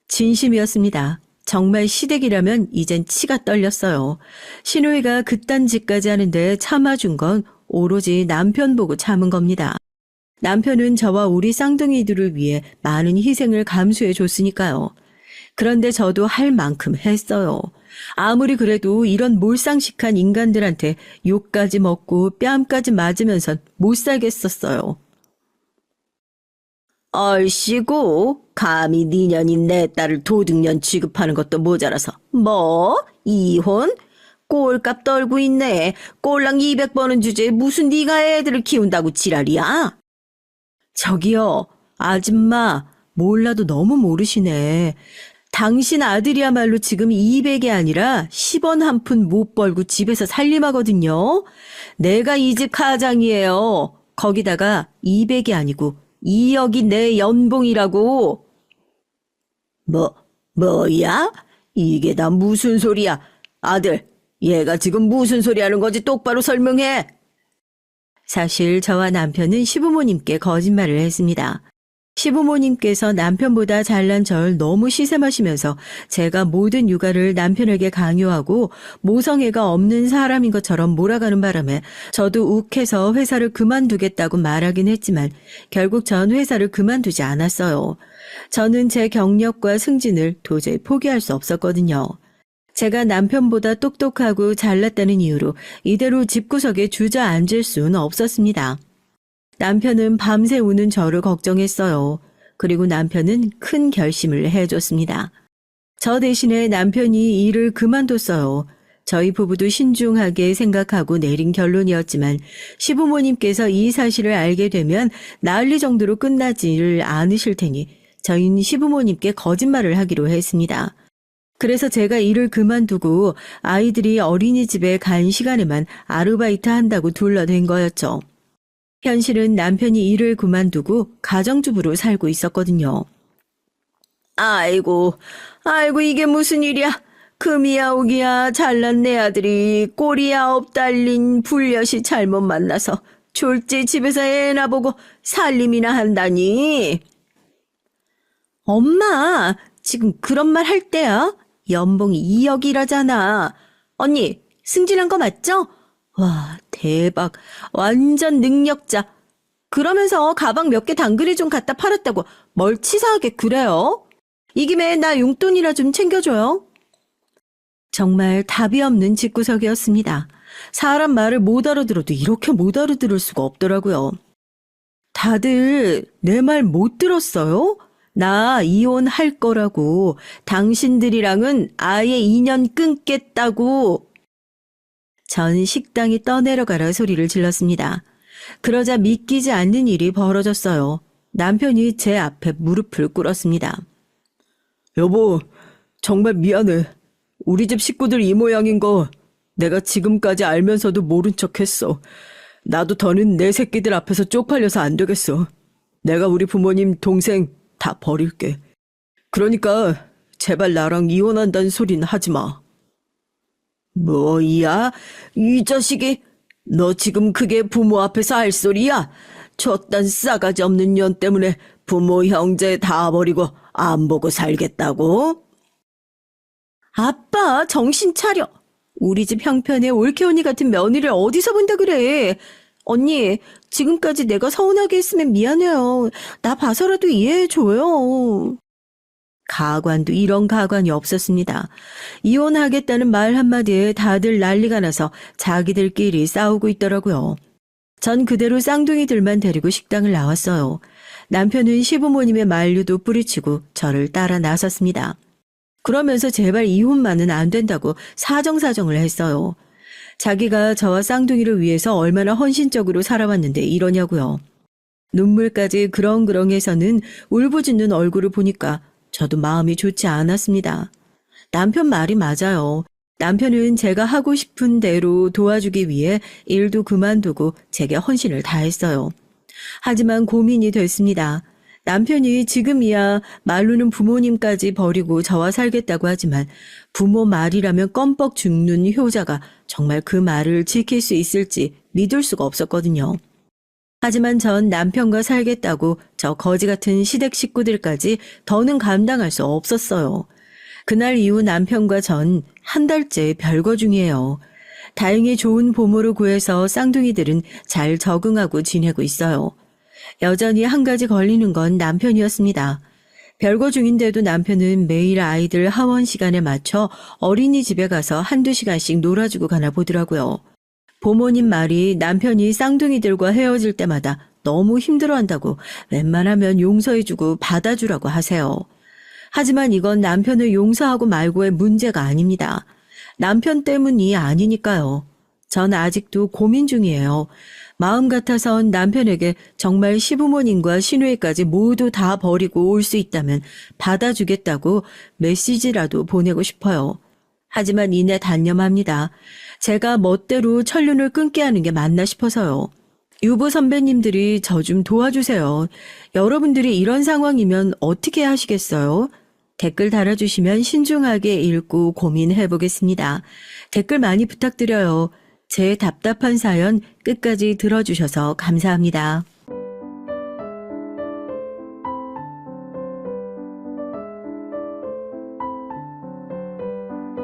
진심이었습니다. 정말 시댁이라면 이젠 치가 떨렸어요. 신우이가 그딴 짓까지 하는데 참아준 건 오로지 남편 보고 참은 겁니다. 남편은 저와 우리 쌍둥이들을 위해 많은 희생을 감수해 줬으니까요. 그런데 저도 할 만큼 했어요. 아무리 그래도 이런 몰상식한 인간들한테 욕까지 먹고 뺨까지 맞으면선 못 살겠었어요. 얼씨구, 감히 네 년이 내 딸을 도둑년 취급하는 것도 모자라서. 뭐? 이혼? 꼴값 떨고 있네. 꼴랑 200번은 주제에 무슨 네가 애들을 키운다고 지랄이야? 저기요, 아줌마, 몰라도 너무 모르시네. 당신 아들이야말로 지금 200이 아니라 10원 한 푼 못 벌고 집에서 살림하거든요. 내가 이 집 가장이에요. 거기다가 200이 아니고 2억이 내 연봉이라고. 뭐야? 이게 다 무슨 소리야? 아들, 얘가 지금 무슨 소리 하는 건지 똑바로 설명해. 사실 저와 남편은 시부모님께 거짓말을 했습니다. 시부모님께서 남편보다 잘난 절 너무 시샘하시면서 제가 모든 육아를 남편에게 강요하고 모성애가 없는 사람인 것처럼 몰아가는 바람에 저도 욱해서 회사를 그만두겠다고 말하긴 했지만 결국 전 회사를 그만두지 않았어요. 저는 제 경력과 승진을 도저히 포기할 수 없었거든요. 제가 남편보다 똑똑하고 잘났다는 이유로 이대로 집구석에 주저앉을 수는 없었습니다. 남편은 밤새 우는 저를 걱정했어요. 그리고 남편은 큰 결심을 해줬습니다. 저 대신에 남편이 일을 그만뒀어요. 저희 부부도 신중하게 생각하고 내린 결론이었지만 시부모님께서 이 사실을 알게 되면 난리 정도로 끝나지를 않으실 테니 저희는 시부모님께 거짓말을 하기로 했습니다. 그래서 제가 일을 그만두고 아이들이 어린이집에 간 시간에만 아르바이트 한다고 둘러댄 거였죠. 현실은 남편이 일을 그만두고 가정주부로 살고 있었거든요. 아이고, 이게 무슨 일이야? 금이야 오기야 잘난 내 아들이 꼬리야 엎달린 불엿이 잘못 만나서 졸지 집에서 애나 보고 살림이나 한다니. 엄마, 지금 그런 말 할 때야? 연봉이 2억이라잖아. 언니, 승진한 거 맞죠? 와, 대박. 완전 능력자. 그러면서 가방 몇 개 당근에 좀 갖다 팔았다고 뭘 치사하게 그래요? 이 김에 나 용돈이나 좀 챙겨줘요. 정말 답이 없는 집구석이었습니다. 사람 말을 못 알아들어도 이렇게 못 알아들을 수가 없더라고요. 다들 내 말 못 들었어요? 나 이혼할 거라고. 당신들이랑은 아예 인연 끊겠다고. 전 식당이 떠내려가라 소리를 질렀습니다. 그러자 믿기지 않는 일이 벌어졌어요. 남편이 제 앞에 무릎을 꿇었습니다. 여보, 정말 미안해. 우리 집 식구들 이 모양인 거 내가 지금까지 알면서도 모른 척했어. 나도 더는 내 새끼들 앞에서 쪽팔려서 안 되겠어. 내가 우리 부모님, 동생 다 버릴게. 그러니까 제발 나랑 이혼한다는 소리는 하지 마. 뭐야? 이 자식이 너 지금 그게 부모 앞에서 할 소리야? 저딴 싸가지 없는 년 때문에 부모 형제 다 버리고 안 보고 살겠다고? 아빠, 정신 차려. 우리 집 형편에 올케언니 같은 며느리를 어디서 본다 그래. 언니, 지금까지 내가 서운하게 했으면 미안해요. 나 봐서라도 이해해줘요. 가관도 이런 가관이 없었습니다. 이혼하겠다는 말 한마디에 다들 난리가 나서 자기들끼리 싸우고 있더라고요. 전 그대로 쌍둥이들만 데리고 식당을 나왔어요. 남편은 시부모님의 만류도 뿌리치고 저를 따라 나섰습니다. 그러면서 제발 이혼만은 안 된다고 사정사정을 했어요. 자기가 저와 쌍둥이를 위해서 얼마나 헌신적으로 살아왔는데 이러냐고요. 눈물까지 그렁그렁해서는 울부짖는 얼굴을 보니까 저도 마음이 좋지 않았습니다. 남편 말이 맞아요. 남편은 제가 하고 싶은 대로 도와주기 위해 일도 그만두고 제게 헌신을 다했어요. 하지만 고민이 됐습니다. 남편이 지금이야 말로는 부모님까지 버리고 저와 살겠다고 하지만 부모 말이라면 껌뻑 죽는 효자가 정말 그 말을 지킬 수 있을지 믿을 수가 없었거든요. 하지만 전 남편과 살겠다고 저 거지 같은 시댁 식구들까지 더는 감당할 수 없었어요. 그날 이후 남편과 전 한 달째 별거 중이에요. 다행히 좋은 보모를 구해서 쌍둥이들은 잘 적응하고 지내고 있어요. 여전히 한 가지 걸리는 건 남편이었습니다. 별거 중인데도 남편은 매일 아이들 하원 시간에 맞춰 어린이집에 가서 한두 시간씩 놀아주고 가나 보더라고요. 부모님 말이 남편이 쌍둥이들과 헤어질 때마다 너무 힘들어한다고 웬만하면 용서해주고 받아주라고 하세요. 하지만 이건 남편을 용서하고 말고의 문제가 아닙니다. 남편 때문이 아니니까요. 전 아직도 고민 중이에요. 마음 같아선 남편에게 정말 시부모님과 시누이까지 모두 다 버리고 올 수 있다면 받아주겠다고 메시지라도 보내고 싶어요. 하지만 이내 단념합니다. 제가 멋대로 천륜을 끊게 하는 게 맞나 싶어서요. 유부 선배님들이 저 좀 도와주세요. 여러분들이 이런 상황이면 어떻게 하시겠어요? 댓글 달아주시면 신중하게 읽고 고민해 보겠습니다. 댓글 많이 부탁드려요. 제 답답한 사연 끝까지 들어주셔서 감사합니다.